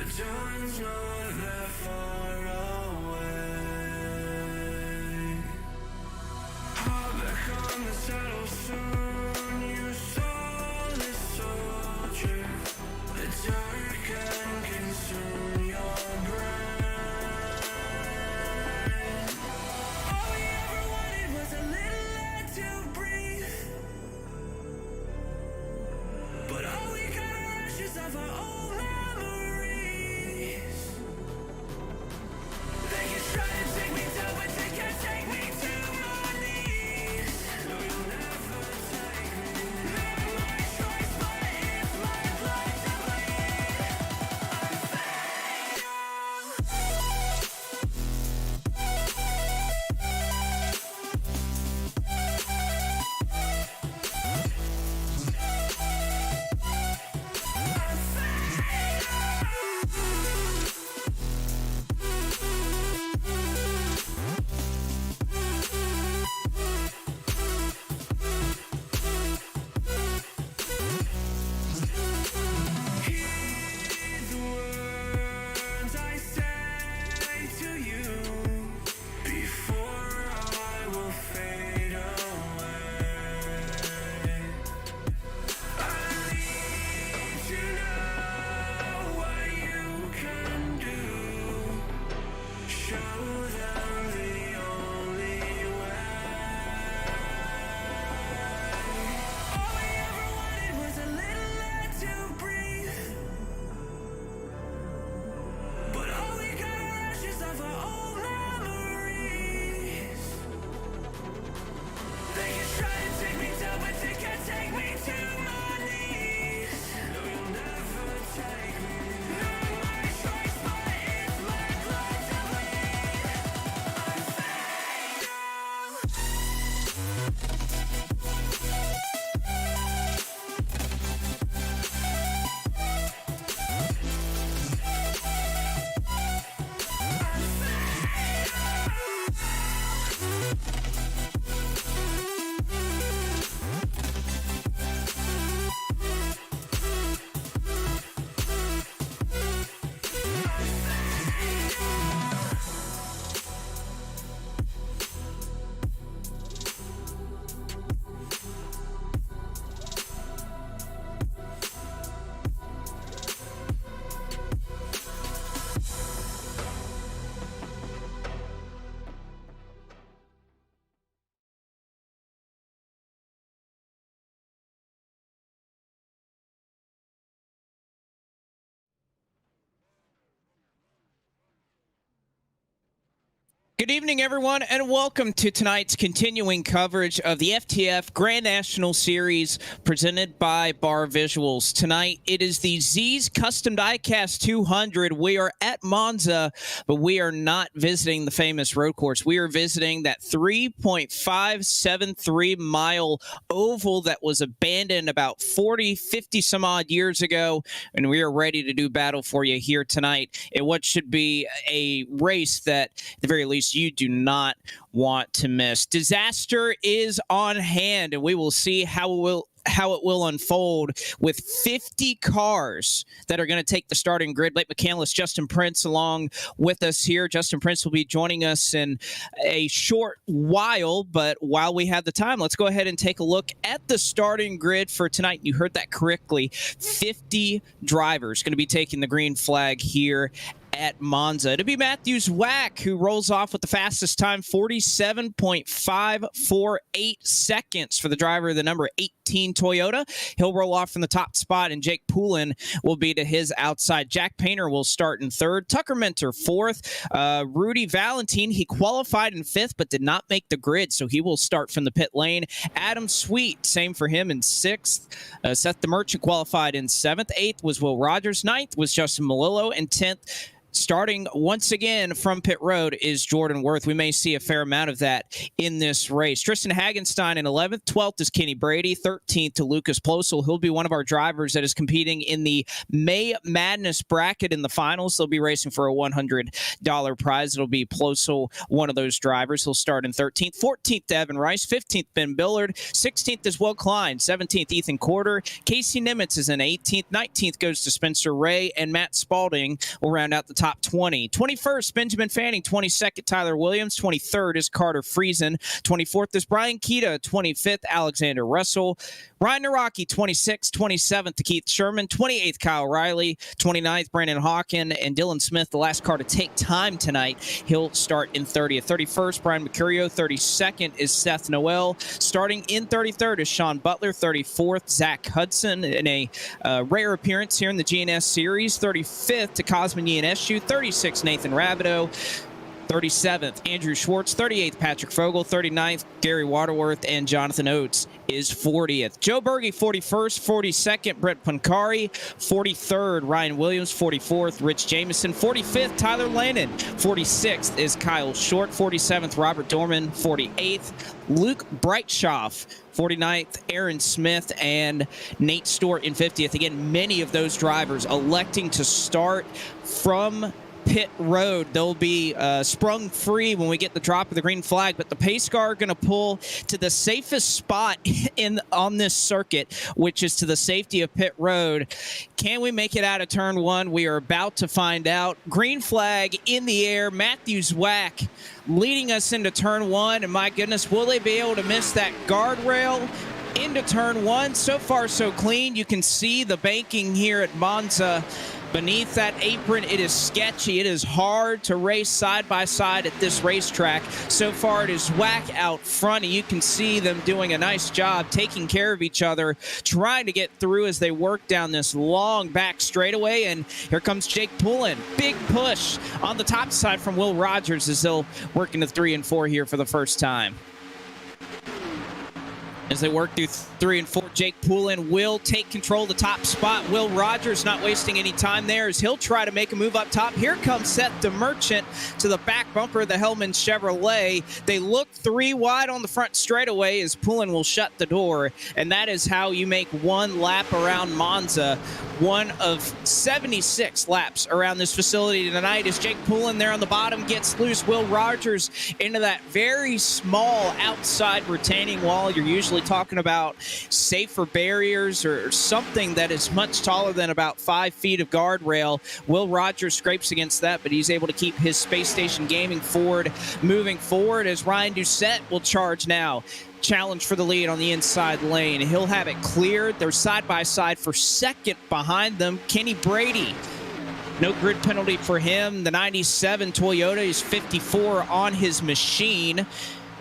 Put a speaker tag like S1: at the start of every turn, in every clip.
S1: dawn's not that far away. Hop back on the saddle soon, you soulless soldier. The dark can consume your brain. All we ever wanted was a little air to breathe, but all we got are ashes of our old memories. They can try to take me down, but they can't take me to my knees. No, you'll never take me. Not my choice, but it's my blood to bleed. I'm Heed the words I say to you before I will fade away. I need to know what you can do. Show them the only way. All we ever wanted was a little air to breathe, but all we got are ashes of our old memories. They can try to take me down, but they can't take me to my knees. No, you'll never take me. Not my choice, but it's my blood to bleed. I'm
S2: Good evening, everyone, and welcome to tonight's continuing coverage of the FTF Grand National Series presented by Bar Visuals. Tonight, it is the Z's Custom Diecast 200. We are at Monza, but we are not visiting the famous road course. We are visiting that 3.573-mile oval that was abandoned about 40, 50 some odd years ago, and we are ready to do battle for you here tonight in what should be a race that, at the very least, you do not want to miss. Disaster is on hand, and we will see how it will unfold with 50 cars that are going to take the starting grid. Blake McCandless, Justin Prince along with us here. Justin Prince will be joining us in a short while, but while we have the time, let's go ahead and take a look at the starting grid for tonight. You heard that correctly. 50 drivers going to be taking the green flag here at Monza. It'll be Matthews Wack who rolls off with the fastest time, 47.548 seconds for the driver of the number 18 Toyota. He'll roll off from the top spot, and Jake Poulin will be to his outside. Jack Painter will start in third. Tucker Minter fourth. Rudy Valentine, he qualified in fifth but did not make the grid, so he will start from the pit lane. Adam Sweet, same for him in sixth. Seth the Merchant qualified in seventh. Eighth was Will Rogers. Ninth was Justin Malillo. And 10th, Starting once again from pit road is Jordan Worth. We may see a fair amount of that in this race. Tristan Hagenstein in 11th. 12th is Kenny Brady. 13th to Lucas Plosel. He'll be one of our drivers that is competing in the May Madness bracket in the finals. They'll be racing for a $100 prize. It'll be Plosel, one of those drivers. He'll start in 13th. 14th, Evan Rice. 15th, Ben Billard. 16th is Will Klein. 17th, Ethan Corder. Casey Nimitz is in 18th. 19th goes to Spencer Ray. And Matt Spalding will round out the top 20. 21st, Benjamin Fanning. 22nd, Tyler Williams. 23rd is Carter Friesen. 24th is Brian Keita. 25th, Alexander Russell. Ryan Naraki, 26th. 27th to Keith Sherman. 28th, Kyle Riley. 29th, Brandon Hawken. And Dylan Smith, the last car to take time tonight. He'll start in 30th. 31st, Brian Mercurio. 32nd is Seth Noel. Starting in 33rd is Sean Butler. 34th, Zach Hudson in a rare appearance here in the GNS Series. 35th to Cosmin Yaneshu. 36th, Nathan Rabideau. 37th, Andrew Schwartz. 38th, Patrick Fogel. 39th, Gary Waterworth. And Jonathan Oates is 40th. Joe Berge, 41st. 42nd, Brett Pancari. 43rd, Ryan Williams. 44th, Rich Jameson. 45th, Tyler Landon. 46th is Kyle Short. 47th, Robert Dorman. 48th, Luke Breitschoff. 49th, Aaron Smith, and Nate Stewart in 50th. Again, many of those drivers electing to start from pit road. They'll be sprung free when we get the drop of the green flag, but the pace car are going to pull to the safest spot on this circuit, which is to the safety of pit road. Can we make it out of turn one? We are about to find out. Green flag in the air. Matthew Zwack leading us into turn one, and my goodness, will they be able to miss that guardrail into turn one? So far, so clean. You can see the banking here at Monza. Beneath that apron, it is sketchy. It is hard to race side by side at this racetrack. So far, it is Zwack out front, and you can see them doing a nice job taking care of each other, trying to get through as they work down this long back straightaway. And here comes Jake Poulin. Big push on the top side from Will Rogers as they'll work into 3 and 4 here for the first time. As they work through 3 and 4, Jake Poulin will take control of the top spot. Will Rogers not wasting any time there as he'll try to make a move up top. Here comes Seth DeMerchant to the back bumper of the Hellman Chevrolet. They look 3 wide on the front straightaway as Poulin will shut the door. And that is how you make one lap around Monza. One of 76 laps around this facility tonight as Jake Poulin there on the bottom gets loose. Will Rogers into that very small outside retaining wall. You're usually talking about safer barriers or something that is much taller than about 5 feet of guardrail. Will Rogers scrapes against that, but he's able to keep his Space Station Gaming Ford moving forward as Ryan Doucette will charge now. Challenge for the lead on the inside lane. He'll have it cleared. They're side by side for second behind them. Kenny Brady. No grid penalty for him. The 97 Toyota is 54 on his machine.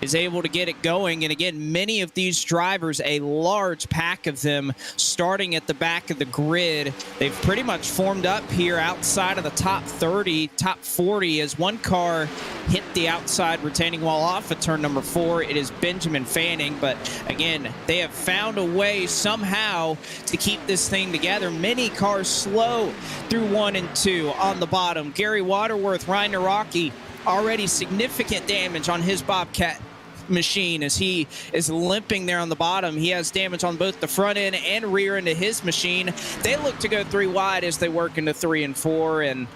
S2: Is able to get it going. And again, many of these drivers, a large pack of them starting at the back of the grid. They've pretty much formed up here outside of the top 30, top 40 as one car hit the outside retaining wall off at turn number 4. It is Benjamin Fanning. But again, they have found a way somehow to keep this thing together. Many cars slow through 1 and 2 on the bottom. Gary Waterworth, Ryan Naraki, already significant damage on his Bobcat machine as he is limping there on the bottom. He has damage on both the front end and rear end of his machine. They look to go 3 wide as they work into 3 and 4. And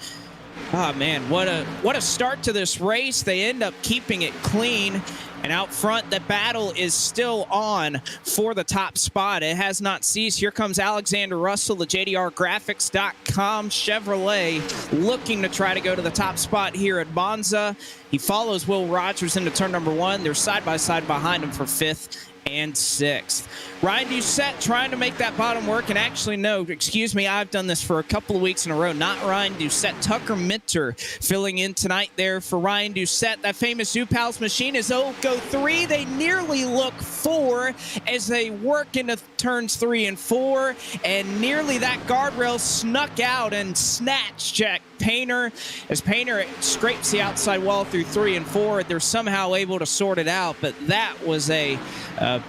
S2: oh man, what a start to this race. They end up keeping it clean. And out front, the battle is still on for the top spot. It has not ceased. Here comes Alexander Russell, the JDRgraphics.com Chevrolet, looking to try to go to the top spot here at Monza. He follows Will Rogers into turn number 1. They're side by side behind him for 5th and 6th. Ryan Doucette trying to make that bottom work, and actually, no, excuse me, I've done this for a couple of weeks in a row. Not Ryan Doucette. Tucker Minter filling in tonight there for Ryan Doucette. That famous Zoopals machine is go 3. They nearly look 4 as they work into turns 3 and 4, and nearly that guardrail snuck out and snatched Jack Painter as Painter scrapes the outside wall through through 3 and 4. They're somehow able to sort it out, but that was a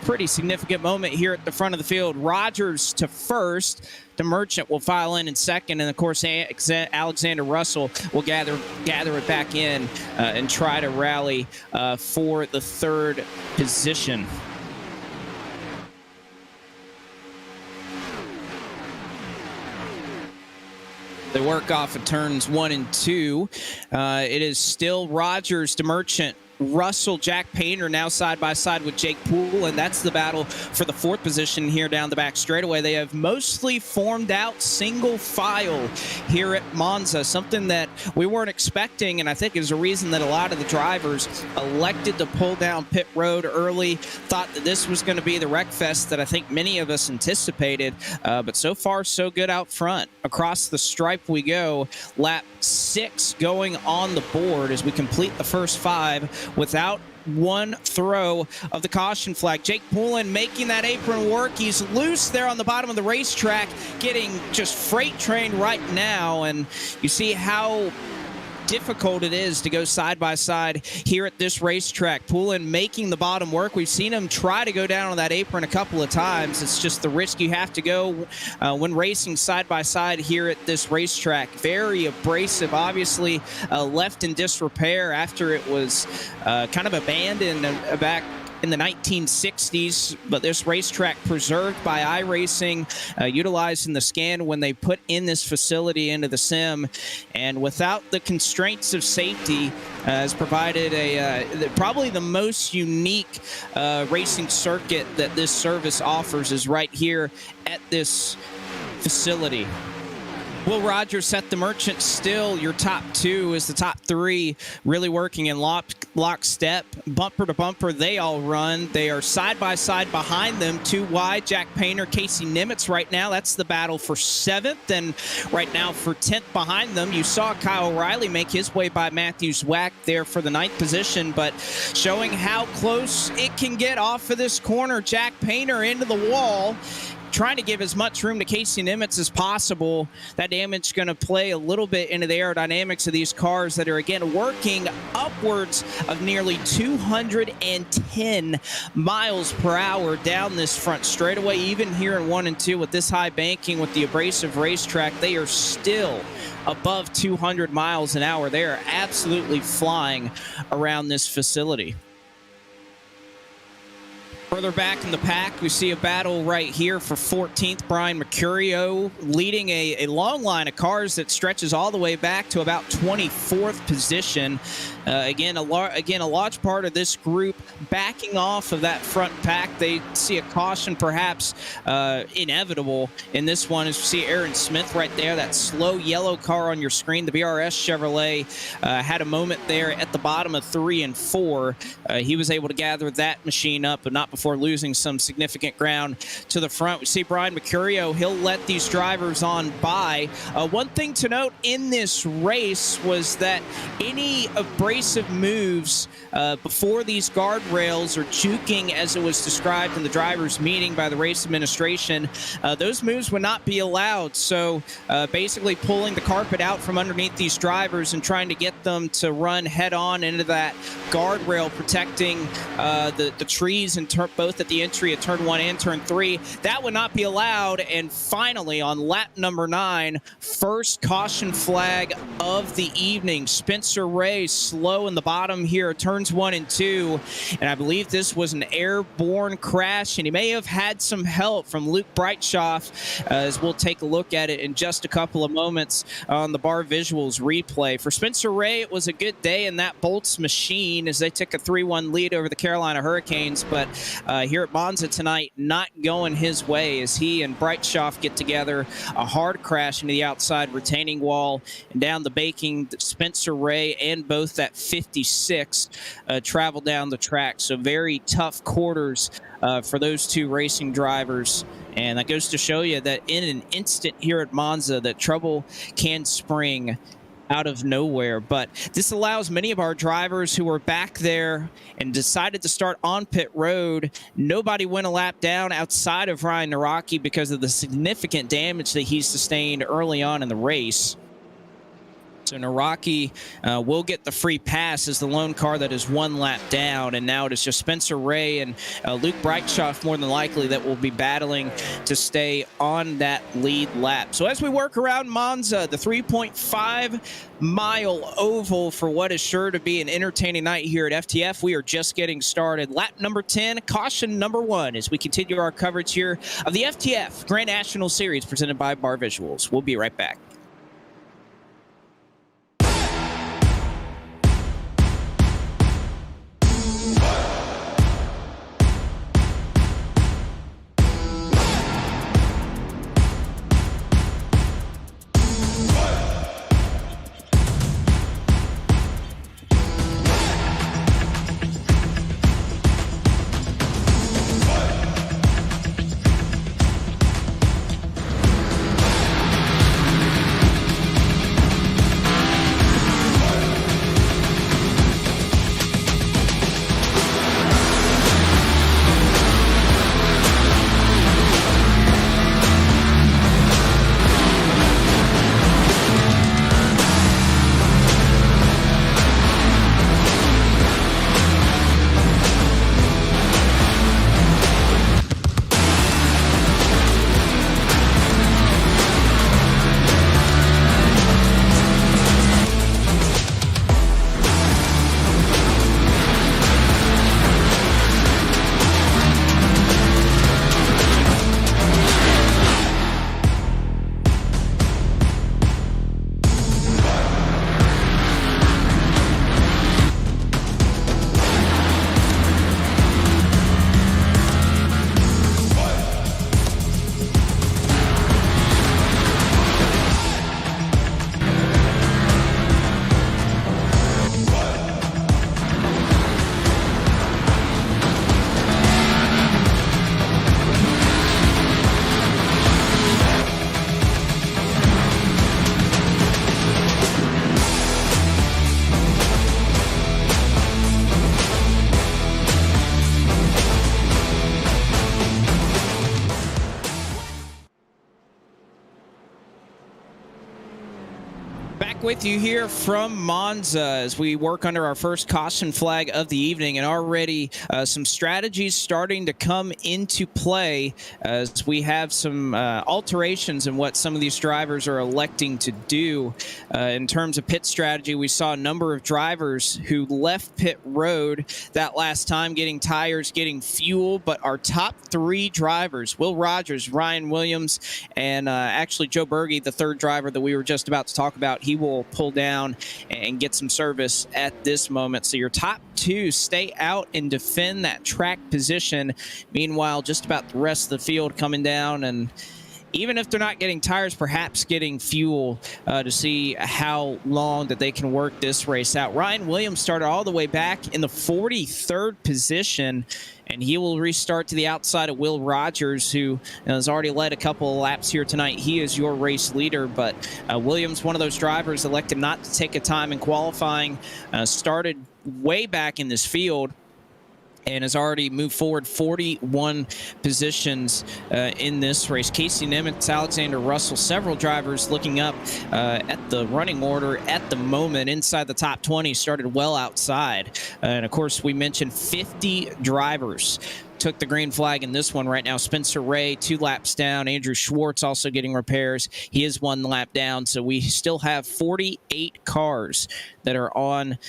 S2: pretty significant moment here at the front of the field. Rogers to first. The Merchant will file in second, and of course Alexander Russell will gather it back in and try to rally for the third position. They work off of turns 1 and 2. It is still Rogers to Merchant. Russell, Jack Painter now side by side with Jake Poole, and that's the battle for the fourth position here down the back straightaway. They have mostly formed out single file here at Monza, something that we weren't expecting, and I think is a reason that a lot of the drivers elected to pull down pit road early, thought that this was going to be the wreck fest that I think many of us anticipated, but so far so good out front. Across the stripe we go, lap 6 going on the board as we complete the first 5 without one throw of the caution flag. Jake Poulin making that apron work. He's loose there on the bottom of the racetrack, getting just freight trained right now, and you see how difficult it is to go side by side here at this racetrack. Poulin making the bottom work. We've seen him try to go down on that apron a couple of times. It's just the risk you have to go when racing side by side here at this racetrack. Very abrasive, obviously left in disrepair after it was kind of abandoned back in the 1960s, but this racetrack preserved by iRacing, utilized in the scan when they put in this facility into the sim, and without the constraints of safety, has provided probably the most unique racing circuit that this service offers is right here at this facility. Will Rogers set the Merchant still your top 2 as the top 3 really working in lockstep, bumper to bumper. They all run. They are side by side behind them, 2 wide. Jack Painter, Casey Nimitz right now. That's the battle for 7th, and right now for 10th behind them. You saw Kyle O'Reilly make his way by Matthew Zwack there for the 9th position, but showing how close it can get off of this corner. Jack Painter into the wall, trying to give as much room to Casey Nimitz as possible. That damage going to play a little bit into the aerodynamics of these cars that are, again, working upwards of nearly 210 miles per hour down this front straightaway. Even here in 1 and 2 with this high banking, with the abrasive racetrack, they are still above 200 miles an hour. They are absolutely flying around this facility. Further back in the pack, we see a battle right here for 14th. Brian Mercurio leading a long line of cars that stretches all the way back to about 24th position. Again, a large part of this group backing off of that front pack. They see a caution perhaps inevitable in this one, as you see Aaron Smith right there, that slow yellow car on your screen. The BRS Chevrolet had a moment there at the bottom of 3 and 4. He was able to gather that machine up, but not before losing some significant ground to the front. We see Brian Mercurio. He'll let these drivers on by. One thing to note in this race was that any abrasive moves before these guardrails or juking, as it was described in the drivers' meeting by the race administration, those moves would not be allowed. So basically pulling the carpet out from underneath these drivers and trying to get them to run head on into that guardrail, protecting the trees and both at the entry of turn 1 and turn 3. That would not be allowed. And finally, on lap number 9, first caution flag of the evening. Spencer Ray slow in the bottom here, turns 1 and 2. And I believe this was an airborne crash, and he may have had some help from Luke Breitschoff, as we'll take a look at it in just a couple of moments on the bar visuals replay. For Spencer Ray, it was a good day in that Bolts machine as they took a 3-1 lead over the Carolina Hurricanes, but here at Monza tonight, not going his way as he and Breitschoff get together. A hard crash into the outside retaining wall and down the baking. Spencer Ray and both that 56 travel down the track. So very tough quarters for those 2 racing drivers. And that goes to show you that in an instant here at Monza, that trouble can spring out of nowhere. But this allows many of our drivers who were back there and decided to start on pit road. Nobody went a lap down outside of Ryan Naraki because of the significant damage that he sustained early on in the race. So Naraki will get the free pass as the lone car that is one lap down, and now it is just Spencer Ray and Luke Breitschoff more than likely that will be battling to stay on that lead lap. So as we work around Monza, the 3.5-mile oval for what is sure to be an entertaining night here at FTF, we are just getting started. Lap number 10, caution number 1, as we continue our coverage here of the FTF Grand National Series presented by Bar Visuals. We'll be right back. With you here from Monza as we work under our first caution flag of the evening, and already some strategies starting to come into play as we have some alterations in what some of these drivers are electing to do. In terms of pit strategy, we saw a number of drivers who left pit road that last time, getting tires, getting fuel, but our top 3 drivers, Will Rogers, Ryan Williams, and actually Joe Berge, the third driver that we were just about to talk about, he will pull down and get some service at this moment. So your top 2 stay out and defend that track position. Meanwhile, just about the rest of the field coming down, and even if they're not getting tires, perhaps getting fuel to see how long that they can work this race out. Ryan Williams started all the way back in the 43rd position, and he will restart to the outside of Will Rogers, who has already led a couple of laps here tonight. He is your race leader, but Williams, one of those drivers, elected not to take a time in qualifying, started way back in this field, and has already moved forward 41 positions in this race. Casey Nimitz, Alexander Russell, several drivers looking up at the running order at the moment. Inside the top 20, started well outside. And of course, we mentioned 50 drivers took the green flag in this one right now. Spencer Ray, 2 laps down. Andrew Schwartz also getting repairs. He is 1 lap down. So we still have 48 cars that are on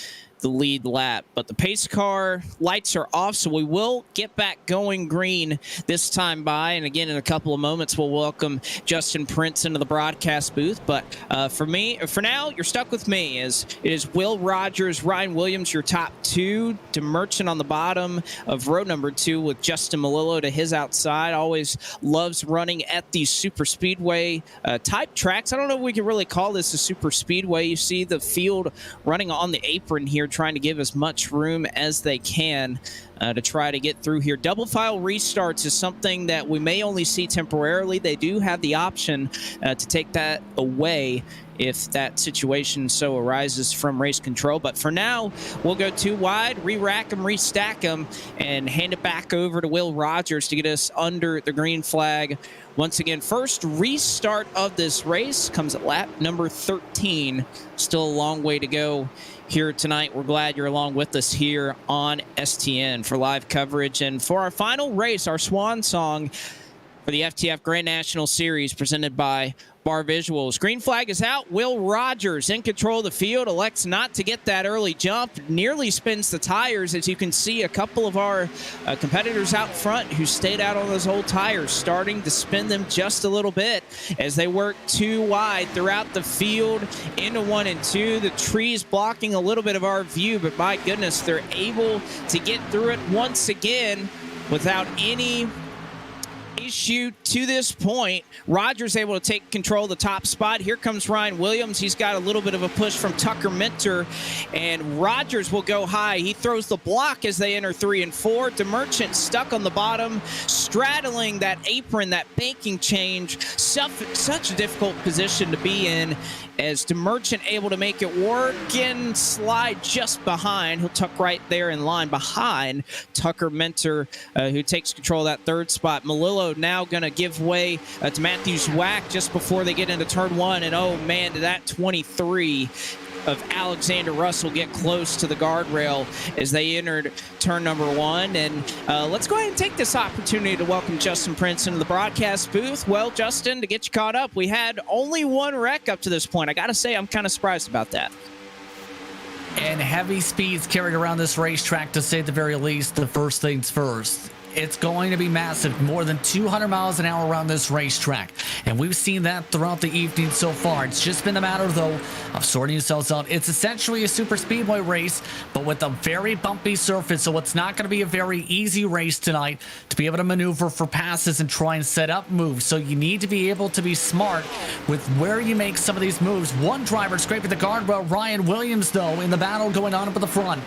S2: the lead lap, but the pace car lights are off, so we will get back going green this time by. And again, in a couple of moments, we'll welcome Justin Prince into the broadcast booth. But for now, you're stuck with me. As it is Will Rogers, Ryan Williams, your top 2, to Merchant on the bottom of row number 2 with Justin Malillo to his outside. Always loves running at these super speedway type tracks. I don't know if we can really call this a super speedway. You see the field running on the apron here trying to give as much room as they can to try to get through here. Double file restarts is something that we may only see temporarily. They do have the option to take that away if that situation so arises from race control. But for now, we'll go 2 wide, re-rack them, restack them, and hand it back over to Will Rogers to get us under the green flag. Once again, first restart of this race comes at lap number 13. Still a long way to go here tonight. We're glad you're along with us here on STN for live coverage. And for our final race, our swan song for the FTF Grand National Series presented by Bar Visuals. Green flag is out. Will Rogers in control of the field, elects not to get that early jump, nearly spins the tires. As you can see, a couple of our competitors out front who stayed out on those old tires starting to spin them just a little bit as they work 2 wide throughout the field into 1 and 2. The trees blocking a little bit of our view, but my goodness, they're able to get through it once again without any issue to this point. Rogers able to take control of the top spot. Here comes Ryan Williams. He's got a little bit of a push from Tucker Minter, and Rogers will go high. He throws the block as they enter 3 and 4. DeMerchant stuck on the bottom, straddling that apron, that banking change. Such a difficult position to be in, as DeMerchant able to make it work and slide just behind. He'll tuck right there in line behind Tucker Minter, who takes control of that 3rd spot. Malillo now going to give way to Matthews Whack just before they get into turn 1. And oh man, did that 23 of Alexander Russell get close to the guardrail as they entered turn number 1. And let's go ahead and take this opportunity to welcome Justin Prince into the broadcast booth. Well, Justin, to get you caught up, we had only 1 wreck up to this point. I got to say, I'm kind of surprised about that.
S3: And heavy speeds carried around this racetrack, to say at the very least. The first things first, it's going to be massive, more than 200 miles an hour around this racetrack, and we've seen that throughout the evening so far. It's just been a matter, though, of sorting yourselves out. It's essentially a super speedway race, but with a very bumpy surface, so it's not going to be a very easy race tonight to be able to maneuver for passes and try and set up moves. So you need to be able to be smart with where you make some of these moves. One driver scraping the guardrail, Ryan Williams, though, in the battle going on up at the front.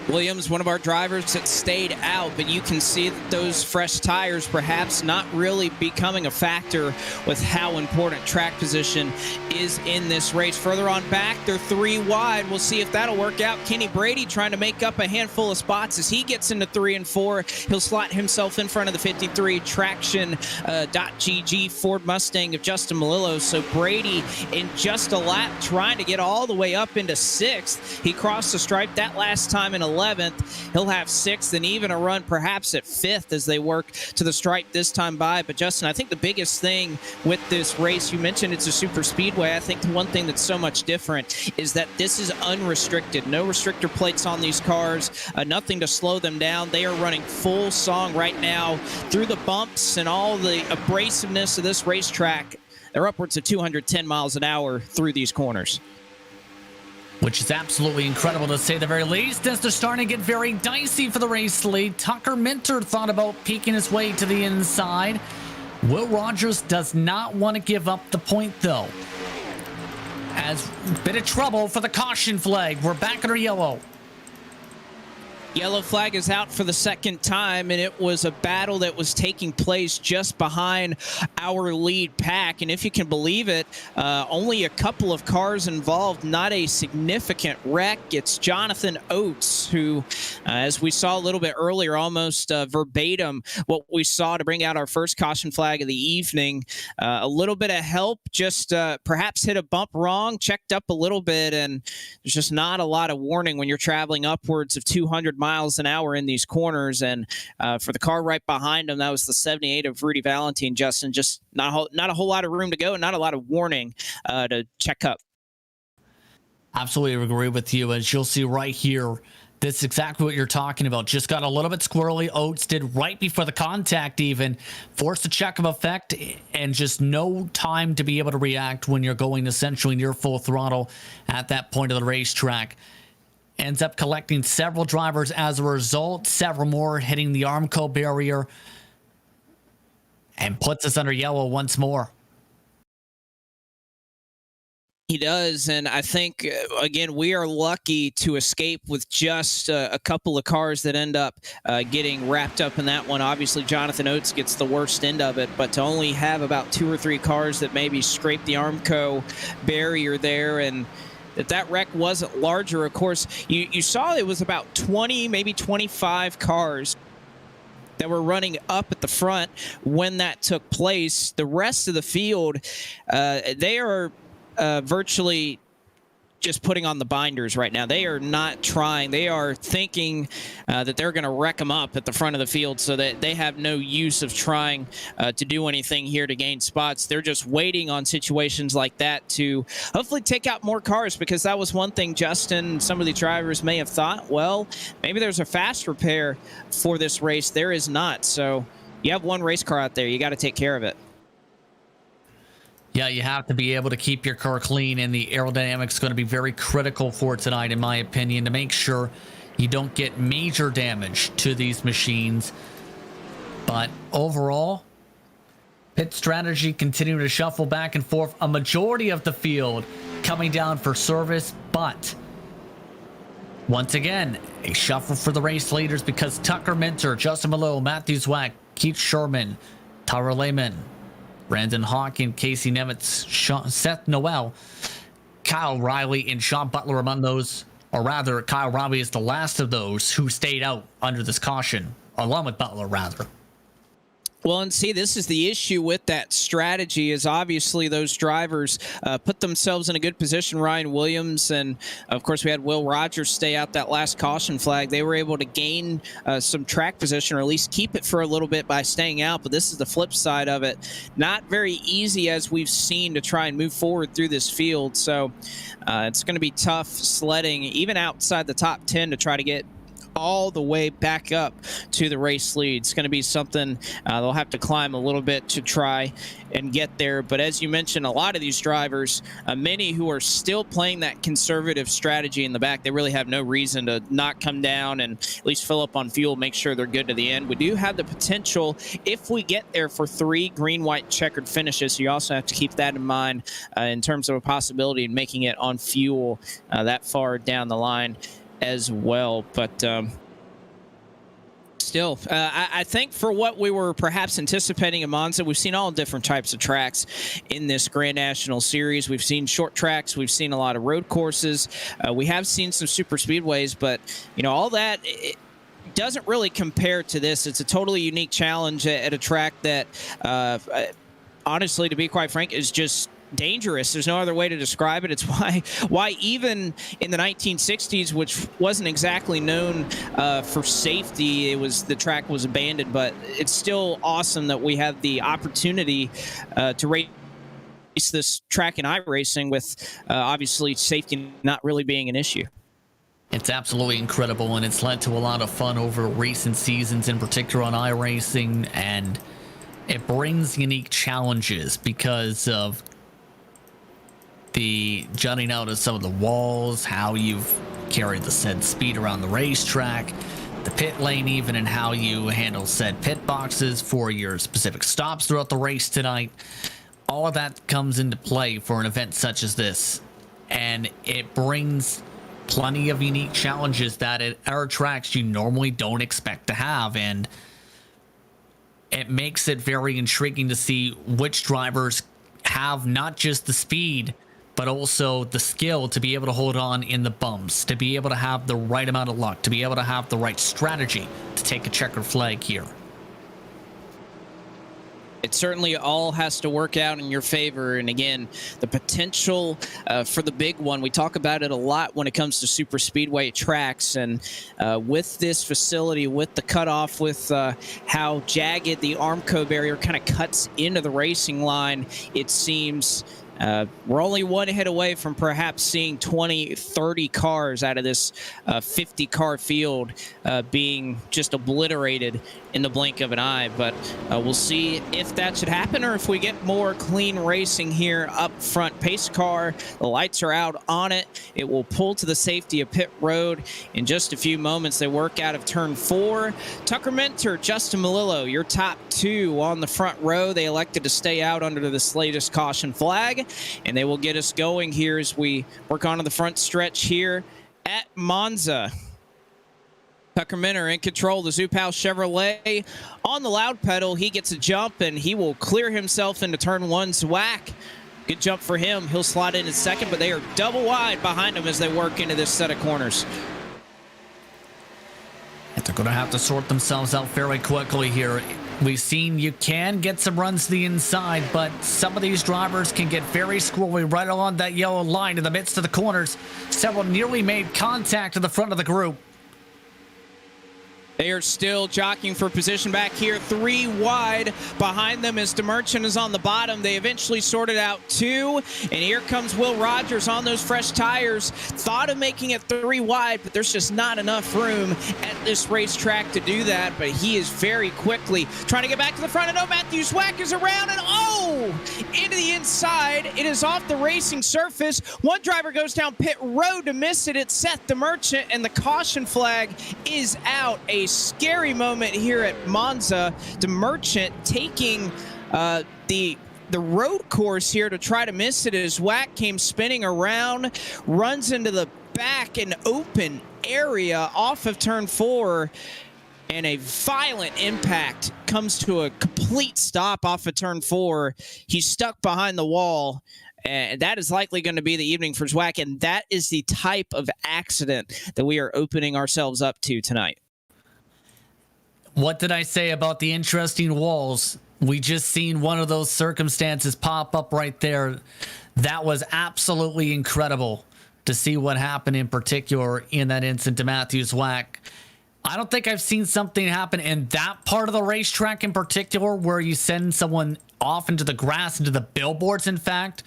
S2: Williams, one of our drivers that stayed out, but you can see that those fresh tires perhaps not really becoming a factor with how important track position is in this race. Further on back, they're 3 wide. We'll see if that'll work out. Kenny Brady trying to make up a handful of spots as he gets into 3 and 4. He'll slot himself in front of the 53 Traction.GG Ford Mustang of Justin Malillo. So Brady in just a lap trying to get all the way up into 6th. He crossed the stripe that last time in 11th. He'll have 6th and even a run perhaps at 5th as they work to the stripe this time by. But Justin, I think the biggest thing with this race, you mentioned it's a super speedway. I think the one thing that's so much different is that this is unrestricted. No restrictor plates on these cars, nothing to slow them down. They are running full song right now through the bumps and all the abrasiveness of this racetrack. They're upwards of 210 miles an hour through these corners,
S3: which is absolutely incredible to say the very least, as they're starting to get very dicey for the race lead. Tucker Minter thought about peeking his way to the inside. Will Rogers does not want to give up the point, though. As a bit of trouble for the caution flag. We're back under yellow.
S2: Yellow flag is out for the 2nd time, and it was a battle that was taking place just behind our lead pack. And if you can believe it, only a couple of cars involved, not a significant wreck. It's Jonathan Oates, who, as we saw a little bit earlier, almost verbatim what we saw to bring out our first caution flag of the evening. A little bit of help, just perhaps hit a bump wrong, checked up a little bit, and there's just not a lot of warning when you're traveling upwards of 200 miles an hour in these corners. And for the car right behind him, that was the 78 of Rudy Valentine. Justin, just not a whole lot of room to go, and not a lot of warning to check up.
S3: Absolutely agree with you. As you'll see right here, this is exactly what you're talking about. Just got a little bit squirrely. Oates did right before the contact, even forced a check of effect, and just no time to be able to react when you're going essentially near full throttle at that point of the racetrack. Ends up collecting several drivers as a result, several more hitting the Armco barrier, and puts us under yellow once more.
S2: He does, and I think again we are lucky to escape with just a couple of cars that end up getting wrapped up in that one. Obviously, Jonathan Oates gets the worst end of it, but to only have about 2 or 3 cars that maybe scrape the Armco barrier there, and that wreck wasn't larger. Of course, you saw it was about 20, maybe 25 cars that were running up at the front when that took place. The rest of the field, they are virtually just putting on the binders right now. They are not trying. They are thinking that they're going to wreck them up at the front of the field, so that they have no use of trying to do anything here to gain spots. They're just waiting on situations like that to hopefully take out more cars, because that was one thing Justin, some of the drivers may have thought, well, maybe there's a fast repair for this race. There is not. So you have one race car out there. You got to take care of it.
S3: Yeah, you have to be able to keep your car clean, and the aerodynamics is going to be very critical for tonight, in my opinion, to make sure you don't get major damage to these machines. But overall, pit strategy continuing to shuffle back and forth. A majority of the field coming down for service, but once again, a shuffle for the race leaders, because Tucker Minter, Justin Malone, Matthew Zwack, Keith Sherman, Tyler Lehman, Brandon Hawkins, Casey Nemitz, Seth Noel, Kyle Riley, and Sean Butler among those. Or rather, Kyle Riley is the last of those who stayed out under this caution, along with Butler, rather.
S2: Well, and see, this is the issue with that strategy, is obviously those drivers put themselves in a good position. Ryan Williams, and of course we had Will Rogers stay out that last caution flag. They were able to gain some track position, or at least keep it for a little bit by staying out. But this is the flip side of it. Not very easy, as we've seen, to try and move forward through this field. So it's going to be tough sledding, even outside the top 10, to try to get all the way back up to the race lead. It's going to be something they'll have to climb a little bit to try and get there. But as you mentioned, a lot of these drivers, many who are still playing that conservative strategy in the back, they really have no reason to not come down and at least fill up on fuel, make sure they're good to the end. We do have the potential, if we get there, for 3 green, white, checkered finishes. So you also have to keep that in mind in terms of a possibility of making it on fuel that far down the line as well. But still, I think for what we were perhaps anticipating in Monza, we've seen all different types of tracks in this Grand National Series. We've seen short tracks, we've seen a lot of road courses, we have seen some super speedways, but all that, it doesn't really compare to this. It's a totally unique challenge at a track that honestly, to be quite frank, is just dangerous. There's no other way to describe it. It's why even in the 1960s, which wasn't exactly known for safety, the track was abandoned, but it's still awesome that we have the opportunity to race this track in iRacing with obviously safety not really being an issue.
S3: It's absolutely incredible, and it's led to a lot of fun over recent seasons, in particular on iRacing, and it brings unique challenges because of the jutting out of some of the walls, how you've carried the said speed around the racetrack, the pit lane even, and how you handle said pit boxes for your specific stops throughout the race tonight. All of that comes into play for an event such as this, and it brings plenty of unique challenges that at our tracks you normally don't expect to have, and it makes it very intriguing to see which drivers have not just the speed but also the skill to be able to hold on in the bumps, to be able to have the right amount of luck, to be able to have the right strategy to take a checkered flag here.
S2: It certainly all has to work out in your favor. And again, the potential for the big one, we talk about it a lot when it comes to super speedway tracks. And with this facility, with the cutoff, with how jagged the Armco barrier kind of cuts into the racing line, it seems we're only one hit away from perhaps seeing 20, 30 cars out of this 50-car field being just obliterated in the blink of an eye. But we'll see if that should happen, or if we get more clean racing here up front. Pace car, the lights are out on it. It will pull to the safety of pit road in just a few moments. They work out of turn 4. Tucker Minter, Justin Malillo, your top 2 on the front row. They elected to stay out under this latest caution flag. flag, and they will get us going here as we work on to the front stretch here at Monza. Tucker Minner in control. The Zoop House Chevrolet on the loud pedal. He gets a jump, and he will clear himself into turn one's whack. Good jump for him. He'll slide in second, but they are double wide behind him as they work into this set of corners.
S3: They're going to have to sort themselves out fairly quickly here. We've seen you can get some runs to the inside, but some of these drivers can get very squirrely right along that yellow line in the midst of the corners. Several nearly made contact to the front of the group.
S2: They are still jockeying for position back here. 3 wide. Behind them is DeMerchant is on the bottom. They eventually sorted out 2. And here comes Will Rogers on those fresh tires. Thought of making it 3 wide, but there's just not enough room at this racetrack to do that. But he is very quickly trying to get back to the front. And no, Matthew Zwack is around. And into the inside. It is off the racing surface. One driver goes down pit road to miss it. It's Seth DeMerchant, and the caution flag is out. A scary moment here at Monza. DeMerchant taking the road course here to try to miss it as Zwack came spinning around, runs into the back and open area off of turn 4. And a violent impact comes to a complete stop off of turn 4. He's stuck behind the wall, and that is likely going to be the evening for Zwack. And that is the type of accident that we are opening ourselves up to tonight.
S3: What did I say about the interesting walls? We just seen one of those circumstances pop up right there. That was absolutely incredible to see what happened in particular in that incident to Matthew Zwack. I don't think I've seen something happen in that part of the racetrack in particular where you send someone off into the grass, into the billboards, in fact.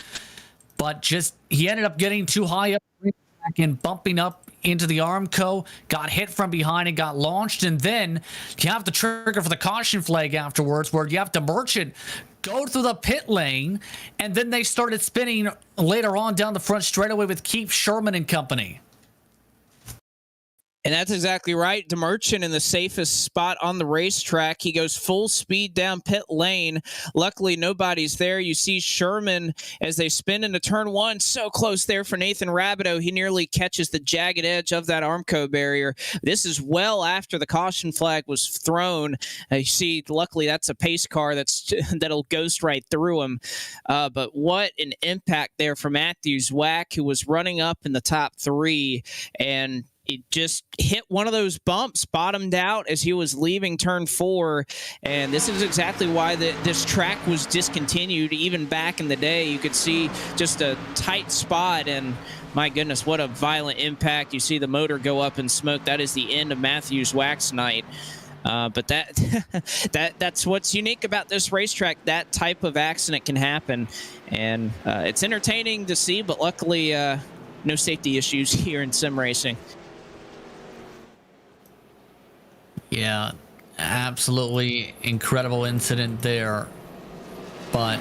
S3: But just, he ended up getting too high up and bumping up into the Armco, got hit from behind and got launched. And then you have the trigger for the caution flag afterwards where you have to DeMerchant go through the pit lane. And then they started spinning later on down the front straightaway with Keith Sherman and company.
S2: And that's exactly right. DeMerchant in the safest spot on the racetrack. He goes full speed down pit lane. Luckily, nobody's there. You see Sherman as they spin into turn 1. So close there for Nathan Rabideau. He nearly catches the jagged edge of that Armco barrier. This is well after the caution flag was thrown. You see, luckily, that's a pace car that'll ghost right through him. But what an impact there for Matthew Zwack, who was running up in the top 3, and it just hit one of those bumps, bottomed out as he was leaving turn 4. And this is exactly why this track was discontinued. Even back in the day, you could see just a tight spot. And my goodness, what a violent impact. You see the motor go up in smoke. That is the end of Matthew Zwack's night. But that's what's unique about this racetrack. That type of accident can happen. And it's entertaining to see, but luckily no safety issues here in sim racing.
S3: Yeah, absolutely incredible incident there. But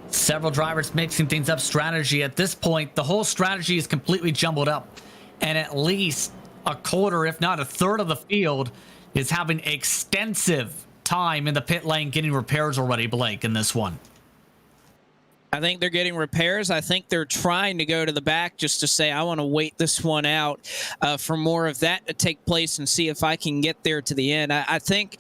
S3: several drivers mixing things up strategy. At this point, the whole strategy is completely jumbled up. And at least a quarter, if not a third of the field is having extensive time in the pit lane getting repairs already, Blake, in this one.
S2: I think they're getting repairs. I think they're trying to go to the back just to say, I want to wait this one out for more of that to take place and see if I can get there to the end. I think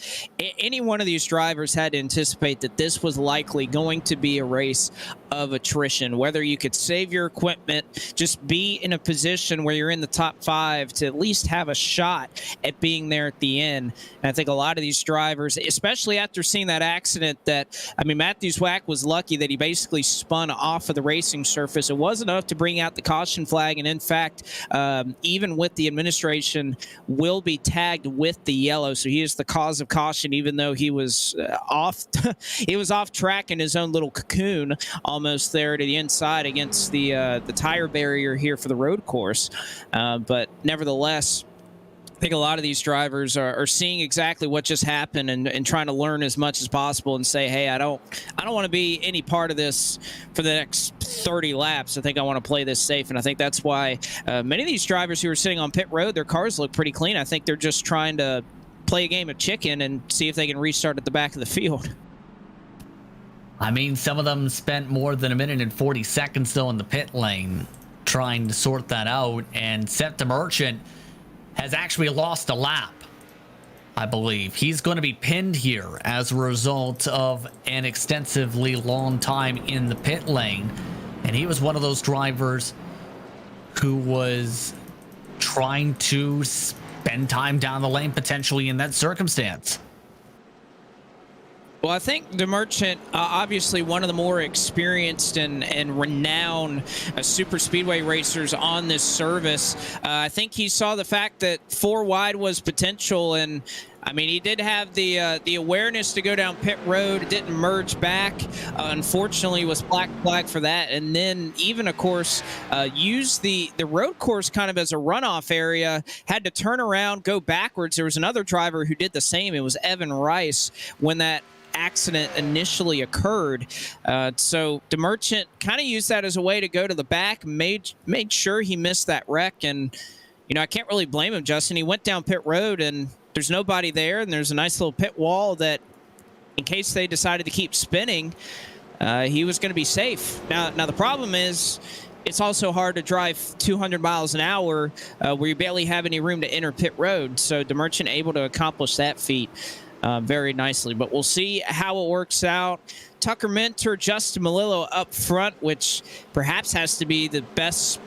S2: any one of these drivers had to anticipate that this was likely going to be a race of attrition. Whether you could save your equipment, just be in a position where you're in the top 5 to at least have a shot at being there at the end. And I think a lot of these drivers, especially after seeing that accident Matthew Zwack was lucky that he basically spun off of the racing surface. It was enough to bring out the caution flag, and in fact, even with the administration, will be tagged with the yellow. So he is the cause of caution, even though he was off. He was off track in his own little cocoon, almost there to the inside against the tire barrier here for the road course. But nevertheless, I think a lot of these drivers are seeing exactly what just happened and trying to learn as much as possible and say, hey, I don't want to be any part of this for the next 30 laps. I think I want to play this safe. And I think that's why many of these drivers who are sitting on pit road, their cars look pretty clean. I think they're just trying to play a game of chicken and see if they can restart at the back of the field.
S3: I mean, some of them spent more than 1 minute and 40 seconds though in the pit lane trying to sort that out, and Seth the Merchant has actually lost a lap, I believe. He's going to be pinned here as a result of an extensively long time in the pit lane, and he was one of those drivers who was trying to spend time down the lane potentially in that circumstance.
S2: Well, I think the Merchant, obviously one of the more experienced and renowned super speedway racers on this service. I think he saw the fact that 4 wide was potential, and I mean, he did have the awareness to go down pit road, didn't merge back. Unfortunately, was black flag for that, and then even, of course, used the road course kind of as a runoff area. Had to turn around, go backwards. There was another driver who did the same. It was Evan Rice when that accident initially occurred. So the Merchant kind of used that as a way to go to the back, made sure he missed that wreck, and I can't really blame him, Justin. He went down pit road and there's nobody there, and there's a nice little pit wall that, in case they decided to keep spinning, he was going to be safe. Now the problem is, it's also hard to drive 200 miles an hour where you barely have any room to enter pit road. So the Merchant able to accomplish that feat very nicely. But we'll see how it works out. Tucker Minter, Justin Malillo up front, which perhaps has to be the best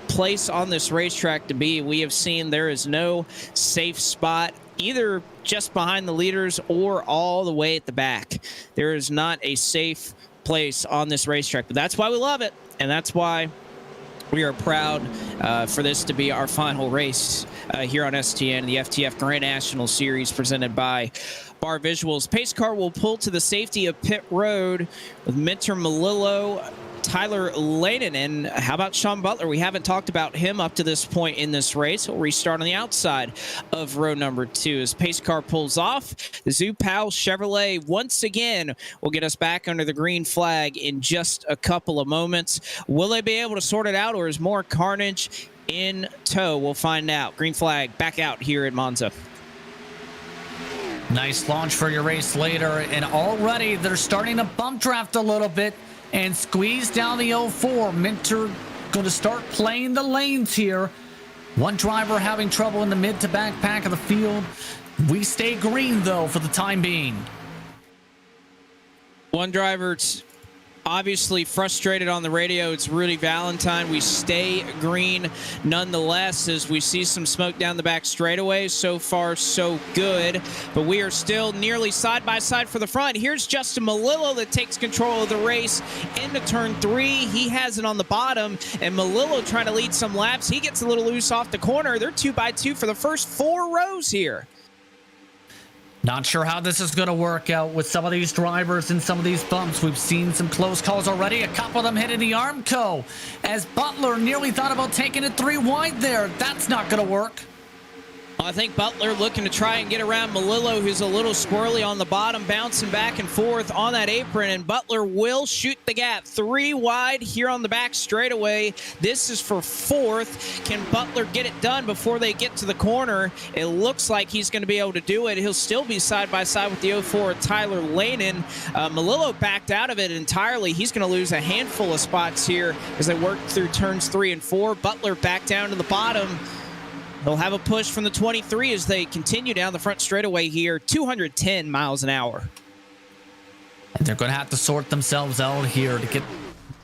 S2: place on this racetrack to be. We have seen there is no safe spot, either just behind the leaders or all the way at the back. There is not a safe place on this racetrack, but that's why we love it, and that's why we are proud for this to be our final race here on STN, the FTF Grand National Series presented by Bar Visuals. Pace car will pull to the safety of pit road with Minter, Malillo, Tyler Lanen, and how about Sean Butler? We haven't talked about him up to this point in this race. He'll restart on the outside of row number 2 as pace car pulls off. The Zupal Chevrolet once again will get us back under the green flag in just a couple of moments. Will they be able to sort it out, or is more carnage in tow? We'll find out. Green flag back out here at Monza.
S3: Nice launch for your race later, and already they're starting to bump draft a little bit and squeeze down the 04. Minter going to start playing the lanes here. One driver having trouble in the mid to back pack of the field. We stay green, though, for the time being.
S2: One driver obviously frustrated on the radio. It's Rudy Valentine. We stay green nonetheless as we see some smoke down the back straightaway. So far, so good. But we are still nearly side by side for the front. Here's Justin Malillo that takes control of the race into turn 3. He has it on the bottom, and Malillo trying to lead some laps. He gets a little loose off the corner. They're 2x2 for the first 4 rows here.
S3: Not sure how this is going to work out with some of these drivers and some of these bumps. We've seen some close calls already. A couple of them hitting the Armco as Butler nearly thought about taking it 3 wide there. That's not going to work.
S2: I think Butler looking to try and get around Malillo, who's a little squirrely on the bottom, bouncing back and forth on that apron, and Butler will shoot the gap. 3 wide here on the back straightaway. This is for 4th. Can Butler get it done before they get to the corner? It looks like he's going to be able to do it. He'll still be side by side with the 04 Tyler Lanen. Malillo backed out of it entirely. He's going to lose a handful of spots here as they work through turns 3 and 4. Butler back down to the bottom. They'll have a push from the 23 as they continue down the front straightaway here, 210 miles an hour.
S3: And they're going to have to sort themselves out here to get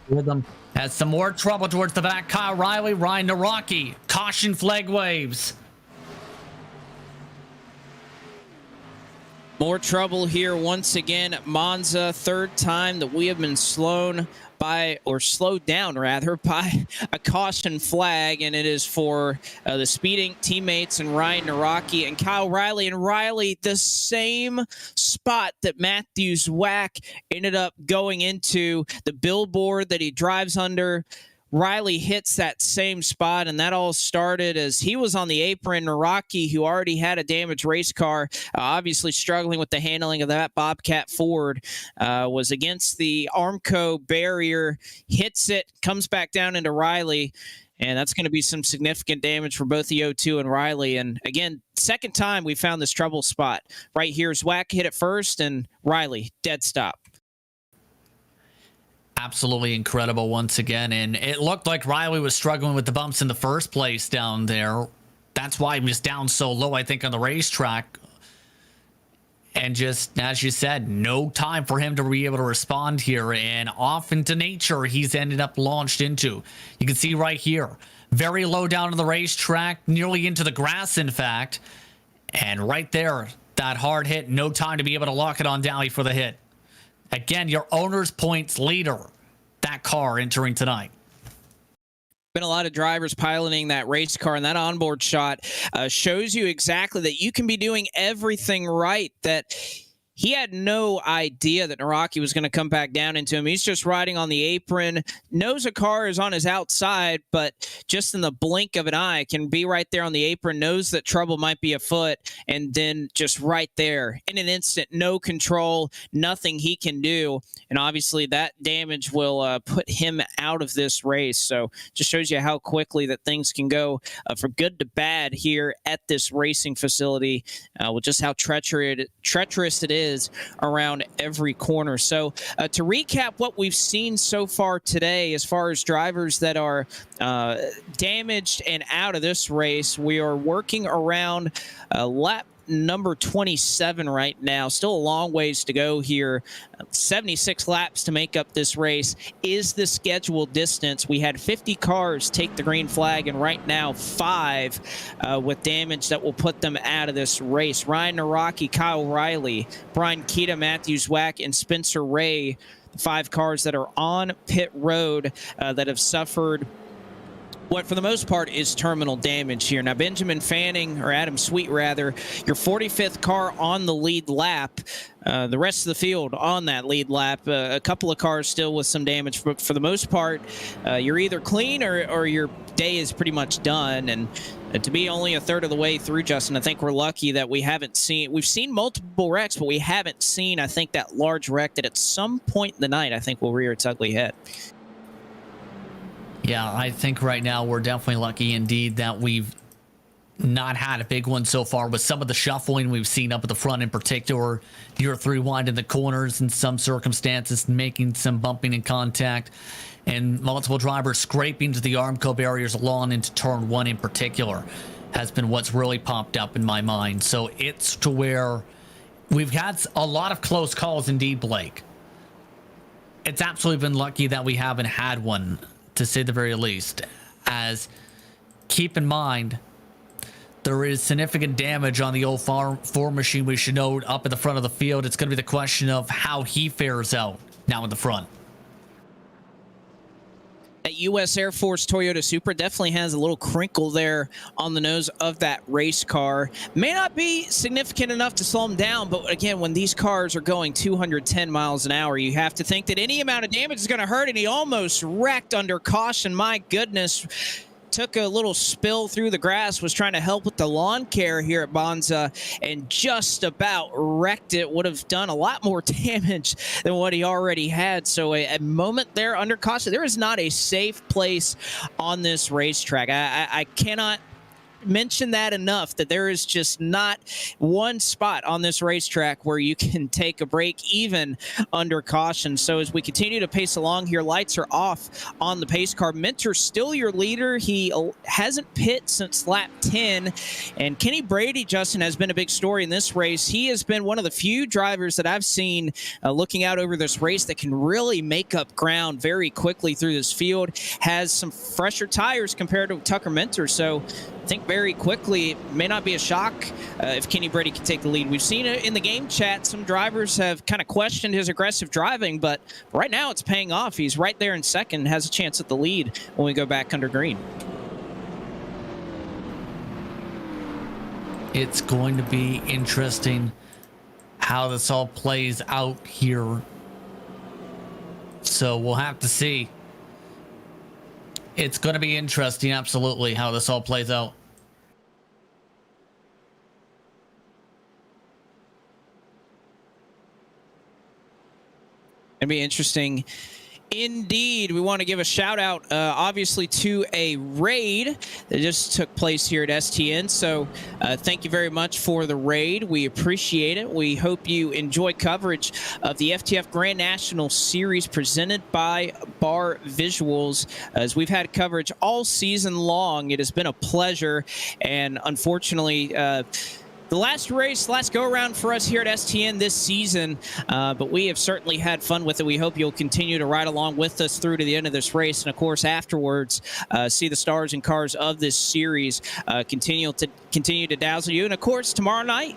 S3: rhythm. Has some more trouble towards the back. Kyle Riley, Ryan Naraki. Caution flag waves.
S2: More trouble here once again at Monza. 3rd time that we have been slowed down rather by a caution flag, and it is for the speeding teammates and Ryan Naraki and Kyle Riley. And Riley, the same spot that Matthews Wack ended up going into, the billboard that he drives under. Riley hits that same spot, and that all started as he was on the apron. Naraki, who already had a damaged race car, obviously struggling with the handling of that Bobcat Ford, was against the Armco barrier, hits it, comes back down into Riley, and that's going to be some significant damage for both the 02 and Riley. And again, 2nd time we found this trouble spot. Right here, Zwack hit it first, and Riley, dead stop.
S3: Absolutely incredible once again. And it looked like Riley was struggling with the bumps in the first place down there. That's why he was down so low, I think, on the racetrack. And just, as you said, no time for him to be able to respond here. And off into nature, he's ended up launched into. You can see right here, very low down on the racetrack, nearly into the grass, in fact. And right there, that hard hit, no time to be able to lock it on Dowie for the hit. Again, your owner's points leader, that car entering tonight.
S2: Been a lot of drivers piloting that race car, and that onboard shot shows you exactly that you can be doing everything right, that he had no idea that Naraki was going to come back down into him. He's just riding on the apron, knows a car is on his outside, but just in the blink of an eye can be right there on the apron, knows that trouble might be afoot, and then just right there in an instant, no control, nothing he can do. And obviously that damage will put him out of this race. So just shows you how quickly that things can go from good to bad here at this racing facility with just how treacherous it is around every corner. So to recap what we've seen so far today, as far as drivers that are damaged and out of this race, we are working around lap number 27 right now. Still a long ways to go here. 76 laps to make up this race is the scheduled distance. We had 50 cars take the green flag, and right now 5 with damage that will put them out of this race. Ryan Naraki, Kyle Riley, Brian Keita, Matthew Zwack, and Spencer Ray, the 5 cars that are on pit road that have suffered what for the most part is terminal damage here. Now, Benjamin Fanning, or Adam Sweet rather, your 45th car on the lead lap. The rest of the field on that lead lap, a couple of cars still with some damage, but for the most part, you're either clean or your day is pretty much done. And to be only a third of the way through, Justin, I think we're lucky that we've seen multiple wrecks, but we haven't seen, I think, that large wreck that at some point in the night, I think will rear its ugly head.
S3: Yeah, I think right now we're definitely lucky indeed that we've not had a big one so far, with some of the shuffling we've seen up at the front in particular. Your 3 wide in the corners in some circumstances, making some bumping and contact, and multiple drivers scraping to the Armco barriers along into turn 1 in particular has been what's really popped up in my mind. So it's to where we've had a lot of close calls indeed, Blake. It's absolutely been lucky that we haven't had one, to say the very least, as keep in mind there is significant damage on the old four machine. We should note up at the front of the field. It's going to be the question of how he fares out now in the front.
S2: That U.S. Air Force Toyota Supra definitely has a little crinkle there on the nose of that race car. May not be significant enough to slow him down, but again, when these cars are going 210 miles an hour, you have to think that any amount of damage is going to hurt, and he almost wrecked under caution. My goodness. Took a little spill through the grass, was trying to help with the lawn care here at Monza, and just about wrecked it. Would have done a lot more damage than what he already had. So a moment there under caution. There is not a safe place on this racetrack. I cannot mention that enough, that there is just not one spot on this racetrack where you can take a break even under caution. So as we continue to pace along here, lights are off on the pace car. Minter's still your leader. He hasn't pit since lap 10, and Kenny Brady, Justin, has been a big story in this race. He has been one of the few drivers that I've seen looking out over this race that can really make up ground very quickly through this field. Has some fresher tires compared to Tucker Minter, so I think very quickly, it may not be a shock if Kenny Brady can take the lead. We've seen it in the game chat. Some drivers have kind of questioned his aggressive driving, but right now it's paying off. He's right there in second, has a chance at the lead when we go back under green.
S3: It's going to be interesting how this all plays out here. So we'll have to see. It's going to be interesting, absolutely, how this all plays out.
S2: It'd be interesting Indeed. We want to give a shout out, obviously, to a raid that just took place here at STN. So thank you very much for the raid. We appreciate it. We hope you enjoy coverage of the FTF Grand National Series presented by Bar Visuals. As we've had coverage all season long, it has been a pleasure. And unfortunately, the last go-around for us here at STN this season, but we have certainly had fun with it. We hope you'll continue to ride along with us through to the end of this race, and of course afterwards, see the stars and cars of this series continue to dazzle you. And of course, tomorrow night,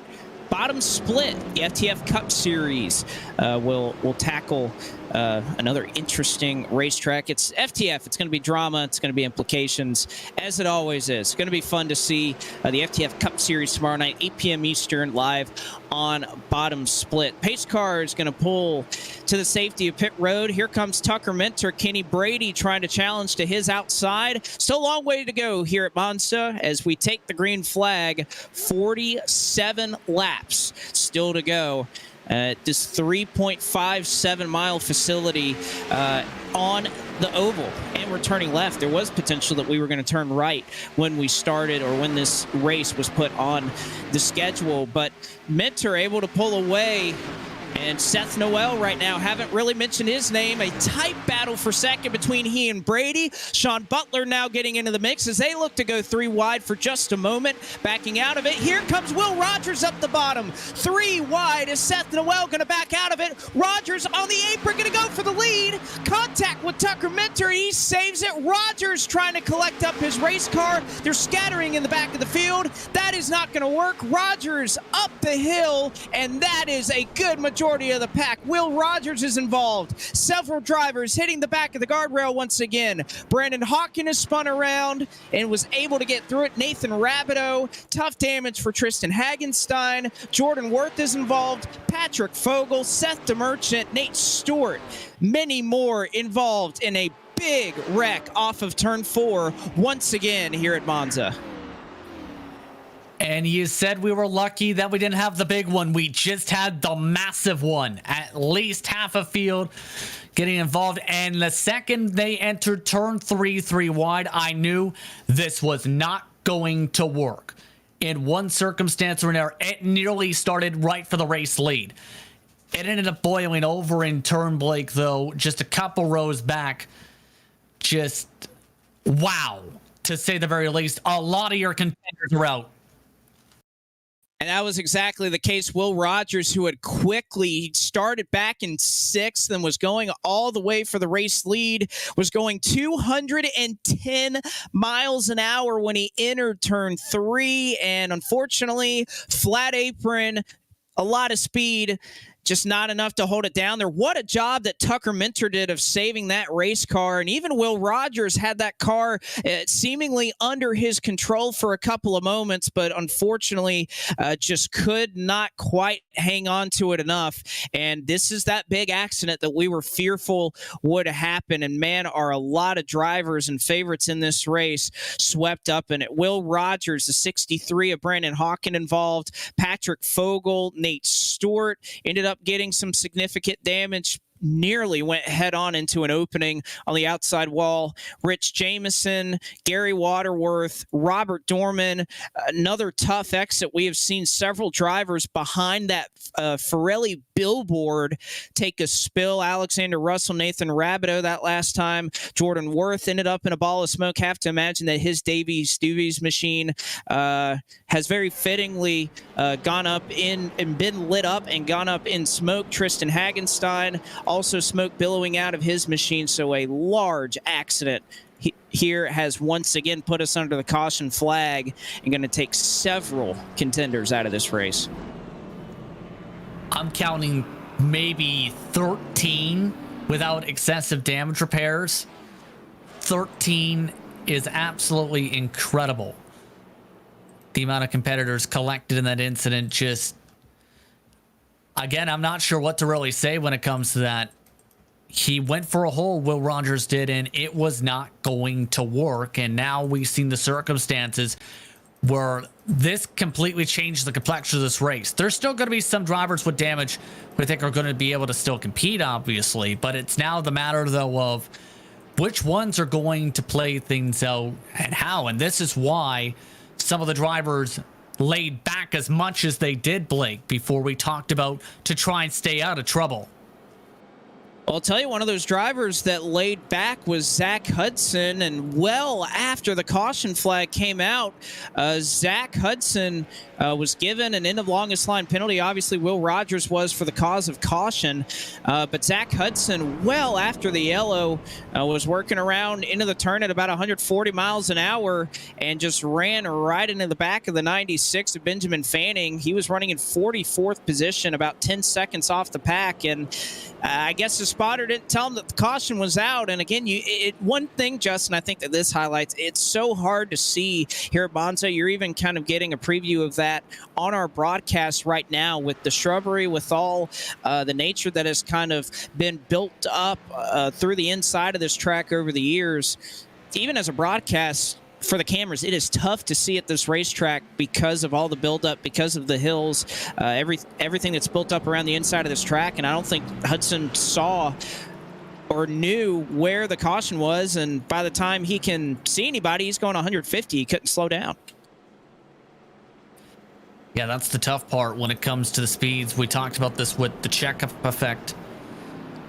S2: bottom split, the FTF Cup Series will tackle another interesting racetrack. It's FTF. It's going to be drama. It's going to be implications, as it always is. It's going to be fun to see the FTF Cup Series tomorrow night, 8 p.m. Eastern, live on Bottom Split. Pace car is going to pull to the safety of pit road. Here comes Tucker Mentor, Kenny Brady trying to challenge to his outside. Still a long way to go here at Monza as we take the green flag. 47 laps still to go. This 3.57 mile facility on the oval, and we're turning left. There was potential that we were going to turn right when we started, or when this race was put on the schedule, but Mentor able to pull away. And Seth Noel right now, haven't really mentioned his name. A tight battle for second between he and Brady. Sean Butler now getting into the mix as they look to go 3 wide for just a moment. Backing out of it. Here comes Will Rogers up the bottom. 3 wide. Is Seth Noel going to back out of it? Rogers on the apron going to go for the lead. Contact with Tucker Mentor. He saves it. Rogers trying to collect up his race car. They're scattering in the back of the field. That is not going to work. Rogers up the hill, and that is a good majority of the pack. Will Rogers is involved. Several drivers hitting the back of the guardrail once again. Brandon Hawkin has spun around and was able to get through it. Nathan Rabideau. Tough damage for Tristan Hagenstein. Jordan Worth is involved. Patrick Fogel, Seth DeMerchant, Nate Stewart. Many more involved in a big wreck off of turn 4 once again here at Monza.
S3: And you said we were lucky that we didn't have the big one. We just had the massive one. At least half a field getting involved. And the second they entered turn 3 wide, I knew this was not going to work. In one circumstance or another, it nearly started right for the race lead. It ended up boiling over in turn, Blake, though, just a couple rows back. Just wow, to say the very least. A lot of your contenders are out.
S2: And that was exactly the case. Will Rogers, who had quickly started back in 6th and was going all the way for the race lead, was going 210 miles an hour when he entered turn 3. And unfortunately, flat apron, a lot of speed, just not enough to hold it down there. What a job that Tucker Mentor did of saving that race car. And even Will Rogers had that car seemingly under his control for a couple of moments, but unfortunately just could not quite hang on to it enough. And this is that big accident that we were fearful would happen. And man, are a lot of drivers and favorites in this race swept up in it. Will Rogers, the 63 of Brandon Hawkin involved. Patrick Fogel, Nate Stewart ended up getting some significant damage. Nearly went head on into an opening on the outside wall. Rich Jameson, Gary Waterworth, Robert Dorman, another tough exit. We have seen several drivers behind that Pirelli billboard take a spill. Alexander Russell, Nathan Rabideau that last time. Jordan Worth ended up in a ball of smoke. Have to imagine that his Davies Doovies machine has very fittingly gone up in and been lit up and gone up in smoke. Tristan Hagenstein, also smoke billowing out of his machine. So a large accident here has once again put us under the caution flag and going to take several contenders out of this race.
S3: I'm counting maybe 13 without excessive damage repairs. 13 is absolutely incredible. The amount of competitors collected in that incident, just, again, I'm not sure what to really say when it comes to that. He went for a hole, Will Rogers did, and it was not going to work. And now we've seen the circumstances where this completely changed the complexion of this race. There's still going to be some drivers with damage who I think are going to be able to still compete, obviously, but it's now the matter, though, of which ones are going to play things out and how. And this is why some of the drivers laid back as much as they did, Blake, before we talked about to try and stay out of trouble.
S2: I'll tell you, one of those drivers that laid back was Zach Hudson, and well after the caution flag came out, Zach Hudson was given an end of longest line penalty. Obviously, Will Rogers was for the cause of caution, but Zach Hudson, well after the yellow, was working around into the turn at about 140 miles an hour and just ran right into the back of the 96 of Benjamin Fanning. He was running in 44th position, about 10 seconds off the pack, and I guess the spotter didn't tell him that the caution was out. And again, one thing, Justin, I think that this highlights, it's so hard to see here at Monza. You're even kind of getting a preview of that on our broadcast right now with the shrubbery, with all the nature that has kind of been built up through the inside of this track over the years. Even as a broadcast, for the cameras, it is tough to see at this racetrack because of all the buildup, because of the hills, everything that's built up around the inside of this track. And I don't think Hudson saw or knew where the caution was. And by the time he can see anybody, he's going 150. He couldn't slow down.
S3: Yeah, that's the tough part when it comes to the speeds. We talked about this with the check-up effect.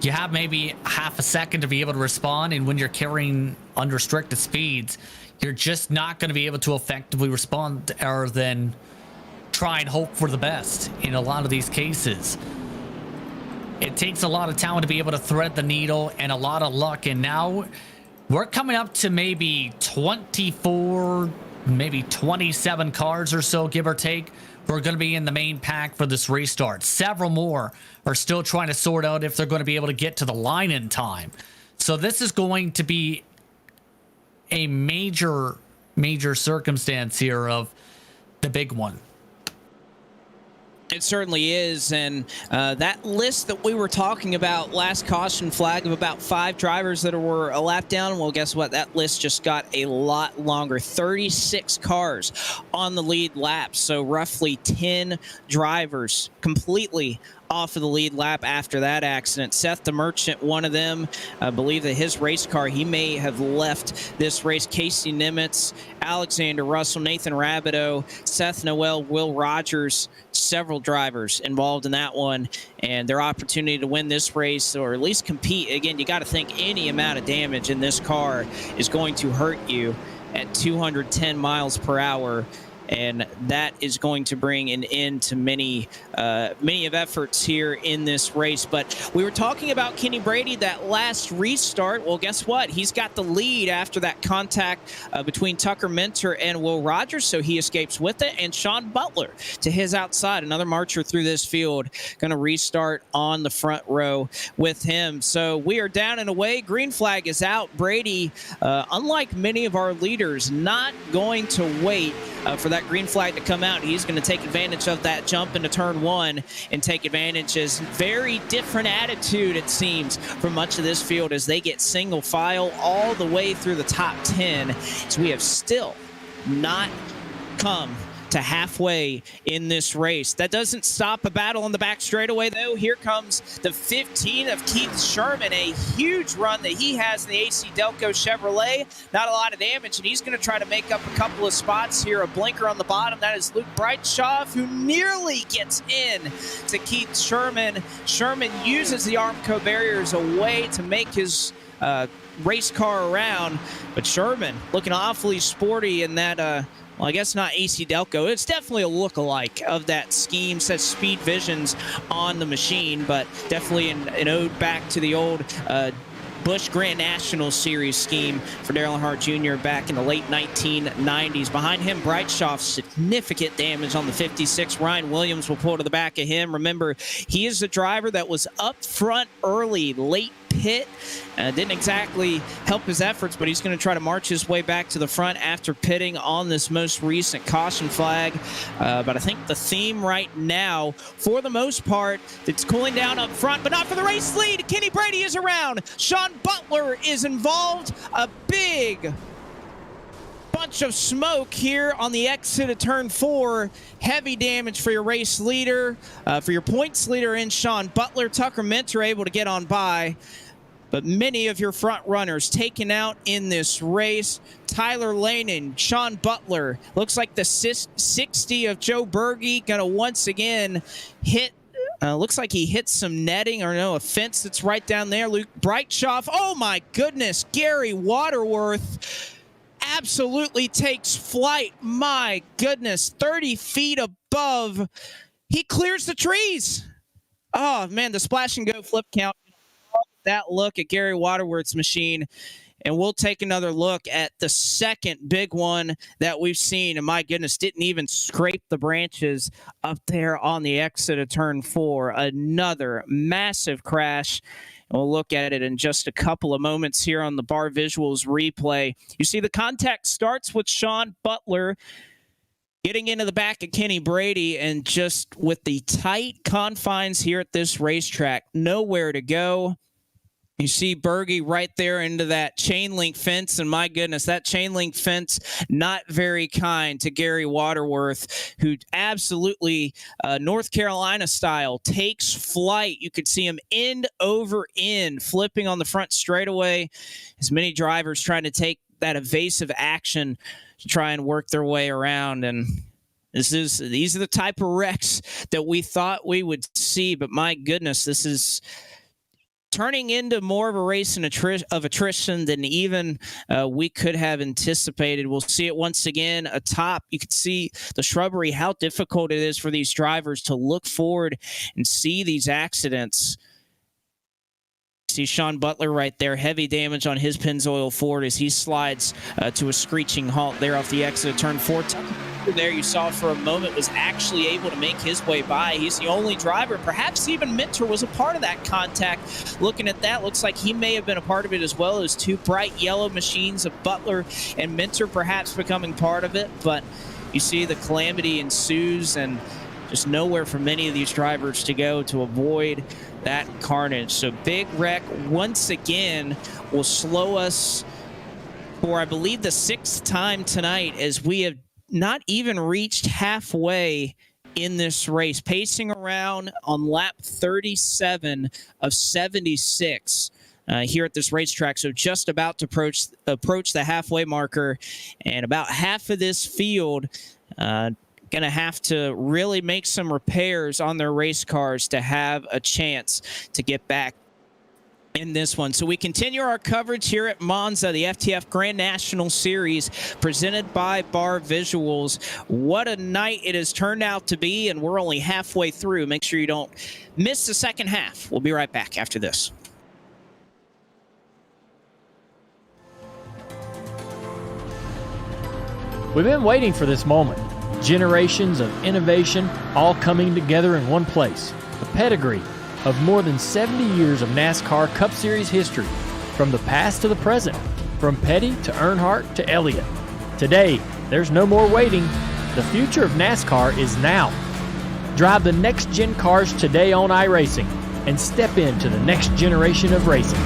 S3: You have maybe half a second to be able to respond, and when you're carrying unrestricted speeds, you're just not going to be able to effectively respond other than try and hope for the best in a lot of these cases. It takes a lot of talent to be able to thread the needle and a lot of luck. And now we're coming up to maybe 24, maybe 27 cars or so, give or take, who are going to be in the main pack for this restart. Several more are still trying to sort out if they're going to be able to get to the line in time. So this is going to be a major circumstance here of the big one.
S2: It certainly is, and that list that we were talking about, last caution flag, of about 5 drivers that were a lap down, well, guess what? That list just got a lot longer. 36 cars on the lead lap, so roughly 10 drivers completely off of the lead lap after that accident. Seth the Merchant, one of them. I believe that his race car, he may have left this race. Casey Nimitz, Alexander Russell, Nathan Rabideau, Seth Noel, Will Rogers, several drivers involved in that one, and their opportunity to win this race, or at least compete. Again, you got to think any amount of damage in this car is going to hurt you at 210 miles per hour. And that is going to bring an end to many of efforts here in this race. But we were talking about Kenny Brady, that last restart. Well, guess what? He's got the lead after that contact between Tucker Minter and Will Rogers, so he escapes with it. And Sean Butler to his outside, another marcher through this field, going to restart on the front row with him. So we are down and away. Green flag is out. Brady, unlike many of our leaders, not going to wait for that green flag to come out. He's going to take advantage of that jump into turn 1 and take advantage. Is very different attitude, it seems, from much of this field as they get single file all the way through the top 10. So we have still not come to halfway in this race. That doesn't stop a battle on the back straightaway, though. Here comes the 15 of Keith Sherman, a huge run that he has in the AC Delco Chevrolet. Not a lot of damage, and he's going to try to make up a couple of spots here. A blinker on the bottom. That is Luke Breitschoff, who nearly gets in to Keith Sherman. Sherman uses the Armco barriers away to make his race car around, but Sherman looking awfully sporty in that well, I guess not AC Delco. It's definitely a look-alike of that scheme. Says Speed Visions on the machine, but definitely an ode back to the old Busch Grand National Series scheme for Darrell Earnhardt Jr. back in the late 1990s. Behind him, Breitschoff, significant damage on the 56. Ryan Williams will pull to the back of him. Remember, he is the driver that was up front early, late pit. Didn't exactly help his efforts, but he's going to try to march his way back to the front after pitting on this most recent caution flag. But I think the theme right now, for the most part, it's cooling down up front, but not for the race lead. Kenny Brady is around. Sean Butler is involved. A big bunch bunch of smoke here on the exit of turn 4. Heavy damage for your race leader, for your points leader in Sean Butler. Tucker Minter able to get on by, but many of your front runners taken out in this race. Tyler Lane and Sean Butler. Looks like the 60 of Joe Berge going to once again hit. Looks like he hit some netting, or no, a fence that's right down there. Luke Breitschoff. Oh my goodness. Gary Waterworth absolutely takes flight. My goodness. 30 feet above. He clears the trees. Oh man, the splash and go flip count. That look at Gary Waterworth's machine. And we'll take another look at the second big one that we've seen. And my goodness, didn't even scrape the branches up there on the exit of turn 4. Another massive crash. And we'll look at it in just a couple of moments here on the Bar Visuals replay. You see the contact starts with Sean Butler getting into the back of Kenny Brady, and just with the tight confines here at this racetrack, nowhere to go. You see Berge right there into that chain link fence, and my goodness, that chain link fence not very kind to Gary Waterworth, who absolutely North Carolina style takes flight. You could see him end over end, flipping on the front straightaway. As many drivers trying to take that evasive action to try and work their way around, and these are the type of wrecks that we thought we would see, but my goodness, this is turning into more of a race of attrition than even we could have anticipated. We'll see it once again atop. You can see the shrubbery, how difficult it is for these drivers to look forward and see these accidents. See Sean Butler right there, heavy damage on his Pennzoil Ford as he slides to a screeching halt there off the exit of turn 4. There you saw for a moment was actually able to make his way by. He's the only driver. Perhaps even Minter was a part of that contact. Looking at that, looks like he may have been a part of it as well, as two bright yellow machines of Butler and Minter perhaps becoming part of it. But you see the calamity ensues, and just nowhere for many of these drivers to go to avoid that carnage. So big wreck once again will slow us for, I believe, the 6th time tonight, as we have not even reached halfway in this race, pacing around on lap 37 of 76 here at this racetrack. So just about to approach the halfway marker, and about half of this field going to have to really make some repairs on their race cars to have a chance to get back in this one. So we continue our coverage here at Monza, the FTF Grand National Series presented by Bar Visuals. What a night it has turned out to be, and we're only halfway through. Make sure you don't miss the second half. We'll be right back after this.
S4: We've been waiting for this moment. Generations of innovation all coming together in one place. The pedigree of more than 70 years of NASCAR Cup Series history, from the past to the present, from Petty to Earnhardt to Elliott. Today, there's no more waiting. The future of NASCAR is now. Drive the next-gen cars today on iRacing and step into the next generation of racing.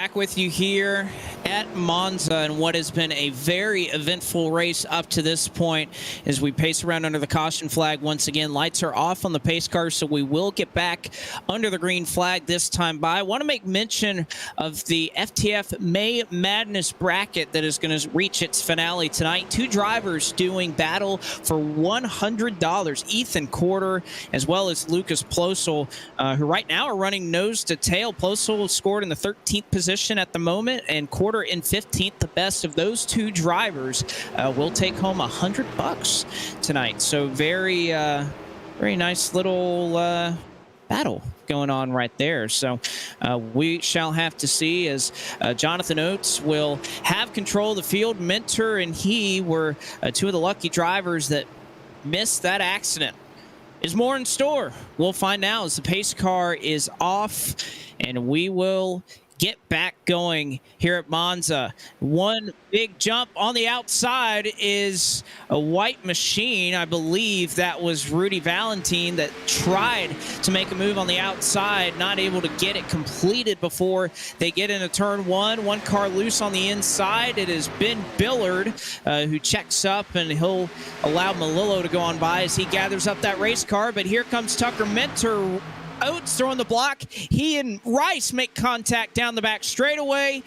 S2: Back with you here at Monza, and what has been a very eventful race up to this point as we pace around under the caution flag once again. Lights are off on the pace car, so we will get back under the green flag this time by. I want to make mention of the FTF May Madness bracket that is going to reach its finale tonight. Two drivers doing battle for $100. Ethan Corder as well as Lucas Plosel, who right now are running nose to tail. Plosel scored in the 13th position at the moment, and Corder in 15th. The best of those two drivers will take home $100 tonight. So very nice little battle going on right there. So we shall have to see as Jonathan Oates will have control of the field. Mentor and he were two of the lucky drivers that missed that accident. Is more in store? We'll find out as the pace car is off, and we will get back going here at Monza. One big jump on the outside is a white machine. I believe that was Rudy Valentine that tried to make a move on the outside, not able to get it completed before they get into turn one. One car loose on the inside. It is Ben Billard who checks up, and he'll allow Malillo to go on by as he gathers up that race car. But here comes Tucker Mentor. Oates throwing the block. He and Rice make contact down the back straightaway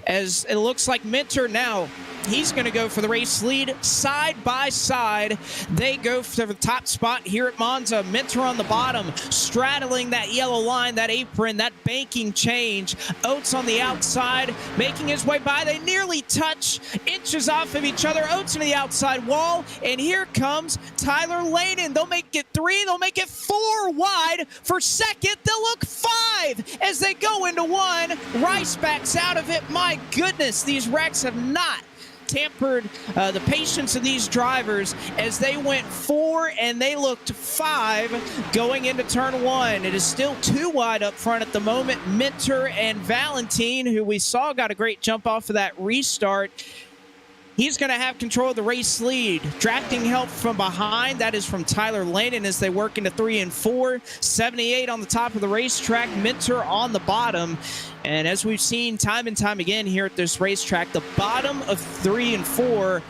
S2: as it looks like Mentor now, he's going to go for the race lead. Side by side, they go for the top spot here at Monza. Mentor on the bottom, straddling that yellow line, that apron, that banking change. Oates on the outside, making his way by. They nearly touch, inches off of each other. Oates into the outside wall, and here comes Tyler Lanin. They'll make it 3, they'll make it 4 wide for second. They'll look 5 as they go into 1. Rice backs out of it. My goodness, these wrecks have not tampered the patience of these drivers as they went 4 and they looked 5 going into turn 1. It is still 2 wide up front at the moment. Mentor and Valentine, who we saw got a great jump off of that restart, he's going to have control of the race lead. Drafting help from behind, that is from Tyler Lanin as they work into 3 and 4. 78 on the top of the racetrack, Mentor on the bottom. And as we've seen time and time again here at this racetrack, the bottom of 3 and 4,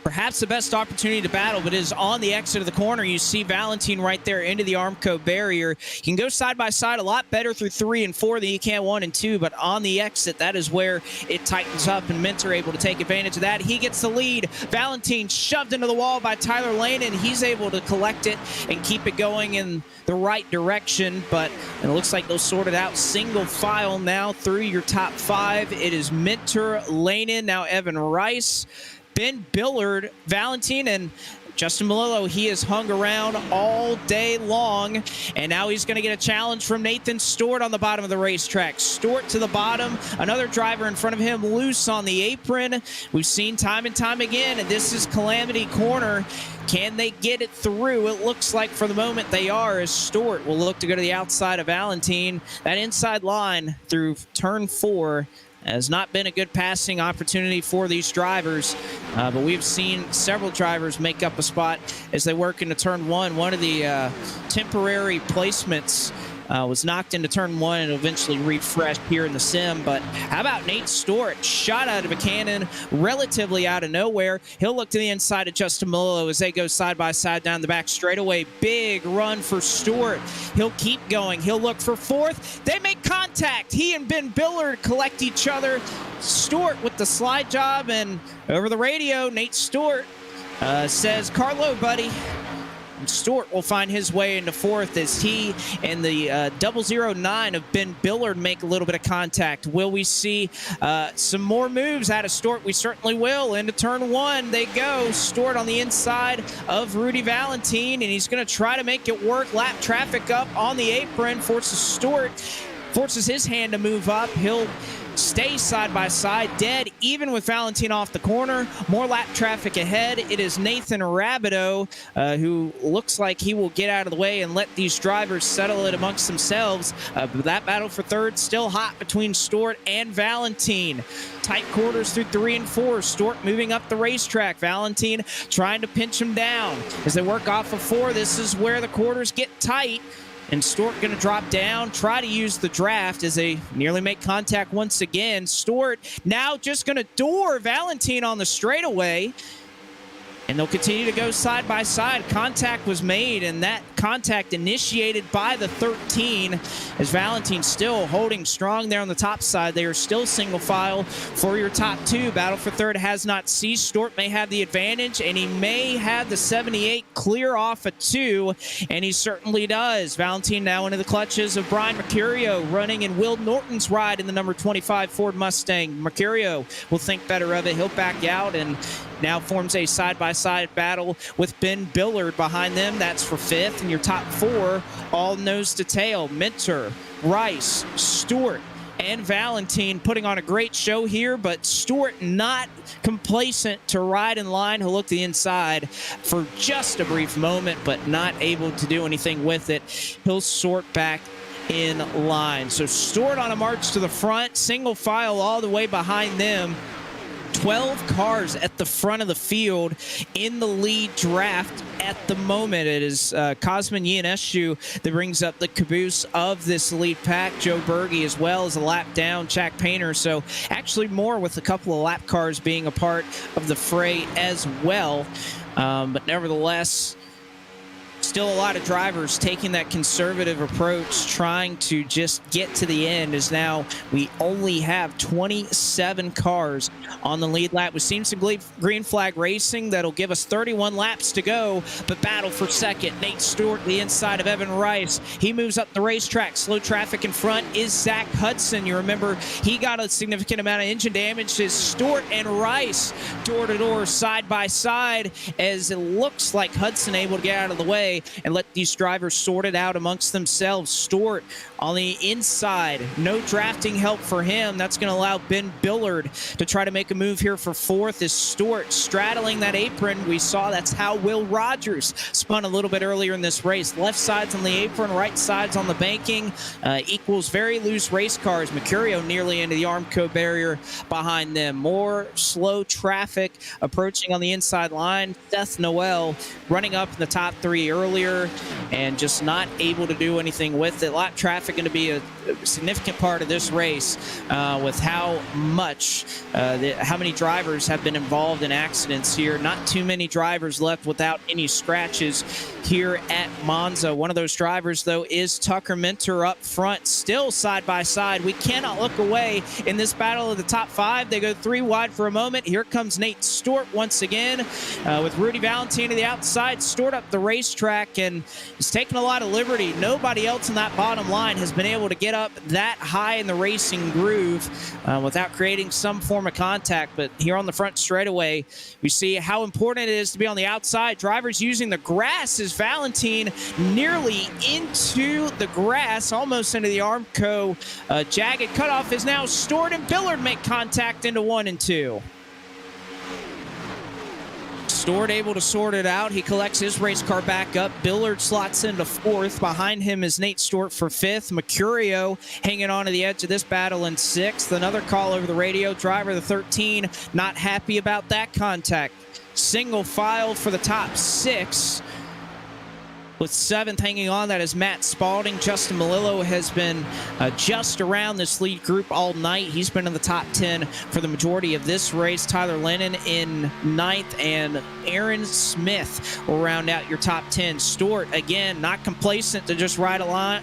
S2: perhaps the best opportunity to battle, but it is on the exit of the corner. You see Valentine right there into the Armco barrier. You can go side by side a lot better through 3 and 4 than you can 1 and 2, but on the exit, that is where it tightens up, and Mentor able to take advantage of that. He gets the lead. Valentine shoved into the wall by Tyler Lane, and he's able to collect it and keep it going in the right direction, but it looks like they'll sort it out single file now through your top 5. It is Mentor, Lanin, now Evan Rice, Ben Billard, Valentine, and Justin Malillo. He has hung around all day long, and now he's going to get a challenge from Nathan Stewart on the bottom of the racetrack. Stewart to the bottom, another driver in front of him loose on the apron. We've seen time and time again, and this is Calamity Corner. Can they get it through? It looks like for the moment they are, as Stewart will look to go to the outside of Valentine. That inside line through turn 4 has not been a good passing opportunity for these drivers, but we've seen several drivers make up a spot as they work into turn 1. One of the temporary placements was knocked into turn 1 and eventually refreshed here in the sim. But how about Nate Stewart? Shot out of a cannon relatively out of nowhere. He'll look to the inside of Justin Malillo as they go side by side down the back straightaway. Big run for Stewart. He'll keep going. He'll look for 4th. They make contact. He and Ben Billard collect each other. Stewart with the slide job, and over the radio, Nate Stewart says, "Carlo, buddy." Stewart will find his way into 4th as he and the 009 of Ben Billard make a little bit of contact. Will we see some more moves out of Stewart? We certainly will. Into turn 1 they go. Stewart on the inside of Rudy Valentine, and he's going to try to make it work. Lap traffic up on the apron, forces his hand to move up. He'll stay side by side, dead even with Valentine off the corner. More lap traffic ahead. It is Nathan Rabideau who looks like he will get out of the way and let these drivers settle it amongst themselves. But that battle for 3rd still hot between Stewart and Valentine. Tight quarters through 3 and 4. Stewart moving up the racetrack. Valentine trying to pinch him down as they work off of 4. This is where the quarters get tight. And Stewart going to drop down, try to use the draft as they nearly make contact once again. Stewart now just going to door Valentine on the straightaway. And they'll continue to go side by side. Contact was made, and that contact initiated by the 13 as Valentine still holding strong there on the top side. They are still single file for your top two. Battle for third has not ceased. Stewart may have the advantage, and he may have the 78 clear off a 2, and he certainly does. Valentine now into the clutches of Brian Mercurio, running in Will Norton's ride in the number 25 Ford Mustang. Mercurio will think better of it. He'll back out and now forms a side-by-side battle with Ben Billard behind them. That's for fifth. And your top four, all nose to tail. Minter, Rice, Stewart, and Valentine putting on a great show here, but Stewart not complacent to ride in line. He'll look the inside for just a brief moment, but not able to do anything with it. He'll sort back in line. So Stewart on a march to the front, single file all the way behind them. 12 cars at the front of the field in the lead draft at the moment. It is Cosmin Ionescu that brings up the caboose of this lead pack. Joe Berge as well as a lap down, Jack Painter. So actually more with a couple of lap cars being a part of the fray as well. But nevertheless, still a lot of drivers taking that conservative approach, trying to just get to the end, as now we only have 27 cars on the lead lap. We've seen some green flag racing that'll give us 31 laps to go, but battle for second. Nate Stewart, the inside of Evan Rice. He moves up the racetrack. Slow traffic in front is Zach Hudson. You remember he got a significant amount of engine damage as Stewart and Rice door to door, side by side, as it looks like Hudson able to get out of the way and let these drivers sort it out amongst themselves. Stewart on the inside, no drafting help for him. That's going to allow Ben Billard to try to make a move here for fourth, as Stewart straddling that apron. We saw that's how Will Rogers spun a little bit earlier in this race. Left side's on the apron, right side's on the banking, equals very loose race cars. Mercurio nearly into the Armco barrier behind them. More slow traffic approaching on the inside line. Seth Noel running up in the top three earlier and just not able to do anything with it. Lap traffic going to be a significant part of this race with how many drivers have been involved in accidents here. Not too many drivers left without any scratches here at Monza. One of those drivers, though, is Tucker Minter up front, still side by side. We cannot look away in this battle of the top five. They go three wide for a moment. Here comes Nate Stewart once again with Rudy Valentine to the outside. Stewart up the racetrack and is taking a lot of liberty. Nobody else in that bottom line has been able to get up that high in the racing groove without creating some form of contact. But here on the front straightaway, we see how important it is to be on the outside. Drivers using the grass as Valentine nearly into the grass, almost into the Armco jagged cutoff, is now Stewart and Billard make contact into 1 and 2. Stewart able to sort it out. He collects his race car back up. Billard slots into fourth. Behind him is Nate Stewart for fifth. Mercurio hanging on to the edge of this battle in sixth. Another call over the radio. Driver the 13 not happy about that contact. Single file for the top six. With seventh hanging on, that is Matt Spalding. Justin Malillo has been just around this lead group all night. He's been in the top 10 for the majority of this race. Tyler Lennon in ninth, and Aaron Smith will round out your top 10. Stewart, again, not complacent to just ride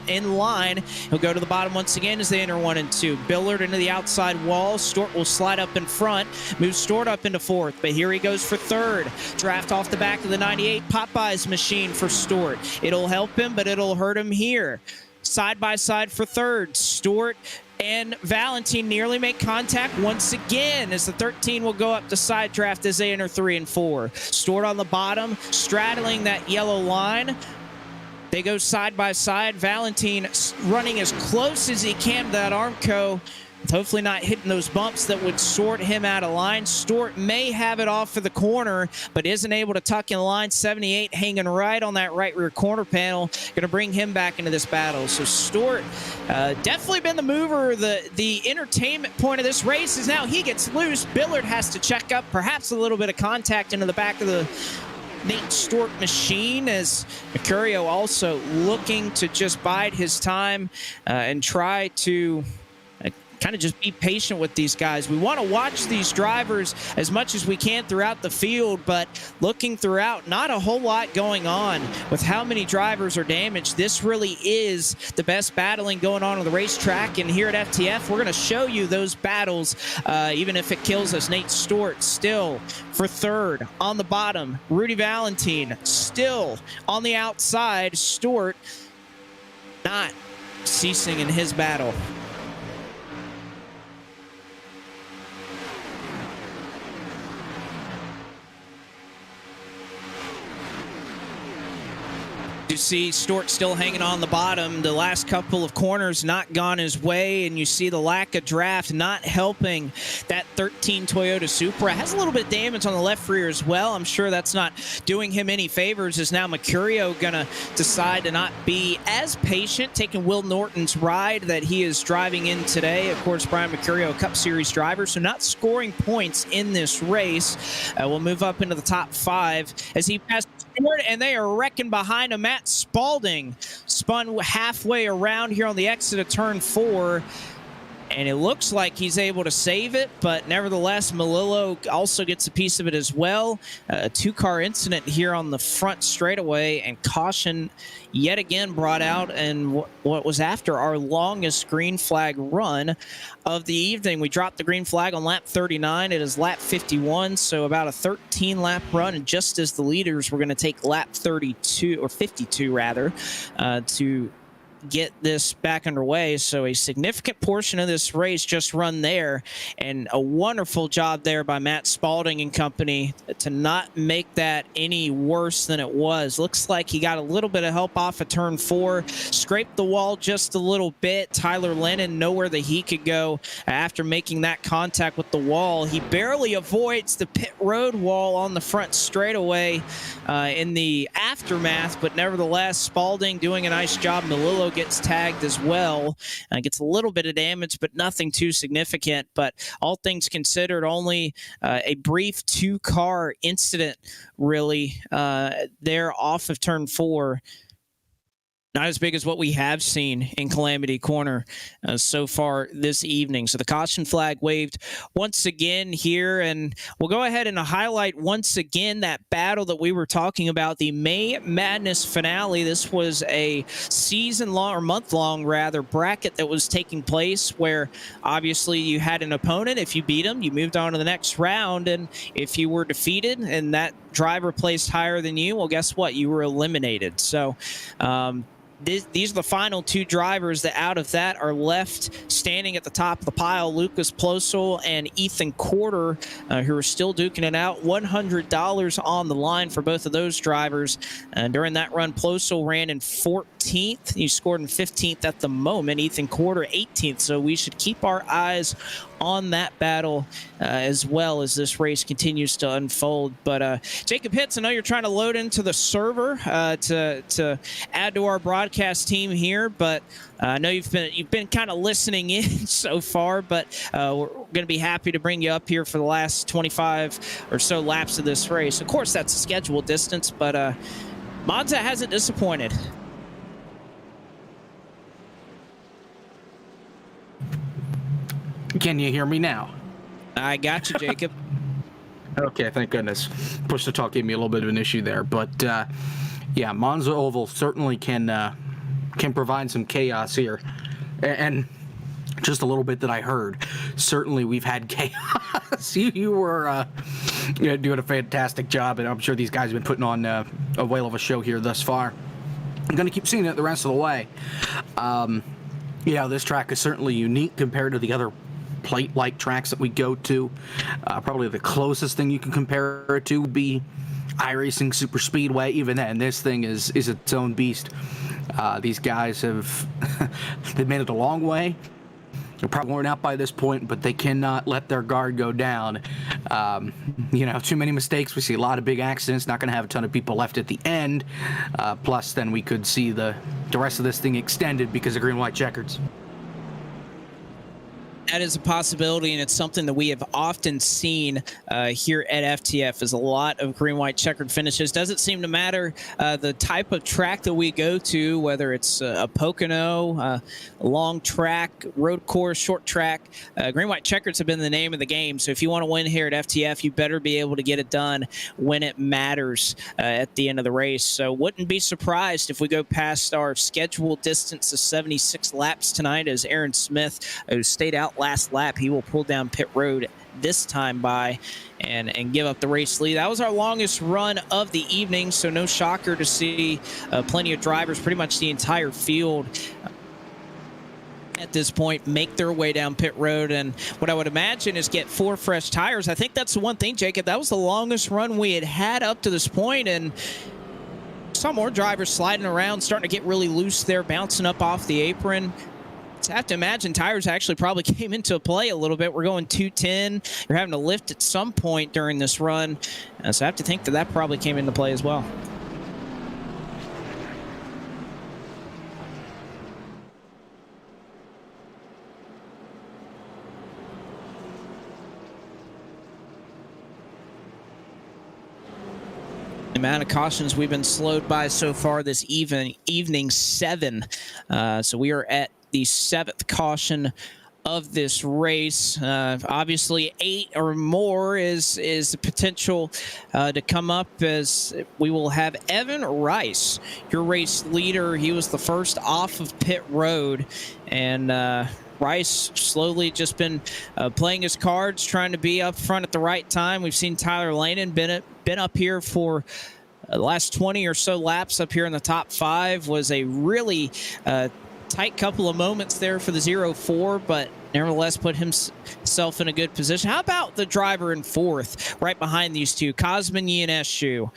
S2: in line. He'll go to the bottom once again as they enter 1 and 2. Billard into the outside wall. Stewart will slide up in front, moves Stewart up into fourth, but here he goes for third. Draft off the back of the 98 Popeyes machine for Stewart. It'll help him, but it'll hurt him here. Side by side for third. Stewart and Valentine nearly make contact once again as the 13 will go up the side draft as they enter 3 and 4. Stewart on the bottom, straddling that yellow line. They go side by side. Valentine running as close as he can to that Armco, hopefully not hitting those bumps that would sort him out of line. Stewart may have it off for the corner, but isn't able to tuck in line. 78 hanging right on that right rear corner panel. Going to bring him back into this battle. So Stewart definitely been the mover. The entertainment point of this race is now he gets loose. Billard has to check up. Perhaps a little bit of contact into the back of the Nate Stewart machine, as Mercurio also looking to just bide his time and try to kind of just be patient with these guys. We want to watch these drivers as much as we can throughout the field, but looking throughout, not a whole lot going on with how many drivers are damaged. This really is the best battling going on the racetrack, and here at FTF, we're going to show you those battles, even if it kills us. Nate Stewart still for third. On the bottom, Rudy Valentine still on the outside. Stewart not ceasing in his battle. You see Stewart still hanging on the bottom. The last couple of corners not gone his way, and you see the lack of draft not helping that 13 Toyota Supra. Has a little bit of damage on the left rear as well. I'm sure that's not doing him any favors, as now Mercurio gonna decide to not be as patient, taking Will Norton's ride that he is driving in today. Of course, Brian Mercurio, Cup Series driver, so not scoring points in this race. We'll move up into the top 5 as he passes forward, and they are wrecking behind him. Matt Spalding spun halfway around here on the exit of turn 4, and it looks like he's able to save it, but nevertheless, Melillo also gets a piece of it as well. A 2-car incident here on the front straightaway, and caution yet again brought out, and what was after our longest green flag run of the evening. We dropped the green flag on lap 39. It is lap 51, so about a 13-lap run, and just as the leaders were going to take lap 32, or 52 rather, to get this back underway. So a significant portion of this race just run there, and a wonderful job there by Matt Spalding and company to not make that any worse than it was. Looks like he got a little bit of help off of turn 4, scraped the wall just a little bit. Tyler Lennon nowhere that he could go after making that contact with the wall. He barely avoids the pit road wall on the front straightaway in the aftermath, but nevertheless, Spalding doing a nice job. Melillo gets tagged as well, gets a little bit of damage, but nothing too significant. But all things considered, only a brief 2-car incident really there off of turn 4. Not as big as what we have seen in Calamity Corner so far this evening. So the caution flag waved once again here, and we'll go ahead and highlight once again that battle that we were talking about, the May Madness finale. This was a season-long, or month-long rather, bracket that was taking place where obviously you had an opponent. If you beat them, you moved on to the next round, and if you were defeated and that driver placed higher than you, well, guess what? You were eliminated. So these are the final 2 drivers that out of that are left standing at the top of the pile. Lucas Plosel and Ethan Corder, who are still duking it out. $100 on the line for both of those drivers. During that run, Plosel ran in 14th. He scored in 15th at the moment. Ethan Corder 18th. So we should keep our eyes on that battle as well as this race continues to unfold. But Jacob Hitz, I know you're trying to load into the server to add to our broadcast team here, but I know you've been kind of listening in so far, but we're going to be happy to bring you up here for the last 25 or so laps of this race. Of course, that's a scheduled distance, but Monza hasn't disappointed.
S5: Can you hear me now?
S2: I got you, Jacob.
S5: Okay, thank goodness. Push to talk gave me a little bit of an issue there, but yeah, Monza Oval certainly can provide some chaos here, and just a little bit that I heard, certainly we've had chaos. You were doing a fantastic job, and I'm sure these guys have been putting on a whale of a show here thus far. I'm going to keep seeing it the rest of the way. This track is certainly unique compared to the other plate-like tracks that we go to. Probably the closest thing you can compare it to would be iRacing Super Speedway. Even then, this thing is its own beast. These guys have they've made it a long way. They're probably worn out by this point, but they cannot let their guard go down. Too many mistakes. We see a lot of big accidents. Not going to have a ton of people left at the end. Plus, then we could see the rest of this thing extended because of green-white checkers.
S2: That is a possibility, and it's something that we have often seen here at FTF is a lot of green, white, checkered finishes. Doesn't seem to matter the type of track that we go to, whether it's a Pocono, a long track, road course, short track. Green, white, checkers have been the name of the game. So if you want to win here at FTF, you better be able to get it done when it matters at the end of the race. So wouldn't be surprised if we go past our scheduled distance of 76 laps tonight, as Aaron Smith, who stayed out last lap, he will pull down pit road this time by and give up the race lead. That was our longest run of the evening, so no shocker to see plenty of drivers, pretty much the entire field at this point, make their way down pit road. And what I would imagine is get 4 fresh tires. I think that's the one thing, Jacob, that was the longest run we had up to this point, and saw more drivers sliding around, starting to get really loose there, bouncing up off the apron. I have to imagine tires actually probably came into play a little bit. We're going 210. You're having to lift at some point during this run. So I have to think that that probably came into play as well. The amount of cautions we've been slowed by so far this evening, 7. So we are at the 7th caution of this race. Obviously 8 or more is the potential to come up, as we will have Evan Rice, your race leader. He was the first off of pit road, and Rice slowly just been playing his cards, trying to be up front at the right time. We've seen Tyler Lanin been up here for the last 20 or so laps up here in the top 5. Was a really tight couple of moments there for the 0-4, but nevertheless put himself in a good position. How about the driver in 4th, right behind these two, Cosmin Ionescu?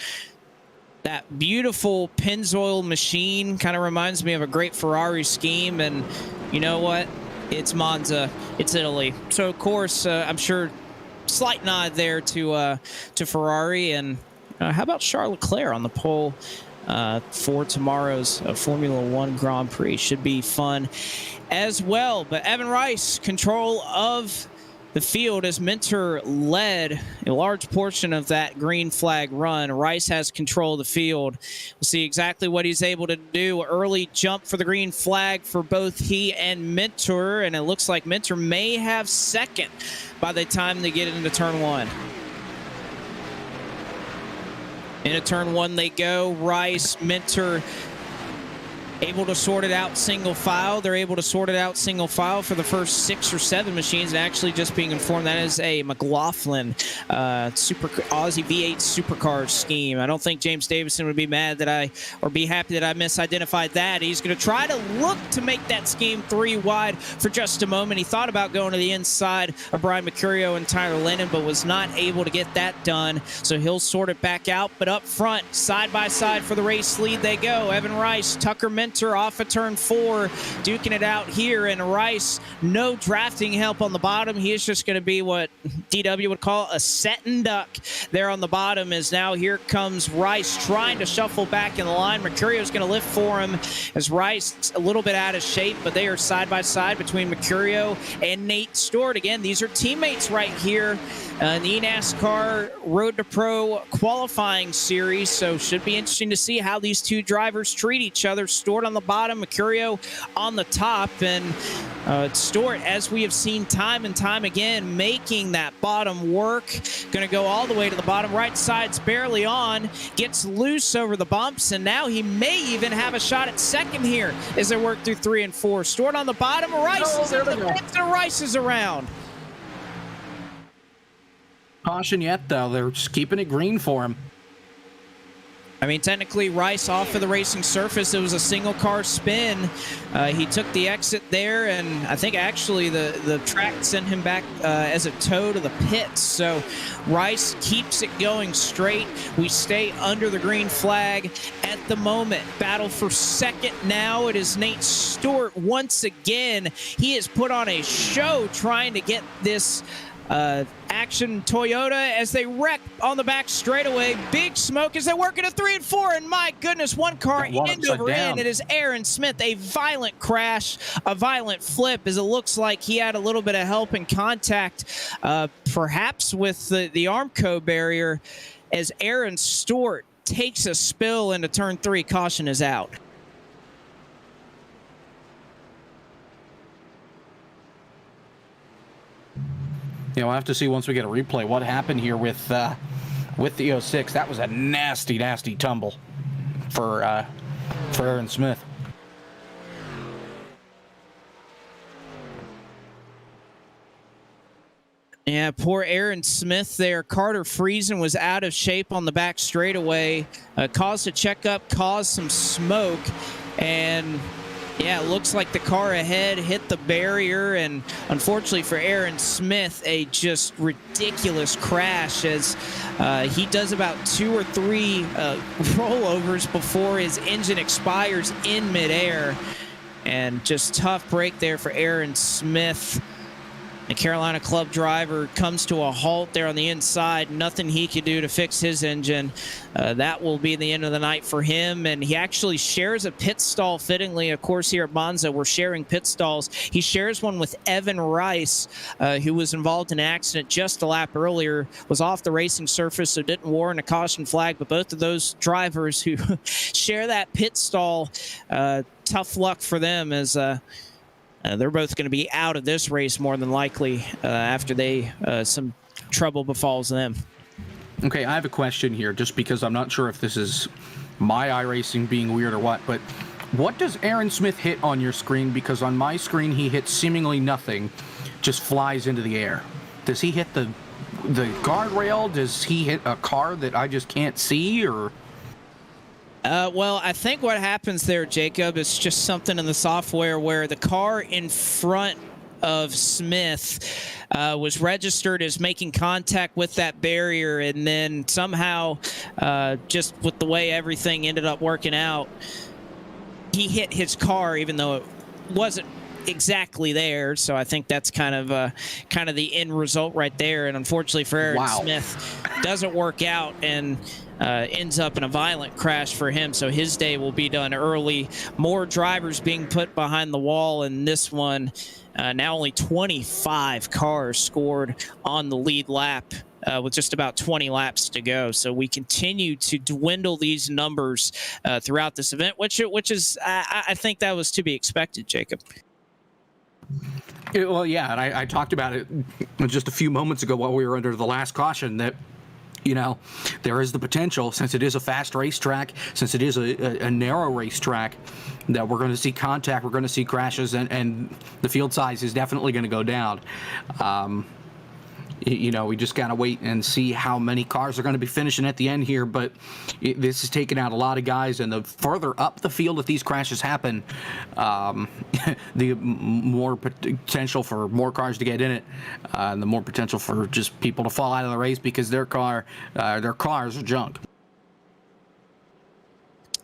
S2: That beautiful Pennzoil machine kind of reminds me of a great Ferrari scheme, and you know what? It's Monza, it's Italy. So of course, I'm sure slight nod there to Ferrari. And how about Charles Leclerc on the pole for tomorrow's Formula One Grand Prix? Should be fun as well. But Evan Rice, control of the field as Minter led a large portion of that green flag run. Rice has control of the field. We'll see exactly what he's able to do. Early jump for the green flag for both he and Minter, and it looks like Minter may have second by the time they get into turn 1. Into turn 1 they go. Rice, Minter able to sort it out single file. They're able to sort it out single file for the first 6 or 7 machines. And actually just being informed that is a McLaughlin Super Aussie V8 supercar scheme. I don't think James Davison would be mad that or be happy that I misidentified that. He's going to try to look to make that scheme 3 wide for just a moment. He thought about going to the inside of Brian Mercurio and Tyler Lennon, but was not able to get that done. So he'll sort it back out. But up front, side by side for the race lead they go. Evan Rice, Tucker Minter off of turn 4, duking it out here, and Rice, no drafting help on the bottom. He is just going to be what DW would call a set and duck there on the bottom, as now here comes Rice trying to shuffle back in the line. Mercurio is going to lift for him, as Rice a little bit out of shape, but they are side by side between Mercurio and Nate Stewart. Again, these are teammates right here in the NASCAR Road to Pro qualifying series, so should be interesting to see how these two drivers treat each other. Stewart on the bottom, Mercurio on the top, and Stewart, as we have seen time and time again, making that bottom work. Going to go all the way to the bottom. Right side's barely on, gets loose over the bumps, and now he may even have a shot at second here as they work through 3 and 4. Stewart on the bottom, Rice is in the fence, and Rice is around.
S5: Caution yet, though. They're just keeping it green for him.
S2: I mean, technically, Rice off of the racing surface. It was a single car spin. He took the exit there, and I think actually the track sent him back as a tow to the pits. So Rice keeps it going straight. We stay under the green flag at the moment. Battle for second now. It is Nate Stewart once again. He has put on a show trying to get this Action Toyota as they wreck on the back straightaway. Big smoke as they work into 3 and 4. And my goodness, one car end over end. It is Aaron Smith. A violent crash, a violent flip, as it looks like he had a little bit of help and contact, perhaps with the Armco barrier, as Aaron Stewart takes a spill into turn 3. Caution is out.
S5: We'll have to see once we get a replay what happened here with the 06. That was a nasty, nasty tumble for Aaron Smith.
S2: Yeah, poor Aaron Smith there. Carter Friesen was out of shape on the back straightaway. Caused a checkup, caused some smoke, and yeah, it looks like the car ahead hit the barrier, and unfortunately for Aaron Smith, a just ridiculous crash as he does about 2 or 3 rollovers before his engine expires in midair. And just tough break there for Aaron Smith. The Carolina Club driver comes to a halt there on the inside. Nothing he could do to fix his engine. That will be the end of the night for him. And he actually shares a pit stall fittingly. Of course, here at Monza, we're sharing pit stalls. He shares one with Evan Rice, who was involved in an accident just a lap earlier, was off the racing surface, so didn't warrant a caution flag. But both of those drivers who share that pit stall, tough luck for them as they're both going to be out of this race more than likely after some trouble befalls them.
S5: Okay, I have a question here, just because I'm not sure if this is my iRacing being weird or what, but what does Aaron Smith hit on your screen? Because on my screen, he hits seemingly nothing, just flies into the air. Does he hit the guardrail? Does he hit a car that I just can't see, or...?
S2: Well, I think what happens there, Jacob, is just something in the software where the car in front of Smith was registered as making contact with that barrier, and then somehow, just with the way everything ended up working out, he hit his car even though it wasn't exactly there. So I think that's kind of the end result right there. And unfortunately for Aaron Smith, doesn't work out and ends up in a violent crash for him. So his day will be done early. More drivers being put behind the wall in this one. Now only 25 cars scored on the lead lap with just about 20 laps to go. So we continue to dwindle these numbers throughout this event, which is, I think that was to be expected, Jacob.
S5: Well, yeah, and I talked about it just a few moments ago while we were under the last caution that, there is the potential, since it is a fast racetrack, since it is a narrow racetrack, that we're going to see contact, we're going to see crashes, and the field size is definitely going to go down. We just got to wait and see how many cars are going to be finishing at the end here, but this is taking out a lot of guys, and the further up the field that these crashes happen, the more potential for more cars to get in it, and the more potential for just people to fall out of the race because their cars are junk.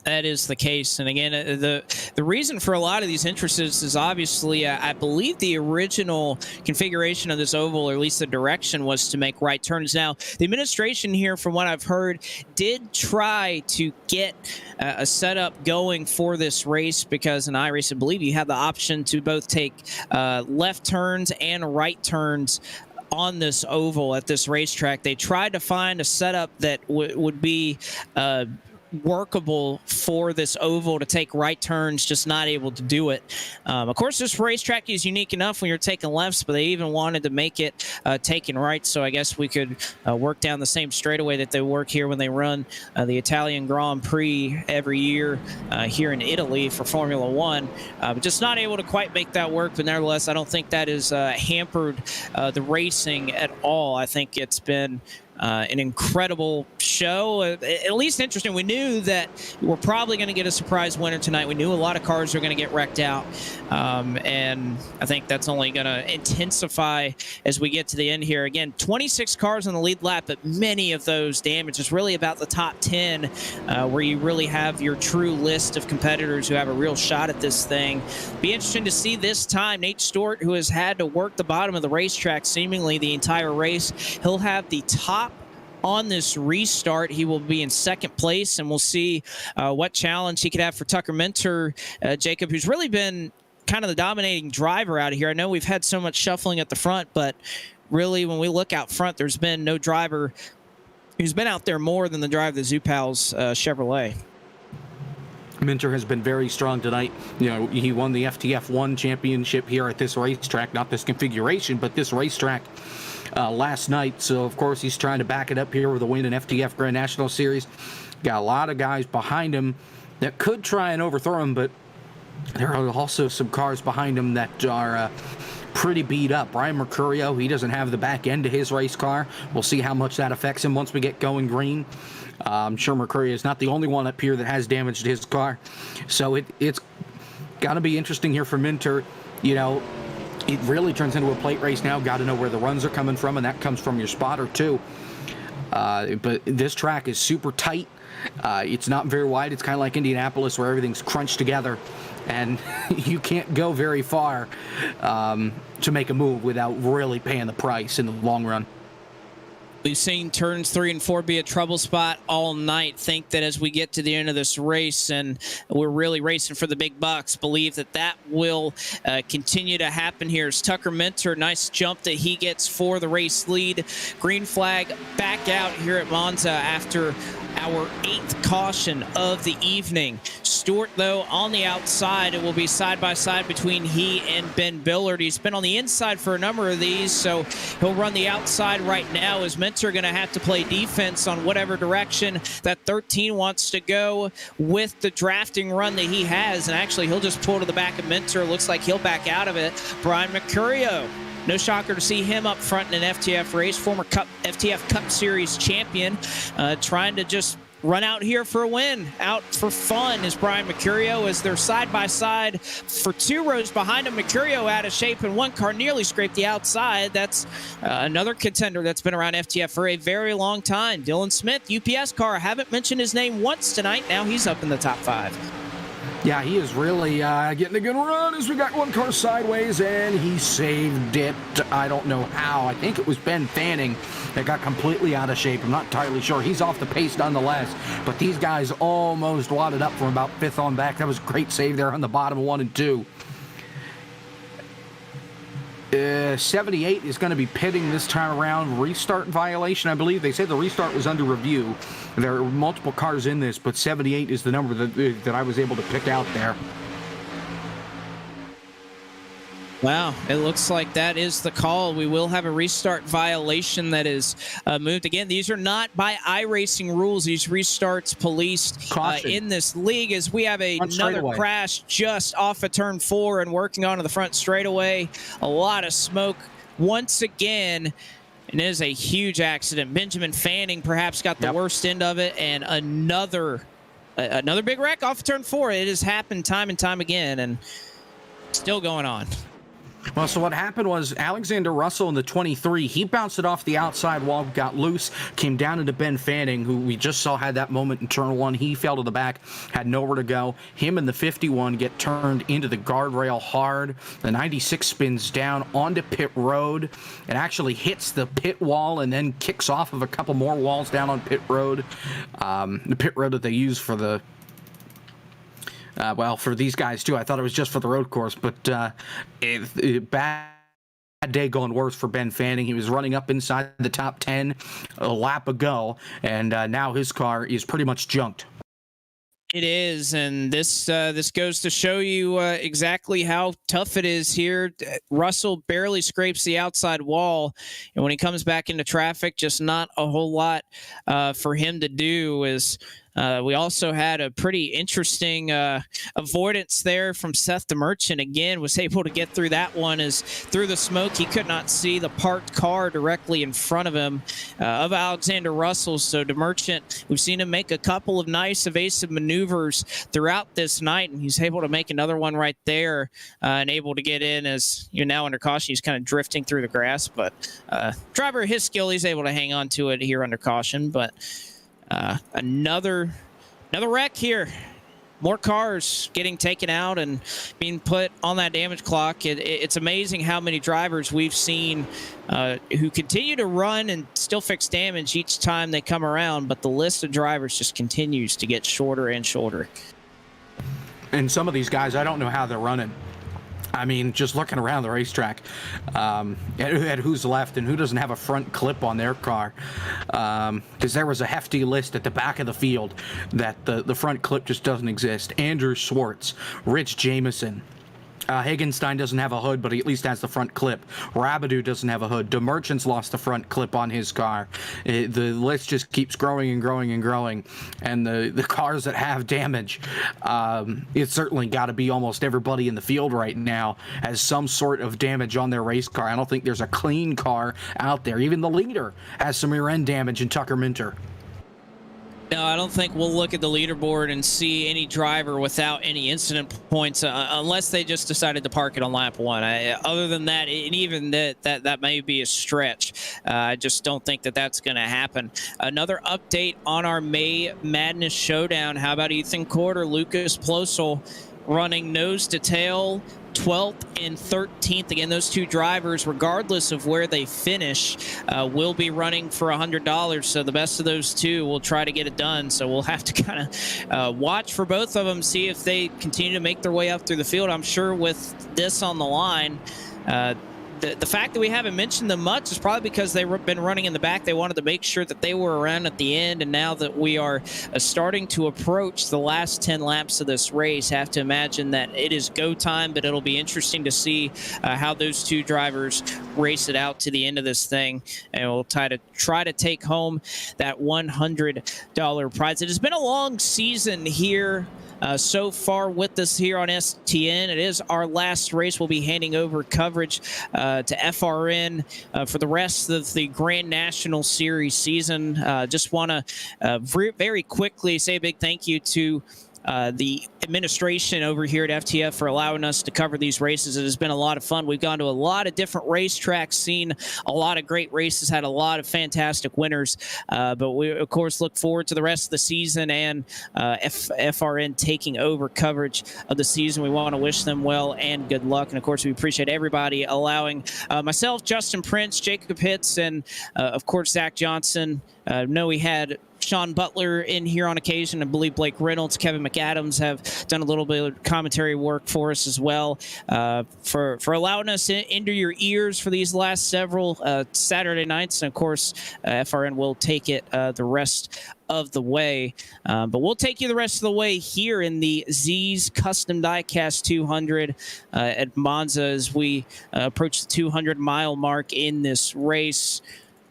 S2: That is the case. And again, the reason for a lot of these entrances is obviously, I believe the original configuration of this oval, or at least the direction, was to make right turns. Now, the administration here, from what I've heard, did try to get a setup going for this race, because in iRacing, I believe you have the option to both take left turns and right turns on this oval at this racetrack. They tried to find a setup that would be workable for this oval to take right turns, just not able to do it. Of course, this racetrack is unique enough when you're taking lefts, but they even wanted to make it taking right, so I guess we could work down the same straightaway that they work here when they run the Italian Grand Prix every year here in Italy for Formula One. But just not able to quite make that work, but nevertheless, I don't think that has hampered the racing at all. I think it's been an incredible show, at least interesting. We knew that we're probably going to get a surprise winner tonight. We knew a lot of cars were going to get wrecked out, and I think that's only going to intensify as we get to the end here. Again, 26 cars on the lead lap, but many of those damage. It's really about the top 10 where you really have your true list of competitors who have a real shot at this thing. Be interesting to see this time. Nate Stewart, who has had to work the bottom of the racetrack seemingly the entire race, he'll have the top on this restart. He will be in second place, and we'll see what challenge he could have for Tucker Minter, Jacob, who's really been kind of the dominating driver out of here. I know we've had so much shuffling at the front, but really when we look out front, there's been no driver who's been out there more than the driver of the Zupals Chevrolet.
S5: Minter has been very strong tonight. You know, he won the FTF 1 championship here at this racetrack, not this configuration, but this racetrack last night. So, of course, he's trying to back it up here with a win in FTF Grand National Series. Got a lot of guys behind him that could try and overthrow him, but there are also some cars behind him that are pretty beat up. Brian Mercurio, he doesn't have the back end to his race car. We'll see how much that affects him once we get going green. I'm sure Mercurio is not the only one up here that has damaged his car. So it's got to be interesting here for Minter. You know, it really turns into a plate race now. Got to know where the runs are coming from, and that comes from your spotter too. But this track is super tight. It's not very wide. It's kind of like Indianapolis where everything's crunched together, and you can't go very far to make a move without really paying the price in the long run.
S2: We've seen turns 3 and 4 be a trouble spot all night. Think that as we get to the end of this race and we're really racing for the big bucks, believe that that will continue to happen here. As Tucker Minter, nice jump that he gets for the race lead. Green flag back out here at Monza after our 8th caution of the evening. Stewart, though, on the outside. It will be side-by-side between he and Ben Billard. He's been on the inside for a number of these, so he'll run the outside right now. As Minter going to have to play defense on whatever direction that 13 wants to go with the drafting run that he has, and actually he'll just pull to the back of Minter. Looks like he'll back out of it. Brian Mercurio, no shocker to see him up front in an FTF race, former FTF Cup Series champion, trying to just run out here for a win, out for fun is Brian Mercurio as they're side-by-side for 2 rows behind him. Mercurio out of shape, and one car nearly scraped the outside. That's another contender that's been around FTF for a very long time. Dylan Smith, UPS car, haven't mentioned his name once tonight. Now he's up in the top 5.
S5: Yeah, he is really getting a good run as we got one car sideways, and he saved it. I don't know how. I think it was Ben Fanning that got completely out of shape. I'm not entirely sure. He's off the pace nonetheless, but these guys almost wadded up from about 5th on back. That was a great save there on the bottom of 1 and 2. 78 is going to be pitting this time around. Restart violation, I believe. They said the restart was under review. There are multiple cars in this, but 78 is the number that I was able to pick out there.
S2: Wow, it looks like that is the call. We will have a restart violation that is moved. Again, these are not by iRacing rules. These restarts policed in this league as we have another crash just off of turn 4 and working onto the front straightaway. A lot of smoke once again. And it is a huge accident. Benjamin Fanning perhaps got the worst end of it, and another big wreck off of turn 4. It has happened time and time again, and still going on.
S5: Well, so what happened was Alexander Russell in the 23, he bounced it off the outside wall, got loose, came down into Ben Fanning, who we just saw had that moment in turn 1. He fell to the back, had nowhere to go. Him and the 51 get turned into the guardrail hard. The 96 spins down onto pit road. It actually hits the pit wall and then kicks off of a couple more walls down on pit road. The pit road that they use for the well, for these guys too. I thought it was just for the road course, but bad day going worse for Ben Fanning. He was running up inside the top 10 a lap ago, and now his car is pretty much junked.
S2: It is, and this goes to show you exactly how tough it is here. Russell barely scrapes the outside wall, and when he comes back into traffic, just not a whole lot for him to do. As We also had a pretty interesting avoidance there from Seth the Merchant. Again, was able to get through that one as through the smoke. He could not see the parked car directly in front of him of Alexander Russell. So the Merchant, we've seen him make a couple of nice evasive maneuvers throughout this night, and he's able to make another one right there and able to get in as you're now under caution. He's kind of drifting through the grass, but driver, his skill, he's able to hang on to it here under caution. But another wreck here. More cars getting taken out and being put on that damage clock. It's amazing how many drivers we've seen who continue to run and still fix damage each time they come around, but the list of drivers just continues to get shorter and shorter.
S5: And some of these guys, I don't know how they're running. I mean, just looking around the racetrack at who's left and who doesn't have a front clip on their car. Because there was a hefty list at the back of the field that the front clip just doesn't exist. Andrew Schwartz, Rich Jameson. Higginstein doesn't have a hood, but he at least has the front clip. Rabidou doesn't have a hood. DeMerchant's lost the front clip on his car. The list just keeps growing and growing and growing. And the cars that have damage, it's certainly got to be almost everybody in the field right now has some sort of damage on their race car. I don't think there's a clean car out there. Even the leader has some rear end damage in Tucker Minter.
S2: No, I don't think we'll look at the leaderboard and see any driver without any incident points unless they just decided to park it on lap one. Other than that, and even that may be a stretch. I just don't think that that's going to happen. Another update on our May Madness Showdown. How about Ethan Corder, Lucas Plosel running nose to tail, 12th and 13th. Again, those two drivers, regardless of where they finish, will be running for $100. So the best of those two will try to get it done. So we'll have to kind of watch for both of them, see if they continue to make their way up through the field. I'm sure with this on the line, the fact that we haven't mentioned them much is probably because they've been running in the back. They wanted to make sure that they were around at the end, and now that we are starting to approach the last 10 laps of this race, have to imagine that it is go time, but it'll be interesting to see how those two drivers race it out to the end of this thing, and we'll try to take home that $100 prize. It has been a long season here so far with us here on STN. It is our last race. We'll be handing over coverage to FRN for the rest of the Grand National Series season. Just want to very quickly say a big thank you to the administration over here at FTF for allowing us to cover these races. It has been a lot of fun. We've gone to a lot of different racetracks, seen a lot of great races, had a lot of fantastic winners. But we, of course, look forward to the rest of the season and FRN taking over coverage of the season. We want to wish them well and good luck. And, of course, we appreciate everybody allowing myself, Justin Prince, Jacob Hitz, and, of course, Zach Johnson. Know we had Sean Butler in here on occasion. I believe Blake Reynolds, Kevin McAdams have done a little bit of commentary work for us as well. For allowing us into your ears for these last several Saturday nights. And, of course, FRN will take it the rest of the way. But we'll take you the rest of the way here in the Z's Custom Diecast 200 at Monza as we approach the 200-mile mark in this race.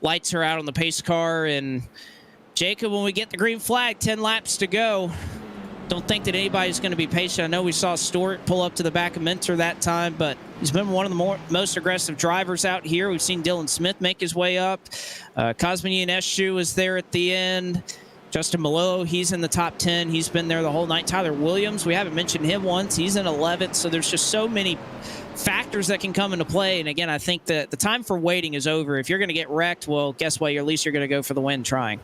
S2: Lights are out on the pace car, and Jacob, when we get the green flag, 10 laps to go, don't think that anybody's going to be patient. I know we saw Stewart pull up to the back of Minter that time, but he's been one of the most aggressive drivers out here. We've seen Dylan Smith make his way up. Cosmin Ionescu is there at the end. Justin Malillo, he's in the top 10. He's been there the whole night. Tyler Williams, we haven't mentioned him once. He's in 11th, so there's just so many factors that can come into play. And again, I think that the time for waiting is over. If you're going to get wrecked, well, guess what? At least you're going to go for the win trying.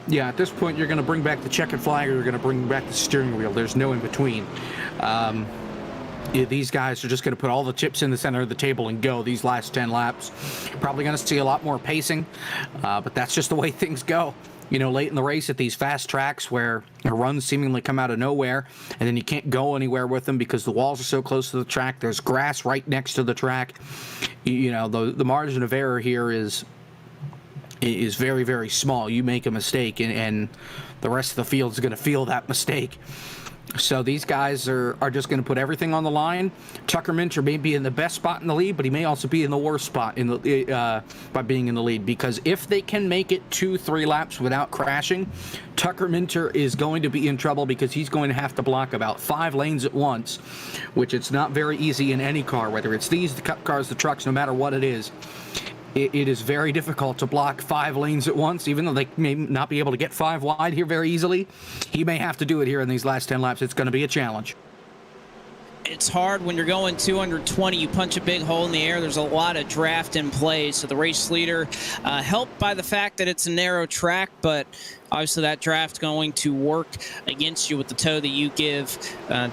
S5: Yeah, at this point, you're going to bring back the checkered flag or you're going to bring back the steering wheel. There's no in between. These guys are just going to put all the chips in the center of the table and go these last 10 laps. Probably going to see a lot more pacing, but that's just the way things go. You know, late in the race at these fast tracks where the runs seemingly come out of nowhere and then you can't go anywhere with them because the walls are so close to the track. There's grass right next to the track. You know, the margin of error here is is very, very small. You make a mistake, and the rest of the field is going to feel that mistake. So these guys are just going to put everything on the line. Tucker Minter may be in the best spot in the lead, but he may also be in the worst spot in the by being in the lead, because if they can make it 2-3 laps without crashing, Tucker Minter is going to be in trouble, because he's going to have to block about 5 lanes at once, which it's not very easy in any car, whether it's these, the Cup cars, the trucks, no matter what it is. It is very difficult to block 5 lanes at once, even though they may not be able to get 5 wide here very easily. He may have to do it here in these last 10 laps. It's going to be a challenge.
S2: It's hard when you're going 220. You punch a big hole in the air. There's a lot of draft in play. So the race leader, helped by the fact that it's a narrow track, but obviously that draft going to work against you with the toe that you give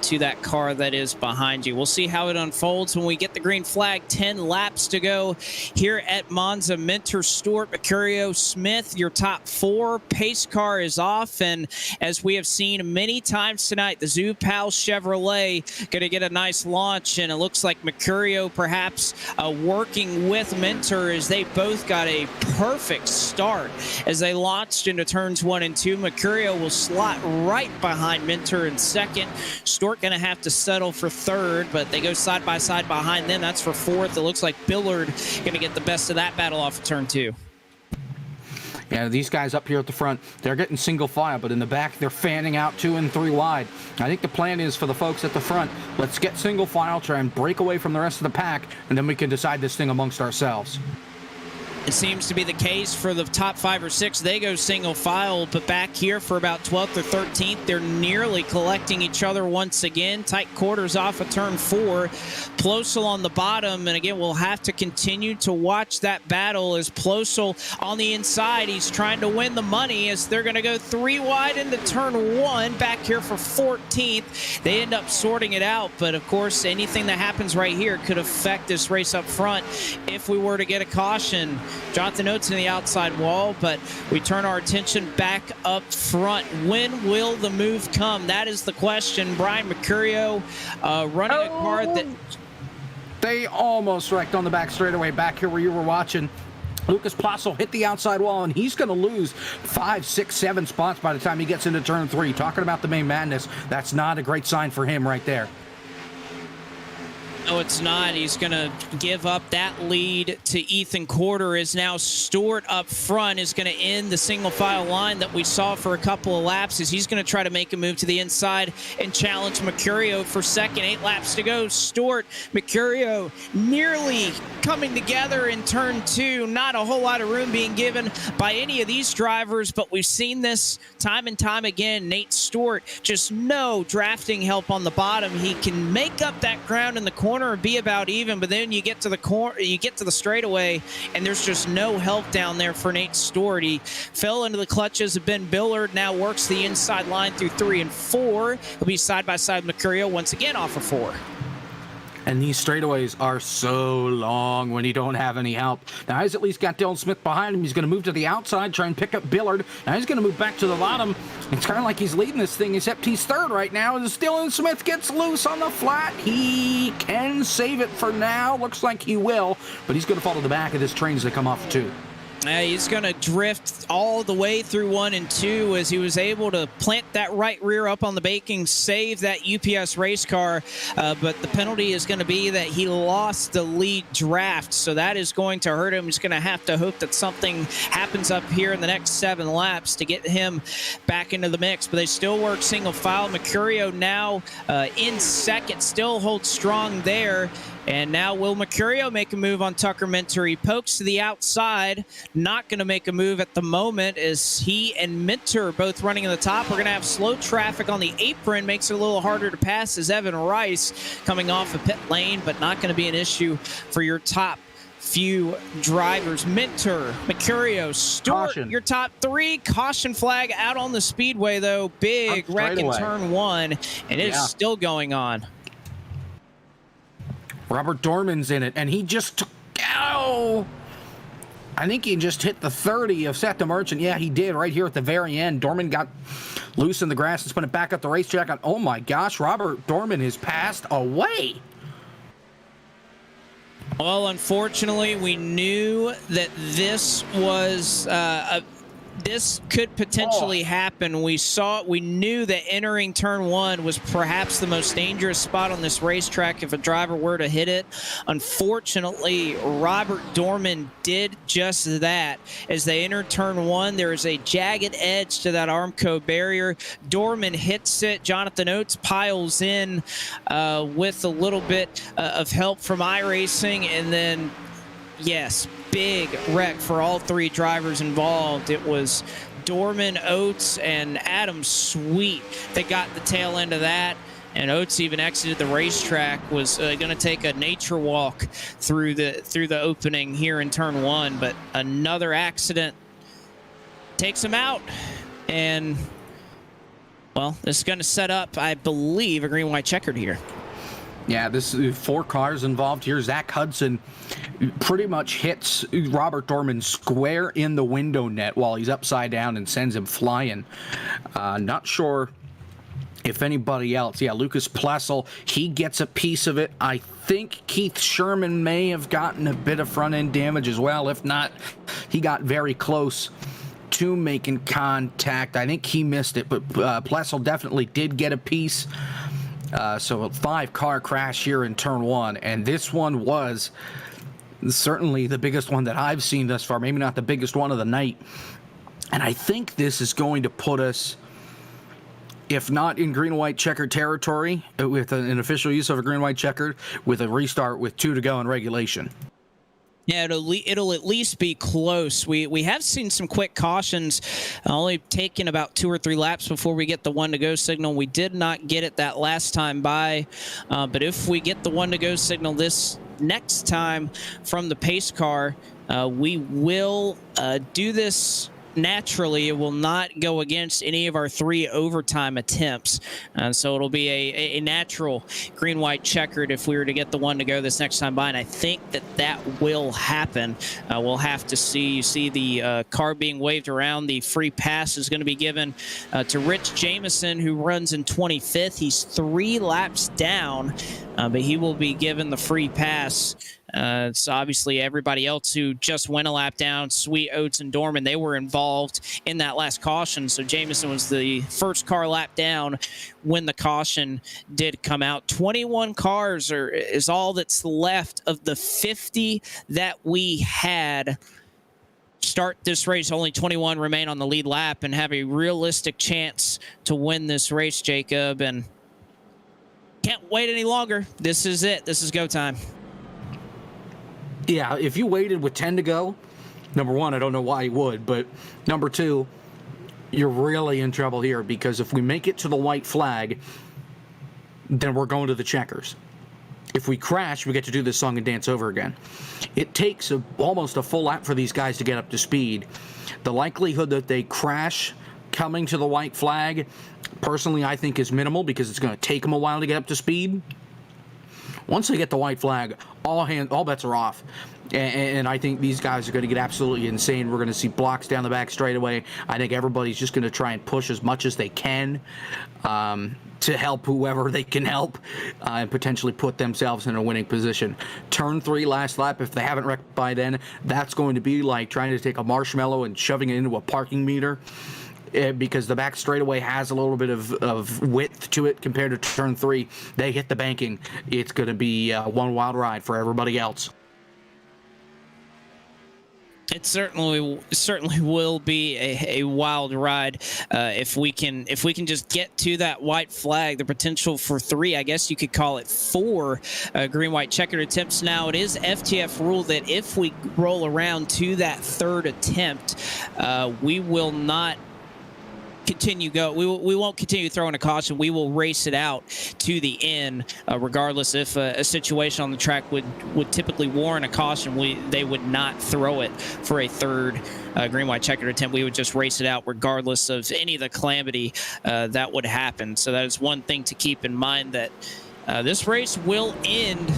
S2: to that car that is behind you. We'll see how it unfolds when we get the green flag. 10 laps to go here at Monza. Minter, Stewart, Mercurio, Smith, your top 4. Pace car is off, and as we have seen many times tonight, the Zoo Pal Chevrolet going to get a nice launch, and it looks like Mercurio perhaps working with Minter, as they both got a perfect start as they launched into turns 1 and 2. Mercurio will slot right behind Minter in second. Stewart going to have to settle for third, but they go side by side behind them. That's for fourth. It looks like Billard going to get the best of that battle off of turn 2.
S5: Yeah, these guys up here at the front, they're getting single file, but in the back, they're fanning out 2 and 3 wide. I think the plan is for the folks at the front, let's get single file, try and break away from the rest of the pack, and then we can decide this thing amongst ourselves.
S2: It seems to be the case for the top 5 or 6. They go single file, but back here for about 12th or 13th, they're nearly collecting each other once again. Tight quarters off of turn 4. Plosel on the bottom, and again, we'll have to continue to watch that battle as Plosel on the inside. He's trying to win the money as they're going to go 3 wide into turn 1. Back here for 14th. They end up sorting it out, but of course, anything that happens right here could affect this race up front if we were to get a caution. Jonathan Oates in the outside wall, but we turn our attention back up front. When will the move come? That is the question. Brian Mercurio running a car that...
S5: They almost wrecked on the back straightaway back here where you were watching. Lucas Plosel hit the outside wall, and he's going to lose 5, 6, 7 spots by the time he gets into turn 3. Talking about the main madness, that's not a great sign for him right there.
S2: No, it's not. He's going to give up that lead to Ethan Corder. Is now Stewart up front is going to end the single file line that we saw for a couple of laps, as he's going to try to make a move to the inside and challenge Mercurio for second. 8 laps to go. Stewart, Mercurio nearly coming together in turn 2. Not a whole lot of room being given by any of these drivers, but we've seen this time and time again. Nate Stewart, just no drafting help on the bottom. He can make up that ground in the corner and be about even, but then you get to the corner, you get to the straightaway, and there's just no help down there for Nate Stewart. He fell into the clutches of Ben Billard, now works the inside line through 3 and 4. He'll be side by side with Mercurio once again off of 4.
S5: And these straightaways are so long when you don't have any help. Now, he's at least got Dylan Smith behind him. He's going to move to the outside, try and pick up Billard. Now, he's going to move back to the bottom. It's kind of like he's leading this thing, except he's third right now. As Dylan Smith gets loose on the flat, he can save it for now. Looks like he will, but he's going to fall to the back of this train as they come off 2.
S2: He's going to drift all the way through 1 and 2 as he was able to plant that right rear up on the baking, save that UPS race car. But the penalty is going to be that he lost the lead draft. So that is going to hurt him. He's going to have to hope that something happens up here in the next 7 laps to get him back into the mix. But they still work single file. Mercurio now in second, still holds strong there. And now will Mercurio make a move on Tucker Minter? He pokes to the outside. Not going to make a move at the moment as he and Minter both running in the top. We're going to have slow traffic on the apron. Makes it a little harder to pass as Evan Rice coming off of pit lane, but not going to be an issue for your top few drivers. Minter, Mercurio, Stewart,
S5: Caution.
S2: your top 3. Caution flag out on the speedway, though. Big wreck in turn 1, and it is still going on.
S5: Robert Dorman's in it, and he just took... Ow! I think he just hit the 30 of Seth the Merchant. Yeah, he did right here at the very end. Dorman got loose in the grass and spun it back up the racetrack. And oh my gosh, Robert Dorman has passed away.
S2: Well, unfortunately, we knew that this was this could potentially happen. We knew that entering turn one was perhaps the most dangerous spot on this racetrack if a driver were to hit it. Unfortunately, Robert Dorman did just that. As they entered turn one, there is a jagged edge to that Armco barrier. Dorman hits it. Jonathan Oates piles in with a little bit of help from iRacing, and then yes, big wreck for all three drivers involved. It was Dorman, Oates, and Adam Sweet that got the tail end of that. And Oates even exited the racetrack, was going to take a nature walk through the opening here in turn one. But another accident takes him out. And, well, this is going to set up, I believe, a green-white checkered here.
S5: Yeah, this 4 cars involved here. Zach Hudson pretty much hits Robert Dorman square in the window net while he's upside down and sends him flying. Not sure if anybody else. Yeah, Lucas Plessel, he gets a piece of it. I think Keith Sherman may have gotten a bit of front-end damage as well. If not, he got very close to making contact. I think he missed it, but Plessel definitely did get a piece. So a 5-car crash here in turn one, and this one was certainly the biggest one that I've seen thus far, maybe not the biggest one of the night. And I think this is going to put us, if not in green-white checkered territory, with an official use of a green-white checkered, with a restart with 2 to go in regulation.
S2: Yeah, it'll at least be close. We have seen some quick cautions, only taking about 2 or 3 laps before we get the 1 to go signal. We did not get it that last time by, but if we get the 1 to go signal this next time from the pace car, we will do this naturally. It will not go against any of our 3 overtime attempts. So it'll be a natural green-white checkered if we were to get the 1 to go this next time by. And I think that will happen. We'll have to see. You see the car being waved around. The free pass is going to be given to Rich Jameson, who runs in 25th. He's 3 laps down, but he will be given the free pass. So obviously everybody else who just went a lap down, Sweet, Oates, and Dorman, they were involved in that last caution. So Jameson was the first car lap down when the caution did come out. 21 cars is all that's left of the 50 that we had start this race. Only 21 remain on the lead lap and have a realistic chance to win this race, Jacob. And can't wait any longer. This is it. This is go time.
S5: Yeah, if you waited with 10 to go, number one, I don't know why you would, but number two, you're really in trouble here, because if we make it to the white flag, then we're going to the checkers. If we crash, we get to do this song and dance over again. It takes almost a full lap for these guys to get up to speed. The likelihood that they crash coming to the white flag, personally, I think is minimal, because it's going to take them a while to get up to speed. Once they get the white flag, all bets are off. And I think these guys are going to get absolutely insane. We're going to see blocks down the back straightaway. I think everybody's just going to try and push as much as they can to help whoever they can help and potentially put themselves in a winning position. Turn 3 last lap, if they haven't wrecked by then, that's going to be like trying to take a marshmallow and shoving it into a parking meter. Because the back straightaway has a little bit of width to it compared to turn 3. They hit the banking. It's going to be one wild ride for everybody else.
S2: It certainly will be a wild ride if we can just get to that white flag. The potential for 3, I guess you could call it 4 green-white checkered attempts. Now it is FTF rule that if we roll around to that 3rd attempt, we will not continue we won't continue throwing a caution. We will race it out to the end, regardless if a situation on the track would typically warrant a caution. They would not throw it for a 3rd green-white checkered attempt. We would just race it out regardless of any of the calamity that would happen. So that is one thing to keep in mind, that this race will end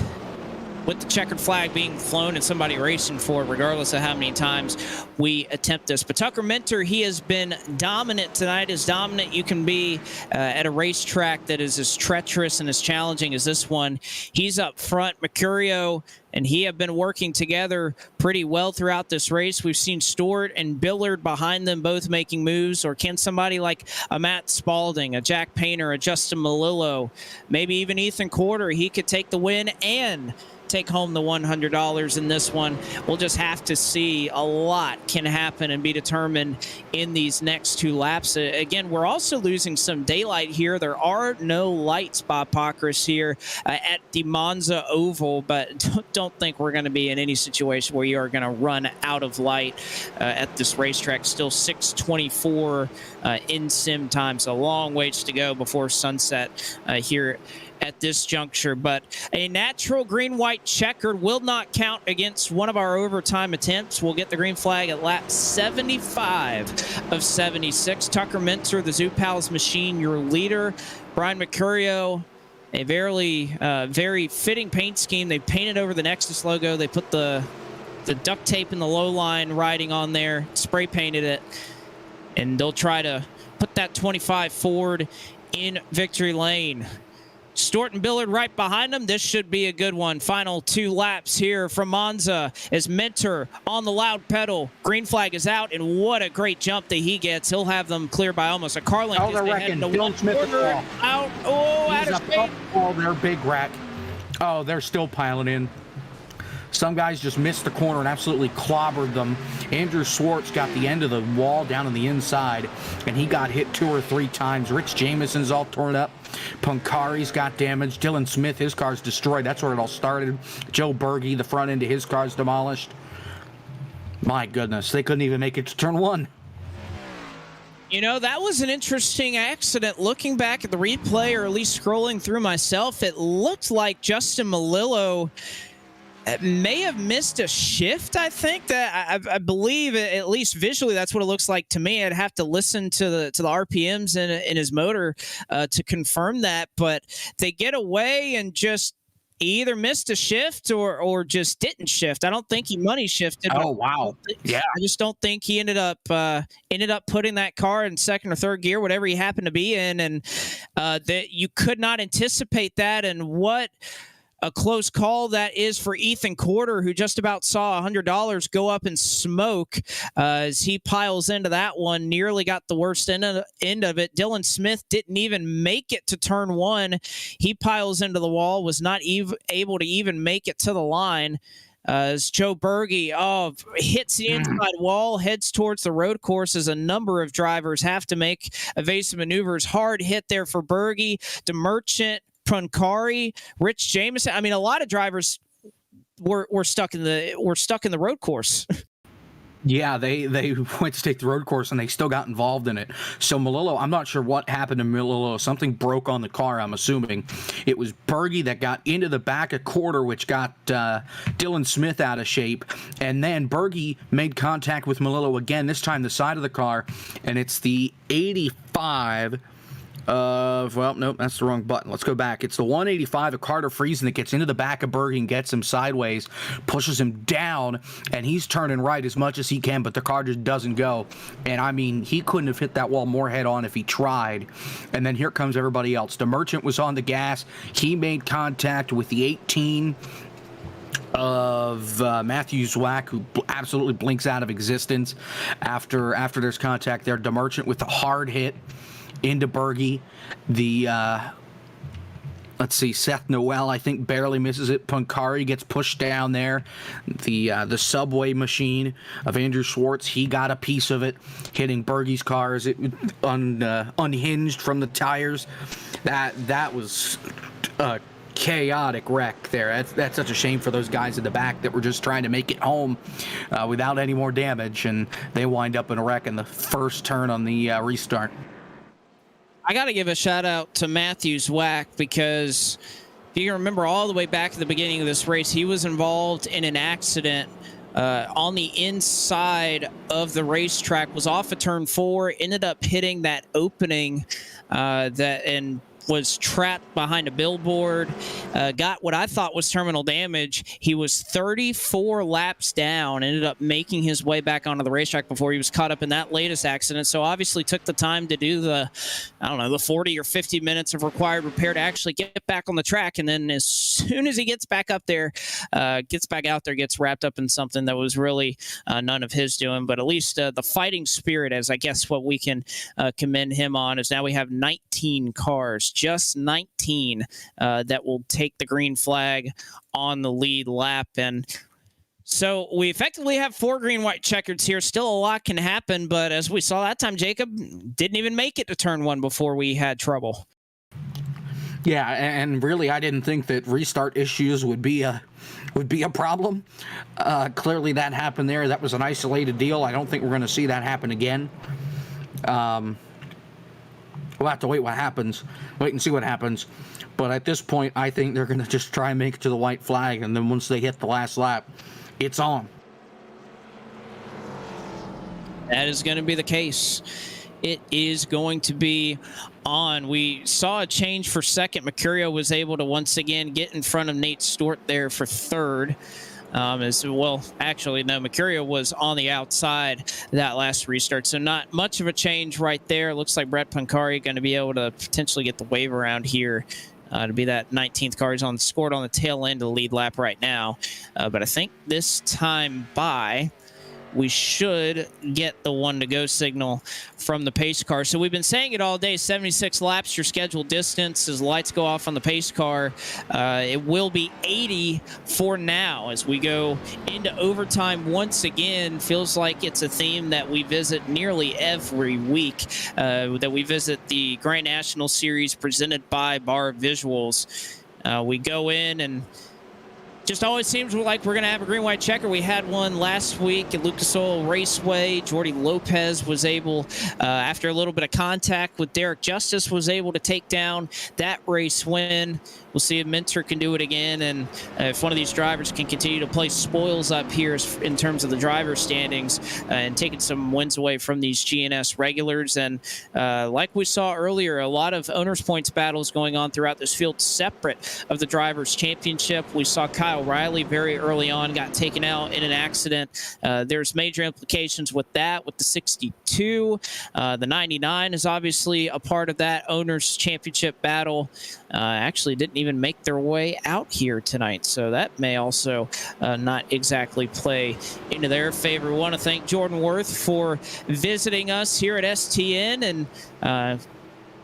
S2: with the checkered flag being flown and somebody racing for it, regardless of how many times we attempt this. But Tucker Minter, he has been dominant tonight, as dominant you can be at a racetrack that is as treacherous and as challenging as this one. He's up front. Mercurio and he have been working together pretty well throughout this race. We've seen Stewart and Billard behind them both making moves. Or can somebody like a Matt Spalding, a Jack Painter, a Justin Malillo, maybe even Ethan Corder, he could take the win and take home the $100 in this one. We'll just have to see. A lot can happen and be determined in these next 2 laps. Again, we're also losing some daylight here. There are no lights, Bob Pockrass, here at the Monza Oval, but don't think we're going to be in any situation where you are going to run out of light at this racetrack. Still 6:24 in sim time, so a long ways to go before sunset here at this juncture. But a natural green-white checkered will not count against one of our overtime attempts. We'll get the green flag at lap 75 of 76. Tucker Minter, the Zoo Palace machine, your leader. Brian Mercurio, a very fitting paint scheme. They painted over the Nexus logo. They put the duct tape in the low line writing on there, spray painted it, and they'll try to put that 25 forward in victory lane. Stewart and Billard right behind them. This should be a good one. Final 2 laps here from Monza as Minter on the loud pedal. Green flag is out, and what a great jump that he gets. He'll have them clear by almost a car length.
S5: Oh, they're wrecking. Dylan Smith is
S2: out. Oh, out of space.
S5: Oh, they're big wreck. Oh, they're still piling in. Some guys just missed the corner and absolutely clobbered them. Andrew Schwartz got the end of the wall down on the inside, and he got hit 2 or 3 times. Rich Jamison's all torn up. Punkari's got damaged. Dylan Smith, his car's destroyed. That's where it all started. Joe Berge, the front end of his car's demolished. My goodness, they couldn't even make it to turn 1.
S2: You know, that was an interesting accident. Looking back at the replay, or at least scrolling through myself, it looked like Justin Malillo may have missed a shift. I think that I believe, at least visually, that's what it looks like to me. I'd have to listen to the RPMs in his motor to confirm that. But they get away and just either missed a shift or just didn't shift. I don't think he money shifted.
S5: Oh wow! Yeah,
S2: I just don't think he ended up putting that car in second or third gear, whatever he happened to be in, and that you could not anticipate that. And what a close call that is for Ethan Corder, who just about saw $100 go up in smoke as he piles into that one. Nearly got the worst end of it. Dylan Smith didn't even make it to turn 1. He piles into the wall, was not able to even make it to the line. As Joe Berge hits the inside wall, heads towards the road course, as a number of drivers have to make evasive maneuvers. Hard hit there for Berge. DeMerchant, Punkari, Rich Jamison. I mean, a lot of drivers were stuck in the road course.
S5: Yeah, they went to take the road course and they still got involved in it. So Malillo, I'm not sure what happened to Malillo. Something broke on the car, I'm assuming. It was Berge that got into the back of Corder, which got Dylan Smith out of shape. And then Berge made contact with Malillo again, this time the side of the car. And it's the 85 of, well, nope, that's the wrong button. Let's go back. It's the 185 of Carter Friesen that gets into the back of Berge and gets him sideways, pushes him down, and he's turning right as much as he can, but the car just doesn't go. And I mean, he couldn't have hit that wall more head on if he tried. And then here comes everybody else. DeMerchant was on the gas. He made contact with the 18 of Matthew Zwack, who absolutely blinks out of existence after there's contact there. DeMerchant with the hard hit into Berge. The let's see, Seth Noel, I think, barely misses it. Punkari gets pushed down there. The subway machine of Andrew Schwartz, he got a piece of it, hitting Berge's car as it unhinged from the tires. That was a chaotic wreck there. That's such a shame for those guys in the back that were just trying to make it home without any more damage, and they wind up in a wreck in the first turn on the restart.
S2: I got to give a shout out to Matthew Zwack, because if you can remember all the way back at the beginning of this race, he was involved in an accident on the inside of the racetrack, was off of turn 4, ended up hitting that opening and was trapped behind a billboard, got what I thought was terminal damage. He was 34 laps down, ended up making his way back onto the racetrack before he was caught up in that latest accident. So obviously took the time to do the 40 or 50 minutes of required repair to actually get back on the track. And then as soon as he gets back up there, gets back out there, gets wrapped up in something that was really none of his doing. But at least the fighting spirit, as I guess what we can commend him on, is now we have 19 cars, just 19, that will take the green flag on the lead lap. And so we effectively have 4 green-white checkers here. Still a lot can happen, but as we saw that time, Jacob didn't even make it to turn 1 before we had trouble.
S5: Yeah, and really, I didn't think that restart issues would be a problem. Clearly, that happened there. That was an isolated deal. I don't think we're going to see that happen again. We'll have to wait and see what happens. But at this point, I think they're going to just try and make it to the white flag, and then once they hit the last lap, it's on.
S2: That is going to be the case. It is going to be on. We saw a change for second. Mercurio was able to once again get in front of Nate Stewart there for third. As well, actually, no, Mercurio was on the outside that last restart, so not much of a change right there. Looks like Brett Pancari going to be able to potentially get the wave around here to be that 19th car. He's scored on the tail end of the lead lap right now, but I think this time by, we should get the 1-to-go signal from the pace car. So we've been saying it all day, 76 laps, your scheduled distance. As lights go off on the pace car, it will be 80 for now as we go into overtime once again. Feels like it's a theme that we visit nearly every week, that we visit the Grand National Series presented by Bar Visuals. We go in and just always seems like we're going to have a green-white checker. We had one last week at Lucas Oil Raceway. Jordy Lopez was able, after a little bit of contact with Derek Justice, was able to take down that race win. We'll see if Minter can do it again, and if one of these drivers can continue to play spoils up here in terms of the driver standings and taking some wins away from these GNS regulars. And like we saw earlier, a lot of owners' points battles going on throughout this field separate of the Drivers' Championship. We saw Kyle Riley very early on got taken out in an accident. There's major implications with that, with the 62. The 99 is obviously a part of that owners' championship battle. Actually didn't even make their way out here tonight, so that may also not exactly play into their favor. We want to thank Jordan Worth for visiting us here at STN and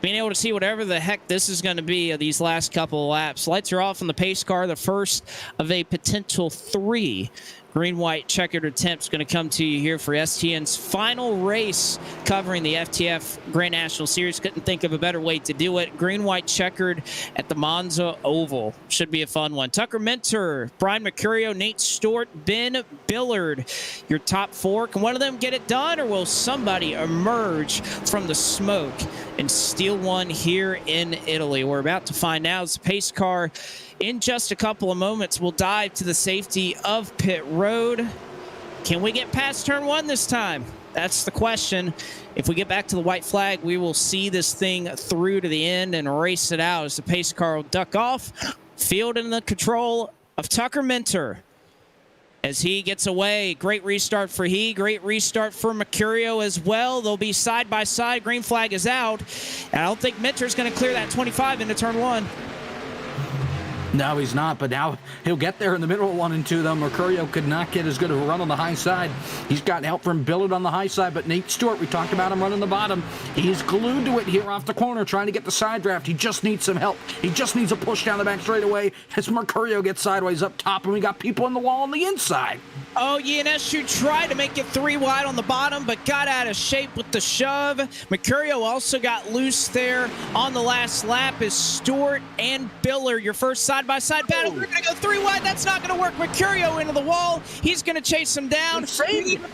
S2: being able to see whatever the heck this is going to be these last couple of laps. Lights are off on the pace car, the first of a potential 3 green-white checkered attempts going to come to you here for STN's final race covering the FTF Grand National Series. Couldn't think of a better way to do it. Green-white checkered at the Monza Oval. Should be a fun one. Tucker Minter, Brian Mercurio, Nate Stewart, Ben Billard. Your top 4. Can one of them get it done, or will somebody emerge from the smoke and steal one here in Italy? We're about to find out. It's a pace car. In just a couple of moments, we'll dive to the safety of pit road. Can we get past turn 1 this time? That's the question. If we get back to the white flag, we will see this thing through to the end and race it out as the pace car will duck off. Field in the control of Tucker Minter as he gets away. Great restart for great restart for Mercurio as well. They'll be side by side. Green flag is out. And I don't think Minter's going to clear that 25 into turn 1.
S5: No, he's not, but now he'll get there in the middle of 1 and 2, though. Mercurio could not get as good of a run on the high side. He's got help from Billard on the high side, but Nate Stewart, we talked about him running the bottom. He's glued to it here off the corner, trying to get the side draft. He just needs some help. He just needs a push down the back straightaway as Mercurio gets sideways up top, and we got people in the wall on the inside.
S2: Oh, ENSU tried to make it 3 wide on the bottom, but got out of shape with the shove. Mercurio also got loose there on the last lap as Stewart and Billard, your first side-by-side battle. We're going to go 3 wide. That's not going to work. Mercurio into the wall. He's going to chase him down.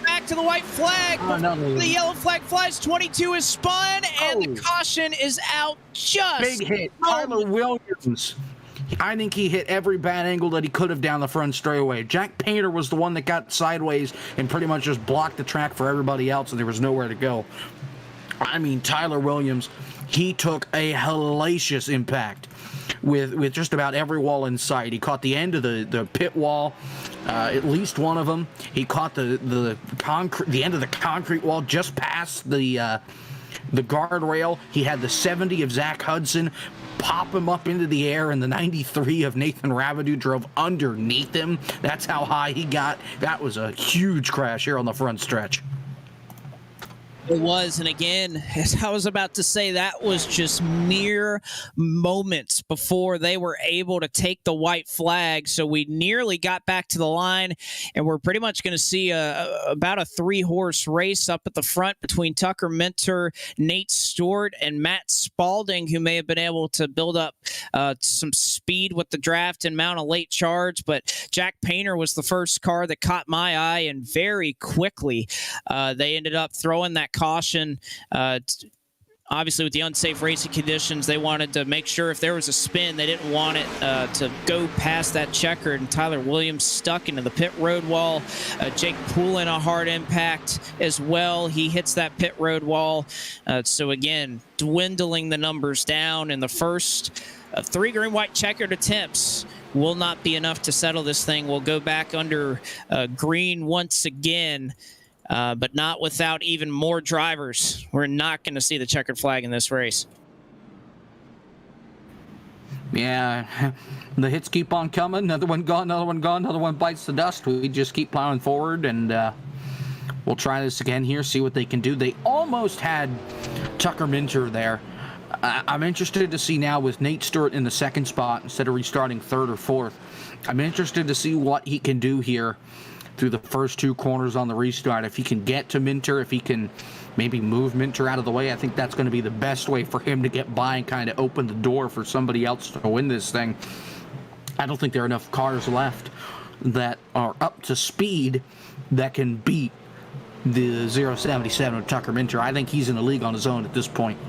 S2: Back to the white flag. The yellow flag flies. 22 is spun, and the caution is out just.
S5: Big hit. Tyler Williams. I think he hit every bad angle that he could have down the front straightaway. Jack Painter was the one that got sideways and pretty much just blocked the track for everybody else, and there was nowhere to go. I mean, Tyler Williams he took a hellacious impact with just about every wall in sight. He caught the end of the pit wall, at least one of them. He caught the end of the concrete wall just past the guardrail. He had the 70 of Zach Hudson pop him up into the air, and the 93 of Nathan Ravidu drove underneath him. That's how high he got. That was a huge crash here on the front stretch.
S2: It was, and again, as I was about to say, that was just mere moments before they were able to take the white flag. So we nearly got back to the line, and we're pretty much going to see about a 3-horse race up at the front between Tucker Minter, Nate Stewart, and Matt Spalding, who may have been able to build up some speed with the draft and mount a late charge. But Jack Painter was the first car that caught my eye, and very quickly they ended up throwing that caution. Obviously, with the unsafe racing conditions, they wanted to make sure if there was a spin, they didn't want it to go past that checkered. And Tyler Williams stuck into the pit road wall. Jake Poulin, a hard impact as well. He hits that pit road wall. So again, dwindling the numbers down. In the first 3 green-white checkered attempts will not be enough to settle this thing. We'll go back under green once again. But not without even more drivers. We're not going to see the checkered flag in this race.
S5: Yeah, the hits keep on coming. Another one gone, another one gone, another one bites the dust. We just keep plowing forward, and we'll try this again here, see what they can do. They almost had Tucker Minter there. I'm interested to see now with Nate Stewart in the second spot instead of restarting third or fourth. I'm interested to see what he can do here through the first 2 corners on the restart. If he can get to Minter, if he can maybe move Minter out of the way, I think that's going to be the best way for him to get by and kind of open the door for somebody else to win this thing. I don't think there are enough cars left that are up to speed that can beat the 077 of Tucker Minter. I think he's in the league on his own at this point.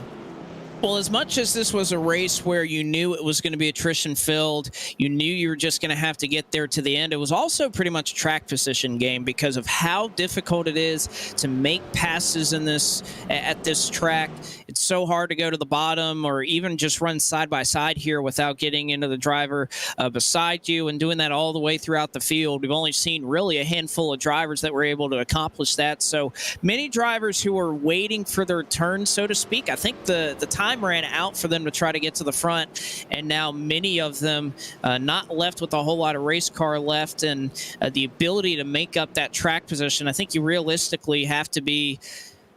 S2: Well, as much as this was a race where you knew it was going to be attrition filled, you knew you were just going to have to get there to the end. It was also pretty much a track position game because of how difficult it is to make passes in this at this track. It's so hard to go to the bottom or even just run side by side here without getting into the driver beside you and doing that all the way throughout the field. We've only seen really a handful of drivers that were able to accomplish that. So many drivers who are waiting for their turn, so to speak. I think the time ran out for them to try to get to the front, and now many of them not left with a whole lot of race car left and the ability to make up that track position. I think you realistically have to be,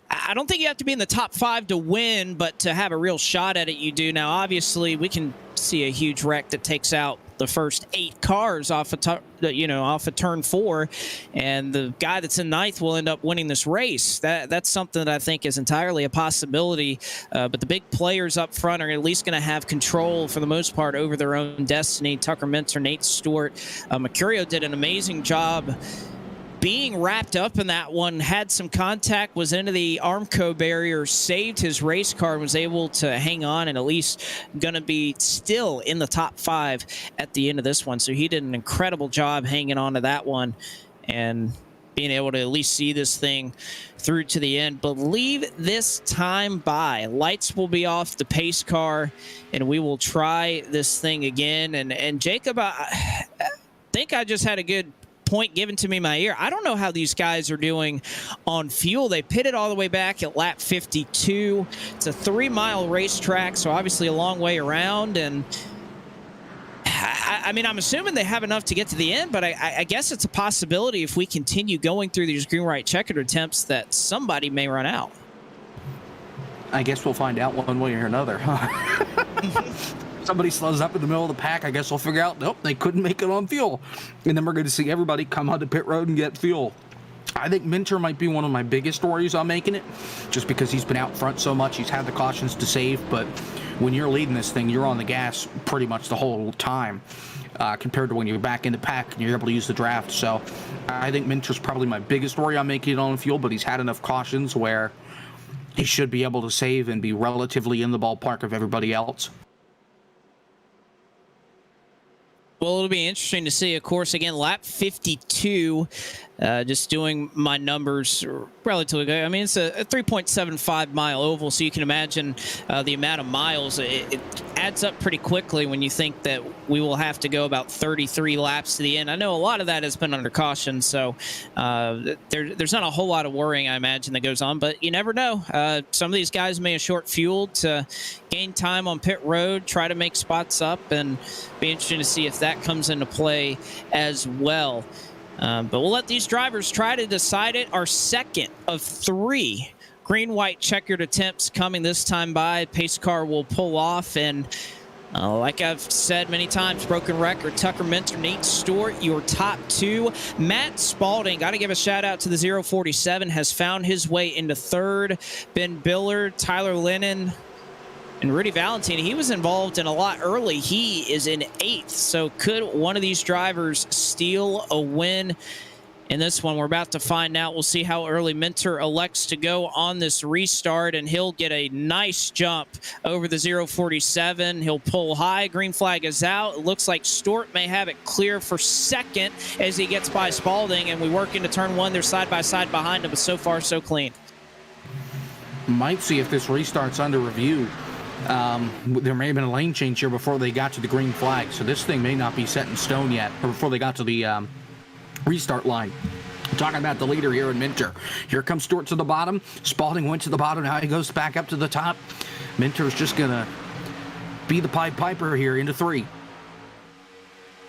S2: I don't think you have to be in the top 5 to win, but to have a real shot at it, you do. Now, obviously, we can see a huge wreck that takes out the first 8 cars off of turn 4, and the guy that's in 9th will end up winning this race. That's something that I think is entirely a possibility. But the big players up front are at least going to have control for the most part over their own destiny. Tucker Minter, Nate Stewart, Mercurio did an amazing job being wrapped up in that one, had some contact, was into the Armco barrier, saved his race car, and was able to hang on and at least going to be still in the top 5 at the end of this one. So he did an incredible job hanging on to that one and being able to at least see this thing through to the end. But leave this time by. Lights will be off the pace car, and we will try this thing again. And Jacob, I think I just had a good point given to me in my ear. I don't know how these guys are doing on fuel. They pitted all the way back at lap 52. It's a 3-mile racetrack, so obviously a long way around. And I mean, I'm assuming they have enough to get to the end, but I guess it's a possibility if we continue going through these green-white checkered attempts that somebody may run out.
S5: I guess we'll find out one way or another, huh? Somebody slows up in the middle of the pack. I guess we'll figure out, nope, they couldn't make it on fuel. And then we're going to see everybody come onto pit road and get fuel. I think Minter might be one of my biggest worries on making it, just because he's been out front so much. He's had the cautions to save, but when you're leading this thing, you're on the gas pretty much the whole time, compared to when you're back in the pack and you're able to use the draft. So I think Minter's probably my biggest worry on making it on fuel, but he's had enough cautions where he should be able to save and be relatively in the ballpark of everybody else.
S2: Well, it'll be interesting to see, of course, again, lap 52. just doing my numbers relatively good. I mean, it's a 3.75 mile oval, so you can imagine the amount of miles. It adds up pretty quickly when you think that we will have to go about 33 laps to the end. I know a lot of that has been under caution, so there's not a whole lot of worrying, I imagine, that goes on, but you never know. Some of these guys may have short fuel to gain time on pit road, try to make spots up, and be interesting to see if that comes into play as well. But we'll let these drivers try to decide it. Our second of 3 green-white checkered attempts coming this time by. Pace car will pull off, and like I've said many times, broken record, Tucker Minter, Nate Stewart, your top 2. Matt Spalding, got to give a shout out to the 047, has found his way into 3rd. Ben Billard, Tyler Lennon, and Rudy Valentine, he was involved in a lot early. He is in 8th. So could one of these drivers steal a win in this one? We're about to find out. We'll see how early Minter elects to go on this restart, and he'll get a nice jump over the 047. He'll pull high. Green flag is out. It looks like Stewart may have it clear for 2nd as he gets by Spalding, and we work into turn 1. They're side by side behind him, but so far so clean.
S5: Might see if this restart's under review. There may have been a lane change here before they got to the green flag, so this thing may not be set in stone yet, or before they got to the restart line. I'm talking about the leader here in Minter. Here comes Stewart to the bottom. Spalding went to the bottom. Now he goes back up to the top. Minter's just going to be the Pied Piper here into 3.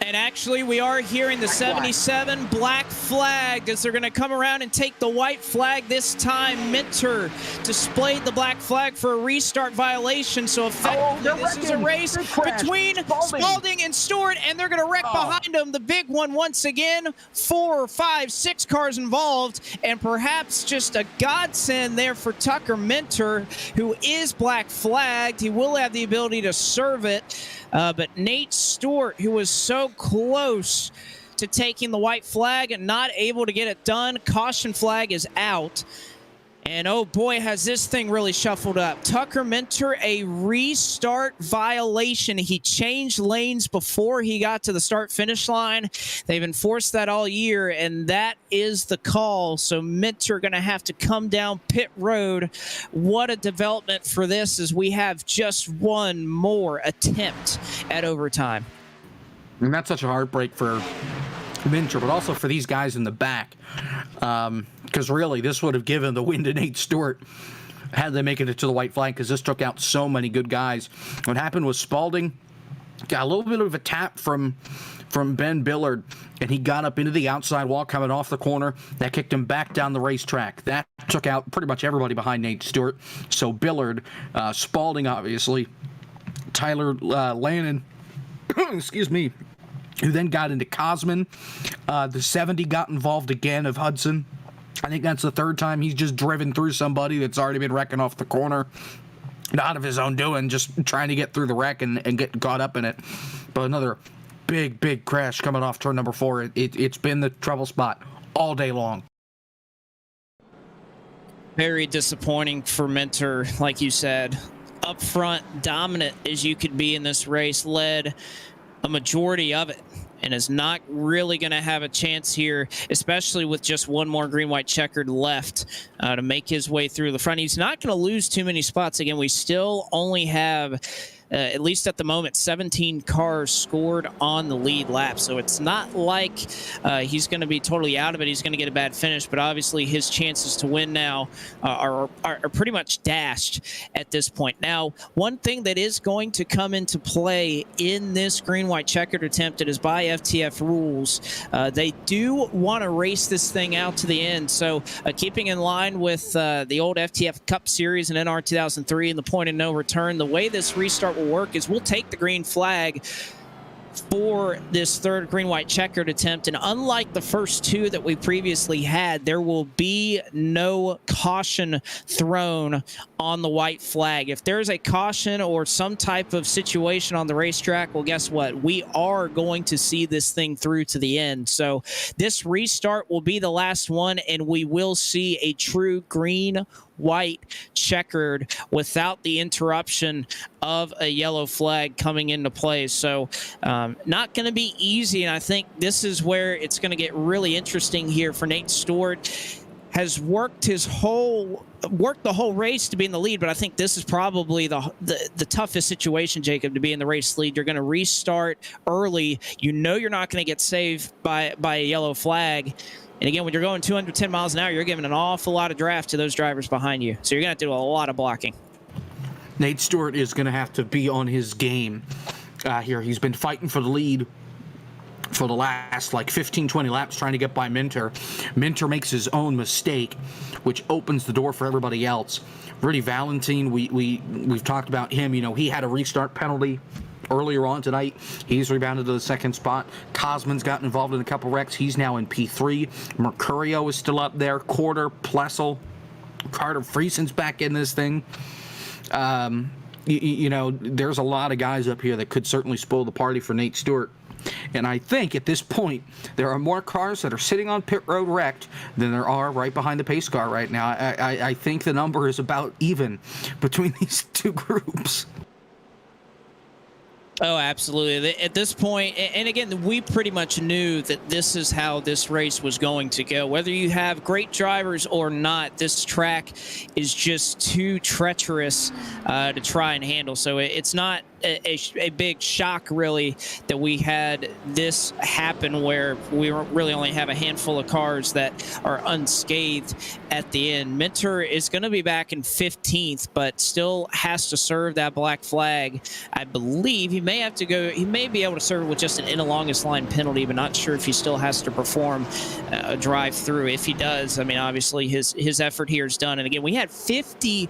S2: And actually, we are hearing the 77 black flag as they're going to come around and take the white flag this time. Minter displayed the black flag for a restart violation. So effectively, this is a race between Spalding and Stewart, and they're going to wreck behind them. The big one once again. 4, 5, 6 cars involved, and perhaps just a godsend there for Tucker Minter, who is black flagged. He will have the ability to serve it. But Nate Stewart, who was so close to taking the white flag and not able to get it done, caution flag is out. And oh boy, has this thing really shuffled up. Tucker Minter, a restart violation. He changed lanes before he got to the start-finish line. They've enforced that all year, and that is the call. So Minter going to have to come down pit road. What a development for this, as we have just one more attempt at overtime.
S5: And that's such a heartbreak for Minter, but also for these guys in the back. Because really, this would have given the win to Nate Stewart had they made it to the white flag, because this took out so many good guys. What happened was Spalding got a little bit of a tap from Ben Billard, and he got up into the outside wall coming off the corner. That kicked him back down the racetrack. That took out pretty much everybody behind Nate Stewart. So Billard, Spalding, obviously, Tyler Lannon, excuse me, who then got into Cosman. The 70 got involved again of Hudson. I think that's the 3rd time he's just driven through somebody that's already been wrecking off the corner. Not of his own doing, just trying to get through the wreck and get caught up in it. But another big crash coming off turn number 4. It's been the trouble spot all day long.
S2: Very disappointing for Minter, like you said. Up front, dominant as you could be in this race, led a majority of it, and is not really going to have a chance here, especially with just one more green-white checkered left to make his way through the front. He's not going to lose too many spots. Again, we still only have, at least at the moment, 17 cars scored on the lead lap. So it's not like he's going to be totally out of it. He's going to get a bad finish, but obviously his chances to win now are pretty much dashed at this point. Now, one thing that is going to come into play in this green-white checkered attempt, it is by FTF rules. They do want to race this thing out to the end. So keeping in line with the old FTF Cup Series and NR 2003 and the point of no return, the way this restart will work is we'll take the green flag for this 3rd green-white checkered attempt, and unlike the first 2 that we previously had, there will be no caution thrown on the white flag. If there's a caution or some type of situation on the racetrack, well, guess what? We are going to see this thing through to the end. So this restart will be the last one, and we will see a true green white checkered without the interruption of a yellow flag coming into play. So not going to be easy, and I think this is where it's going to get really interesting here for Nate Stewart. Has worked the whole race to be in the lead, but I think this is probably the toughest situation, Jacob, to be in the race lead. You're going to restart early. You know you're not going to get saved by a yellow flag. And again, when you're going 210 miles an hour, you're giving an awful lot of draft to those drivers behind you. So you're going to have to do a lot of blocking.
S5: Nate Stewart is going to have to be on his game here. He's been fighting for the lead for the last 15, 20 laps trying to get by Minter. Minter makes his own mistake, which opens the door for everybody else. Rudy Valentine, we've talked about him. He had a restart penalty earlier on tonight. He's rebounded to the second spot. Cosman's gotten involved in a couple wrecks. He's now in P3. Mercurio is still up there. Quarter, Plessel, Carter Friesen's back in this thing. There's a lot of guys up here that could certainly spoil the party for Nate Stewart. And I think at this point, there are more cars that are sitting on pit road wrecked than there are right behind the pace car right now. I think the number is about even between these two groups.
S2: Oh, absolutely. At this point, and again, we pretty much knew that this is how this race was going to go. Whether you have great drivers or not, this track is just too treacherous to try and handle. So it's not a big shock, really, that we had this happen where we really only have a handful of cars that are unscathed at the end. Minter is going to be back in 15th, but still has to serve that black flag. I believe he may have to go, he may be able to serve with just an in the longest line penalty, but not sure if he still has to perform a drive through. If he does, I mean, obviously his effort here is done. And again, we had 50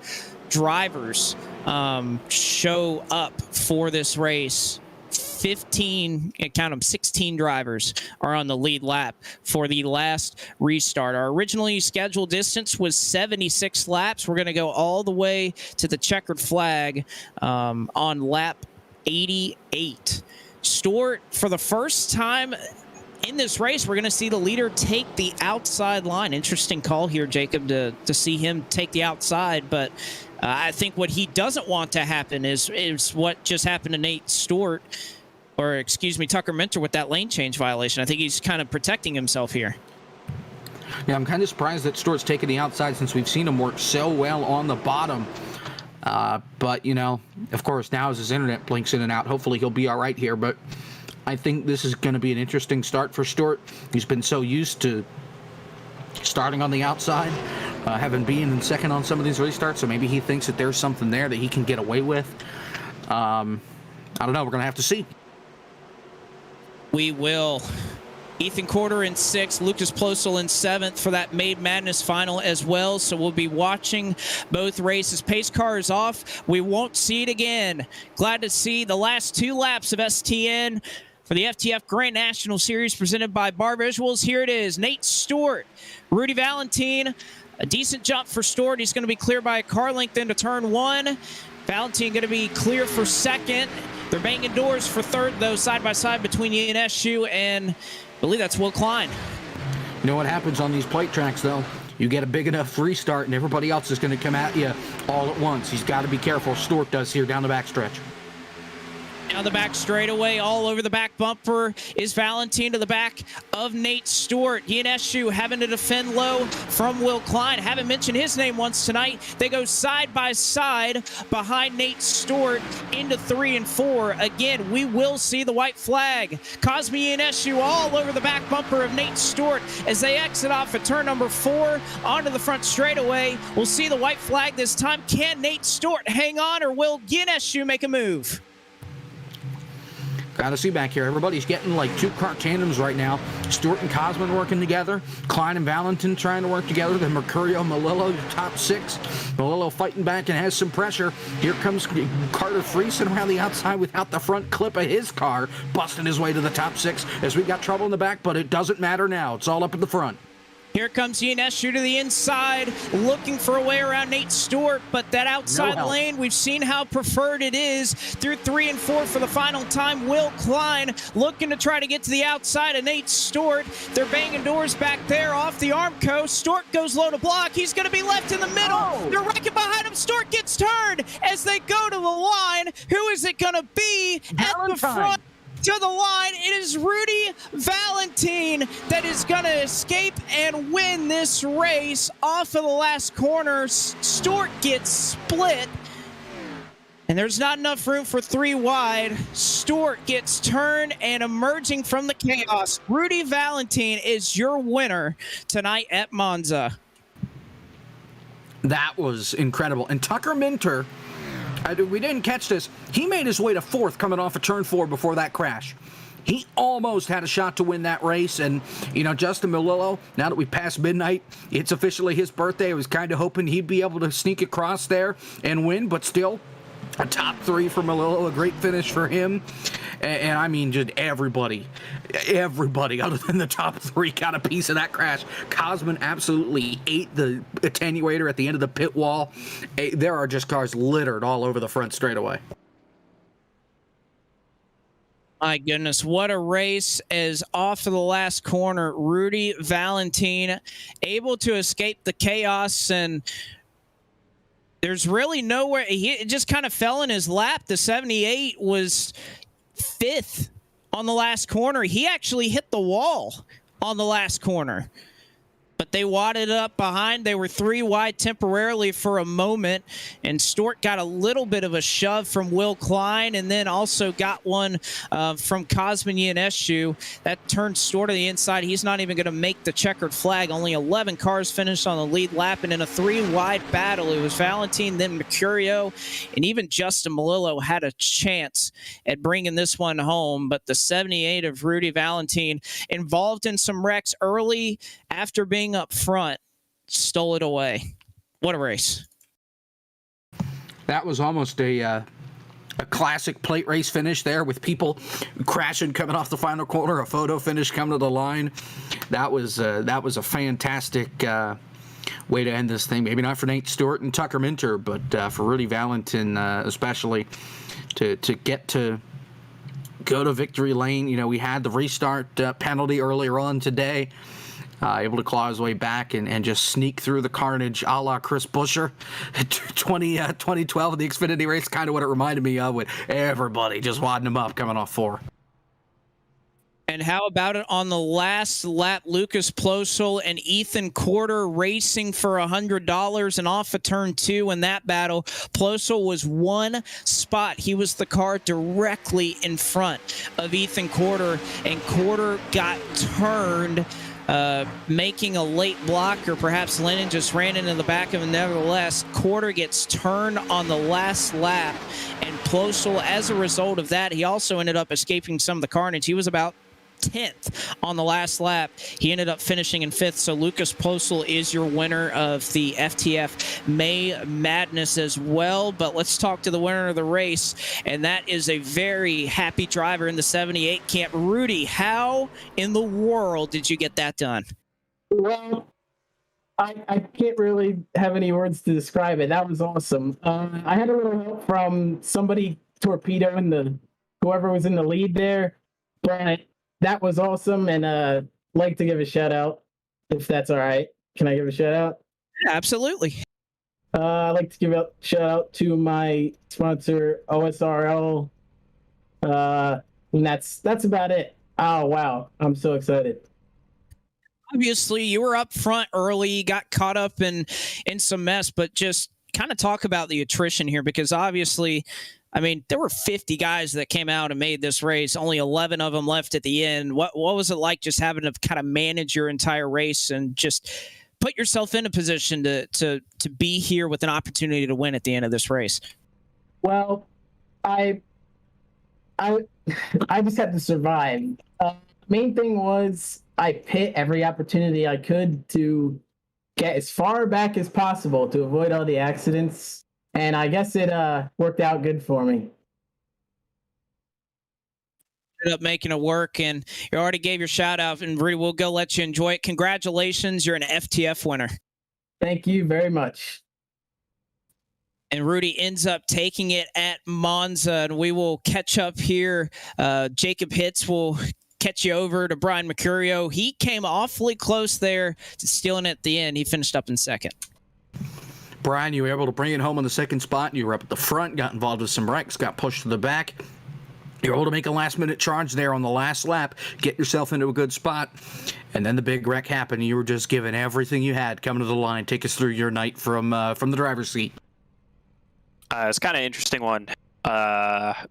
S2: drivers show up for this race. 15, count them, 16 drivers are on the lead lap for the last restart. Our originally scheduled distance was 76 laps. We're going to go all the way to the checkered flag on lap 88. Stewart, for the first time in this race, we're going to see the leader take the outside line. Interesting call here, Jacob, to see him take the outside, but I think what he doesn't want to happen is what just happened to Nate Stewart, or excuse me, Tucker Minter, with that lane change violation. I think he's kind of protecting himself here.
S5: Yeah, I'm kind of surprised that Stewart's taken the outside since we've seen him work so well on the bottom. But, of course, now as his internet blinks in and out, hopefully he'll be all right here. But I think this is going to be an interesting start for Stewart. He's been so used to starting on the outside, having been in second on some of these restarts, so maybe he thinks that there's something there that he can get away with. I don't know. We're going to have to see.
S2: We will. Ethan Corder in 6th, Lucas Plosel in 7th for that Made Madness final as well. So we'll be watching both races. Pace car is off. We won't see it again. Glad to see the last 2 laps of STN for the FTF Grand National Series presented by Bar Visuals. Here it is. Nate Stewart, Rudy Valentine. A decent jump for Stewart. He's going to be clear by a car length into turn 1. Valentine going to be clear for 2nd. They're banging doors for 3rd, though, side by side between ENSU and I believe that's Will Klein.
S5: You know what happens on these plate tracks, though? You get a big enough restart, and everybody else is going to come at you all at once. He's got to be careful. Stewart does here down the backstretch.
S2: Down the back straightaway, all over the back bumper is Valentine to the back of Nate Stewart. ENSU having to defend low from Will Klein. Haven't mentioned his name once tonight. They go side by side behind Nate Stewart into 3 and 4. Again, we will see the white flag. Cosme ENSU all over the back bumper of Nate Stewart as they exit off at turn number 4 onto the front straightaway. We'll see the white flag this time. Can Nate Stewart hang on, or will ENSU make a move?
S5: Got to see back here. Everybody's getting like 2 car tandems right now. Stewart and Cosman working together. Klein and Valentin trying to work together. Then Mercurio, Malillo, top 6. Malillo fighting back and has some pressure. Here comes Carter Friesen around the outside without the front clip of his car, busting his way to the top 6 as we got trouble in the back, but it doesn't matter now. It's all up at the front.
S2: Here comes Yaneshu to the inside, looking for a way around Nate Stewart, but that outside lane, we've seen how preferred it is through 3 and 4 for the final time. Will Klein looking to try to get to the outside of Nate Stewart. They're banging doors back there off the Armco. Stewart goes low to block. He's going to be left in the middle. They're wrecking behind him. Stewart gets turned as they go to the line. Who is it going to be at the front? To the line, it is Rudy Valentine that is going to escape and win this race off of the last corner. Stewart gets split, and there's not enough room for 3 wide. Stewart gets turned and emerging from the chaos. Rudy Valentine is your winner tonight at Monza.
S5: That was incredible. And Tucker Minter, we didn't catch this. He made his way to 4th coming off of turn 4 before that crash. He almost had a shot to win that race. And, you know, Justin Melillo, now that we passed midnight, it's officially his birthday. I was kind of hoping he'd be able to sneak across there and win, but still, a top 3 for Melillo, a great finish for him. And I mean, just everybody other than the top 3 got a piece of that crash. Cosman absolutely ate the attenuator at the end of the pit wall. There are just cars littered all over the front straightaway.
S2: My goodness, what a race. As off of the last corner, Rudy Valentine able to escape the chaos, and there's really nowhere. It just kind of fell in his lap. The 78 was 5th on the last corner. He actually hit the wall on the last corner, but they wadded up behind. They were 3 wide temporarily for a moment, and Stewart got a little bit of a shove from Will Klein, and then also got one from Cosman Yaneshu. That turned Stewart to the inside. He's not even going to make the checkered flag. Only 11 cars finished on the lead lap, and in a 3-wide battle, it was Valentine, then Mercurio, and even Justin Melillo had a chance at bringing this one home, but the 78 of Rudy Valentine, involved in some wrecks early after being up front, stole it away. What a race.
S5: That was almost a classic plate race finish there, with people crashing coming off the final corner, a photo finish coming to the line. That was a fantastic way to end this thing. Maybe not for Nate Stewart and Tucker Minter, but for Rudy Valentine especially, to get to go to victory lane. You know, we had the restart penalty earlier on today. Able to claw his way back and just sneak through the carnage a la Chris Buescher. 2012 in the Xfinity race, kind of what it reminded me of, with everybody just wadding him up coming off 4.
S2: And how about it on the last lap? Lucas Plosel and Ethan Corder racing for $100 and off of turn 2 in that battle. Plosel was 1 spot. He was the car directly in front of Ethan Corder, and Corder got turned, making a late block, or perhaps Lennon just ran into the back of him. Nevertheless, Corder gets turned on the last lap, and Plosel, as a result of that, he also ended up escaping some of the carnage. He was about 10th on the last lap. He ended up finishing in 5th. So Lucas Plosel is your winner of the FTF May Madness as well. But let's talk to the winner of the race, and that is a very happy driver in the 78 camp. Rudy, how in the world did you get that done?
S6: Well, I can't really have any words to describe it. That was awesome. I had a little help from somebody torpedoing whoever was in the lead there, but that was awesome, and like to give a shout out, if that's all right. Can I give a shout out?
S2: Yeah, absolutely.
S6: I'd like to give a shout out to my sponsor, OSRL. And that's about it. Oh wow, I'm so excited.
S2: Obviously, you were up front early, got caught up in some mess, but just kind of talk about the attrition here, because obviously, I mean, there were 50 guys that came out and made this race. Only 11 of them left at the end. What was it like just having to kind of manage your entire race and just put yourself in a position to be here with an opportunity to win at the end of this race?
S6: Well, I just had to survive. Main thing was I pit every opportunity I could to get as far back as possible to avoid all the accidents. And I guess it worked out good for me.
S2: ended up making it work, and you already gave your shout out, and Rudy, we'll go let you enjoy it. Congratulations, you're an FTF winner.
S6: Thank you very much.
S2: And Rudy ends up taking it at Monza, and we will catch up here. Jacob Hitz will catch you over to Brian Mercurio. He came awfully close there to stealing it at the end. He finished up in second.
S5: Brian, you were able to bring it home in the second spot. You were up at the front, got involved with some wrecks, got pushed to the back. You were able to make a last-minute charge there on the last lap, get yourself into a good spot, and then the big wreck happened. You were just giving everything you had coming to the line. Take us through your night from the driver's seat.
S7: It's kind of interesting one. I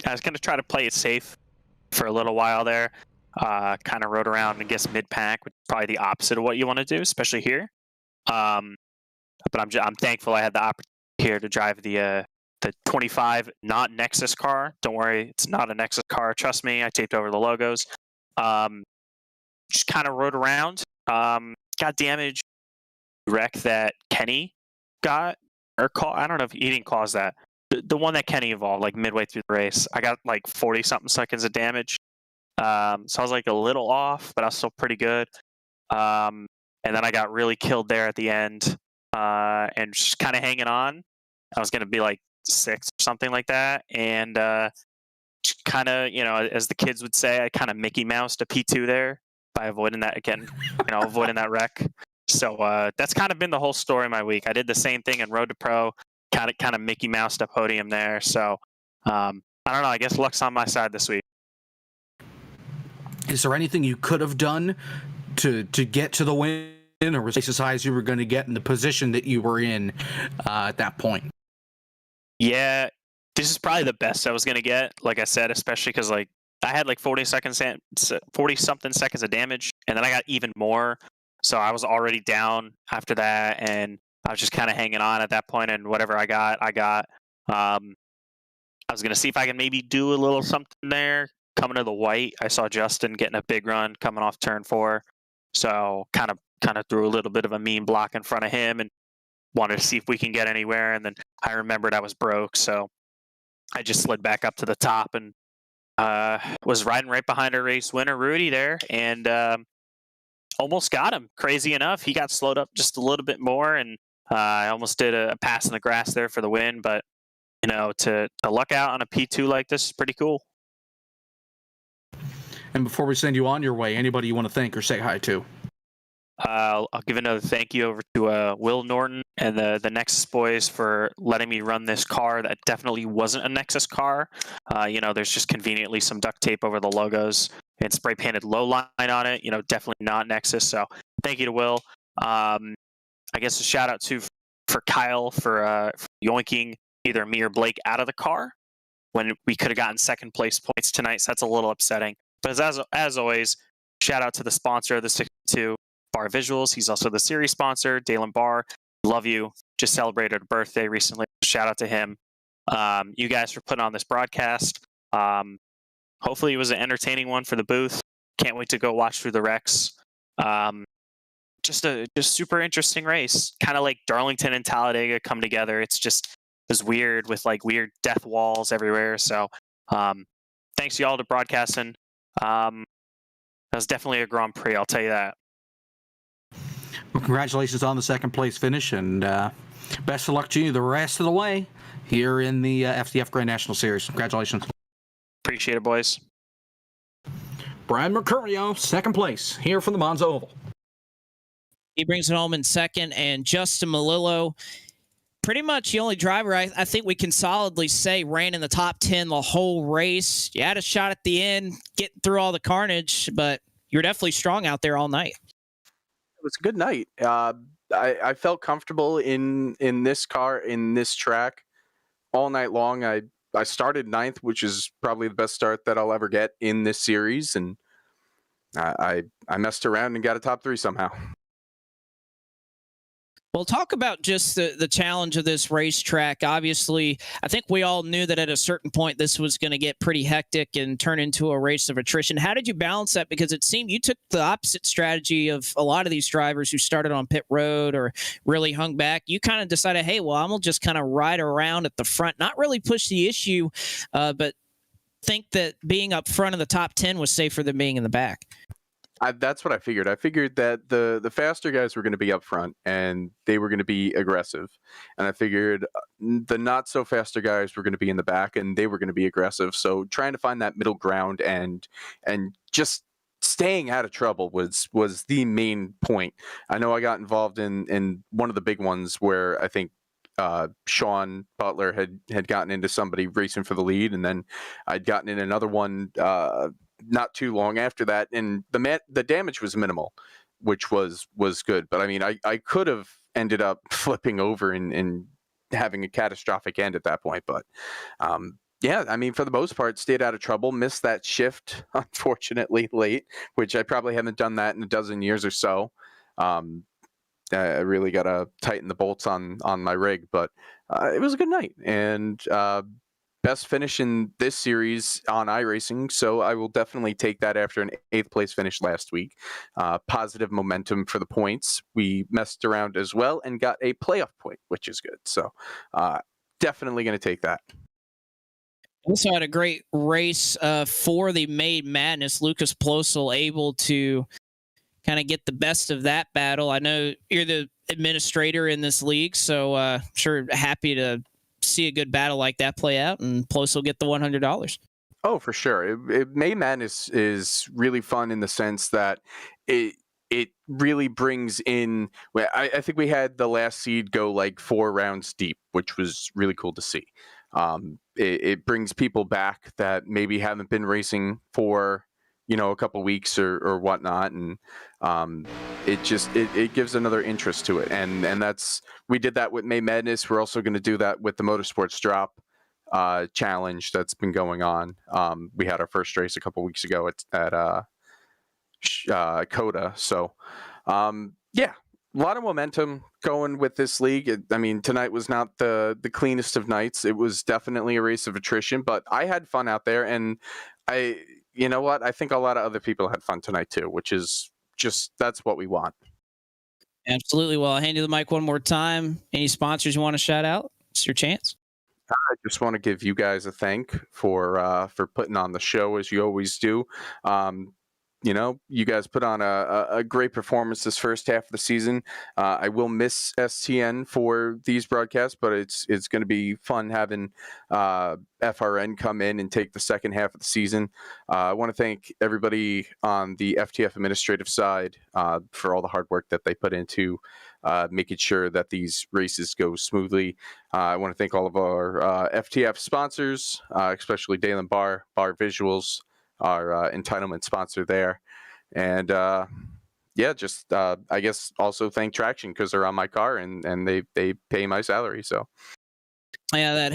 S7: was gonna try to play it safe for a little while there. Kind of rode around, I guess, mid-pack, which is probably the opposite of what you want to do, especially here. But I'm thankful I had the opportunity here to drive the 25 not Nexus car. Don't worry, it's not a Nexus car. Trust me, I taped over the logos. Just kind of rode around. Got damaged. Wreck that Kenny got. Or I don't know if he didn't cause that. The one that Kenny evolved like midway through the race. I got like 40-something seconds of damage. So I was like a little off, but I was still pretty good. And then I got really killed there at the end. And just kind of hanging on. I was going to be like 6 or something like that. And kind of, as the kids would say, I kind of Mickey Moused a P2 there by avoiding that again, avoiding that wreck. So that's kind of been the whole story of my week. I did the same thing in Road to Pro, kind of Mickey Moused a podium there. So I don't know. I guess luck's on my side this week.
S5: Is there anything you could have done to get to the win, or was it as high as you were going to get in the position that you were in at that point?
S7: Yeah, this is probably the best I was going to get. Like I said, especially because I had like 40-something seconds of damage, and then I got even more. So I was already down after that, and I was just kind of hanging on at that point, and whatever I got. I was going to see if I can maybe do a little something there. Coming to the white, I saw Justin getting a big run coming off turn 4. So kind of threw a little bit of a mean block in front of him and wanted to see if we can get anywhere. And then I remembered I was broke, so I just slid back up to the top and was riding right behind our race winner, Rudy, there, and almost got him. Crazy enough, he got slowed up just a little bit more, and I almost did a pass in the grass there for the win. But to luck out on a P2 like this is pretty cool.
S5: And before we send you on your way, anybody you want to thank or say hi to?
S7: I'll give another thank you over to Will Norton and the Nexus boys for letting me run this car that definitely wasn't a Nexus car. There's just conveniently some duct tape over the logos and spray painted low line on it. Definitely not Nexus. So thank you to Will. I guess a shout out for Kyle for yoinking either me or Blake out of the car when we could have gotten second place points tonight. So that's a little upsetting. But as always, shout out to the sponsor of the 62. Bar Visuals. He's also the series sponsor, Dalen Barr. Love you. Just celebrated a birthday recently. Shout out to him. You guys for putting on this broadcast. Hopefully it was an entertaining one for the booth. Can't wait to go watch through the wrecks. Just super interesting race. Kind of like Darlington and Talladega come together. It was weird with like weird death walls everywhere. So thanks y'all to broadcasting. That was definitely a Grand Prix, I'll tell you that.
S5: Well, congratulations on the second place finish, and best of luck to you the rest of the way here in the FTF Grand National Series. Congratulations.
S7: Appreciate it, boys.
S5: Brian Mercurio, second place here from the Monza Oval.
S2: He brings it home in second, and Justin Melillo, pretty much the only driver I think we can solidly say ran in the top 10 the whole race. You had a shot at the end, getting through all the carnage, but you're definitely strong out there all night.
S8: It was a good night. I felt comfortable in this car, in this track all night long. I started 9th, which is probably the best start that I'll ever get in this series, and I messed around and got a top 3 somehow.
S2: Well, talk about just the challenge of this racetrack. Obviously, I think we all knew that at a certain point this was going to get pretty hectic and turn into a race of attrition. How did you balance that? Because it seemed you took the opposite strategy of a lot of these drivers who started on pit road or really hung back. You kind of decided, hey, well, I'm going to just kind of ride around at the front, not really push the issue, but think that being up front of the top 10 was safer than being in the back.
S8: That's what I figured. I figured that the faster guys were going to be up front and they were going to be aggressive, and I figured the not so faster guys were going to be in the back and they were going to be aggressive. So trying to find that middle ground and just staying out of trouble was the main point. I know I got involved in one of the big ones where I think Sean Butler had gotten into somebody racing for the lead, and then I'd gotten in another one not too long after that, and the damage was minimal, which was good. But I mean, I could have ended up flipping over and having a catastrophic end at that point. But yeah, I mean, for the most part, stayed out of trouble. Missed that shift, unfortunately, late, which I probably haven't done that in a dozen years or so. I really got to tighten the bolts on my rig, but it was a good night, and best finish in this series on iRacing, so I will definitely take that after an 8th place finish last week. Positive momentum for the points. We messed around as well and got a playoff point, which is good. So definitely going to take that.
S2: Also had a great race for the May Madness. Lucas Plosel able to kind of get the best of that battle. I know you're the administrator in this league, so sure happy to see a good battle like that play out, and Plosel will get the $100.
S8: Oh, for sure. May Madness is really fun in the sense that it really brings in. I think we had the last seed go like 4 rounds deep, which was really cool to see. It brings people back that maybe haven't been racing for a couple weeks or whatnot, and it gives another interest to it, and we did that with May Madness. We're also going to do that with the Motorsports Drop challenge that's been going on. We had our first race a couple weeks ago at Coda, so yeah, a lot of momentum going with this league. I mean, tonight was not the cleanest of nights. It was definitely a race of attrition, but I had fun out there, and you know what? I think a lot of other people had fun tonight too, which is that's what we want.
S2: Absolutely. Well, I'll hand you the mic one more time. Any sponsors you want to shout out? It's your chance.
S8: I just want to give you guys a thank for putting on the show as you always do. You guys put on a great performance this first half of the season. I will miss STN for these broadcasts, but it's going to be fun having FRN come in and take the second half of the season. I want to thank everybody on the FTF administrative side for all the hard work that they put into making sure that these races go smoothly. I want to thank all of our FTF sponsors, especially Dalen Bar Visuals, our entitlement sponsor there, and just I guess also thank Traction because they're on my car and they pay my salary. So
S2: yeah,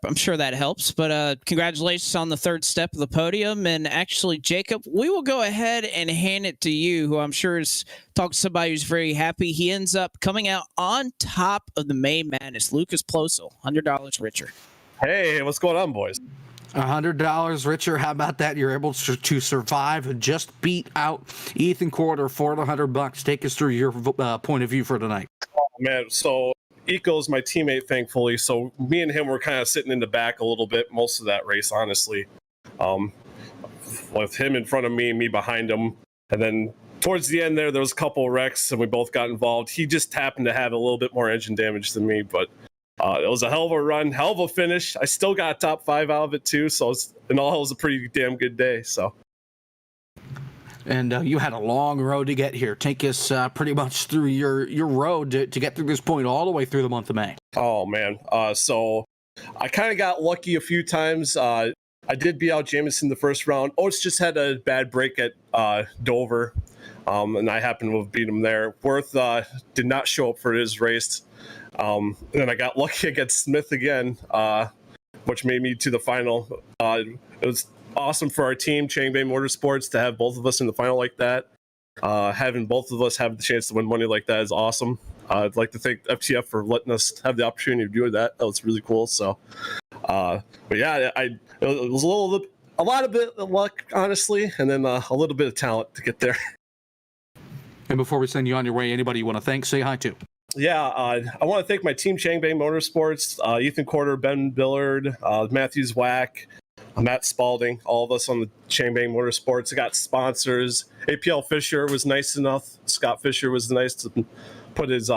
S2: I'm sure that helps. But congratulations on the 3rd step of the podium. And actually, Jacob, we will go ahead and hand it to you, who I'm sure is talking to somebody who's very happy. He ends up coming out on top of the May Madness. Lucas Plosel, $100 richer.
S9: Hey, what's going on, boys?
S5: $100 richer. How about that? You're able to survive. Just beat out Ethan Quarter for the $100. Take us through your point of view for tonight.
S9: Oh, man, so Eco's my teammate, thankfully. So me and him were kind of sitting in the back a little bit most of that race, honestly. With him in front of me and me behind him. And then towards the end there was a couple of wrecks and we both got involved. He just happened to have a little bit more engine damage than me, but it was a hell of a run, hell of a finish. I still got top 5 out of it too, so in all, it was a pretty damn good day. So,
S5: and you had a long road to get here. Take us pretty much through your road to get through this point all the way through the month of May.
S9: Oh man, so I kind of got lucky a few times. I did beat out Jameson the first round. Oates just had a bad break at Dover, and I happened to have beat him there. Worth did not show up for his race. And then I got lucky against Smith again, which made me to the final. It was awesome for our team, Changbei Motorsports, to have both of us in the final like that. Having both of us have the chance to win money like that is awesome. I'd like to thank FTF for letting us have the opportunity to do that. That was really cool. So, but yeah, it was a lot of bit of luck, honestly, and then a little bit of talent to get there.
S5: And before we send you on your way, anybody you want to thank, say hi to.
S9: Yeah, I want to thank my team, Changbei Motorsports, Ethan Quarter, Ben Billard, Matthews Whack, Matt Spalding, all of us on the Chain Bang Motorsports. I got sponsors. APL Fisher was nice enough. Scott Fisher was nice to put his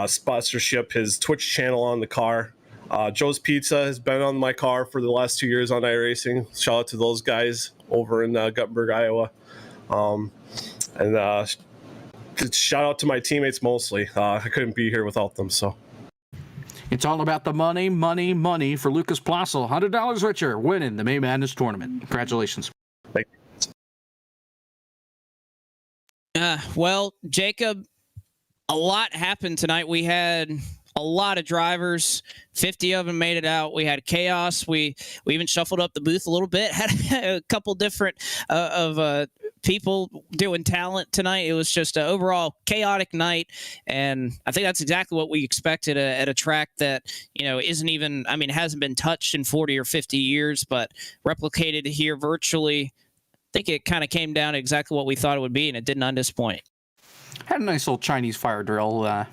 S9: sponsorship, his Twitch channel on the car. Joe's Pizza has been on my car for the last 2 years on iRacing. Shout out to those guys over in Guttenberg, Iowa. And shout out to my teammates mostly. I couldn't be here without them. So
S5: It's all about the money, money, money for Lucas Plassel. $100 richer, winning the May Madness tournament. Congratulations.
S9: thank you.
S2: Well, Jacob, a lot happened tonight. We had a lot of drivers. 50 of them made it out. We had chaos. We even shuffled up the booth a little bit. Had a couple different of people doing talent tonight. It was just an overall chaotic night, and I think that's exactly what we expected at a track that, you know, isn't even, I mean, hasn't been touched in 40 or 50 years, but replicated here virtually. I think it kind of came down to exactly what we thought it would be, and it did not disappoint.
S5: Had a nice little Chinese fire drill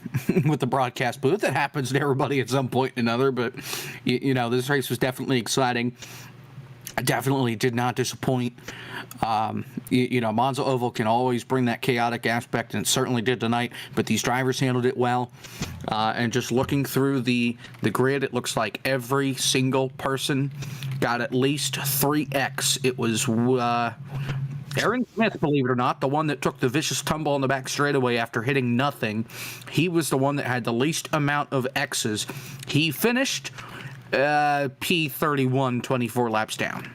S5: with the broadcast booth. That happens to everybody at some point or another, but, you know, this race was definitely exciting. I definitely did not disappoint. You know, Monza Oval can always bring that chaotic aspect, and it certainly did tonight, but these drivers handled it well. And just looking through the grid, it looks like every single person got at least 3X. It was Aaron Smith, believe it or not, the one that took the vicious tumble on the back straightaway after hitting nothing. He was the one that had the least amount of X's. He finished P31, 24 laps down.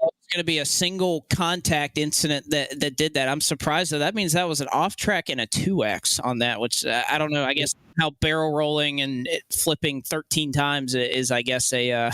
S2: It's going to be a single contact incident that did that. I'm surprised that means that was an off track and a 2X on that, which I don't know. I guess how barrel rolling and flipping 13 times is, I guess, a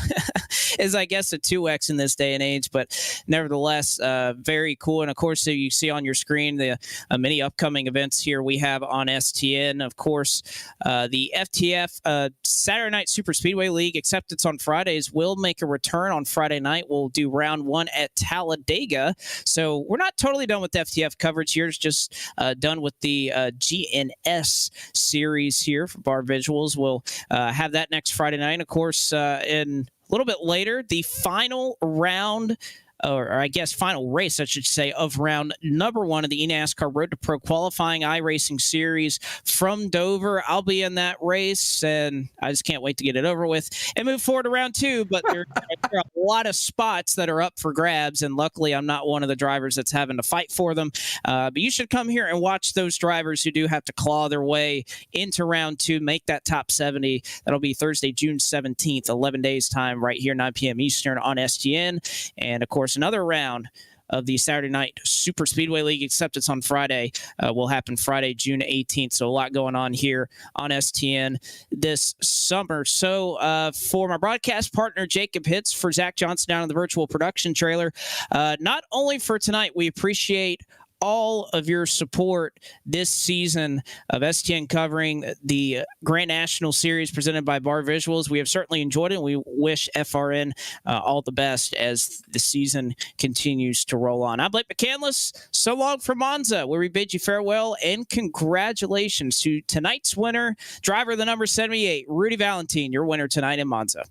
S2: 2X in this day and age. But nevertheless, very cool. And of course, so you see on your screen the many upcoming events here we have on STN. Of course, the FTF Saturday Night Super Speedway League acceptance on Fridays will make a return on Friday night. We'll do round 1 at Talladega. So we're not totally done with FTF coverage here. It's just done with the GNS series here for Bar Visuals. We'll have that next Friday night. And of course, in a little bit later, the final round, or I guess final race, I should say, of round number 1 of the eNASCAR Road to Pro qualifying iRacing series from Dover. I'll be in that race, and I just can't wait to get it over with and move forward to round 2. But there are a lot of spots that are up for grabs, and luckily I'm not one of the drivers that's having to fight for them. But you should come here and watch those drivers who do have to claw their way into round 2, make that top 70. That'll be Thursday, June 17th, 11 days time, right here, 9 p.m. Eastern on STN. And of course, another round of the Saturday Night Super Speedway League acceptance on Friday will happen Friday, June 18th. So a lot going on here on STN this summer. So for my broadcast partner, Jacob Hitz, for Zach Johnson down in the virtual production trailer, not only for tonight, we appreciate all of your support this season of STN covering the Grand National Series presented by Bar Visuals. We have certainly enjoyed it. We wish FRN all the best as the season continues to roll on. I'm Blake McCandless. So long from Monza, where we bid you farewell and congratulations to tonight's winner, driver of the number 78, Rudy Valentine, your winner tonight in Monza.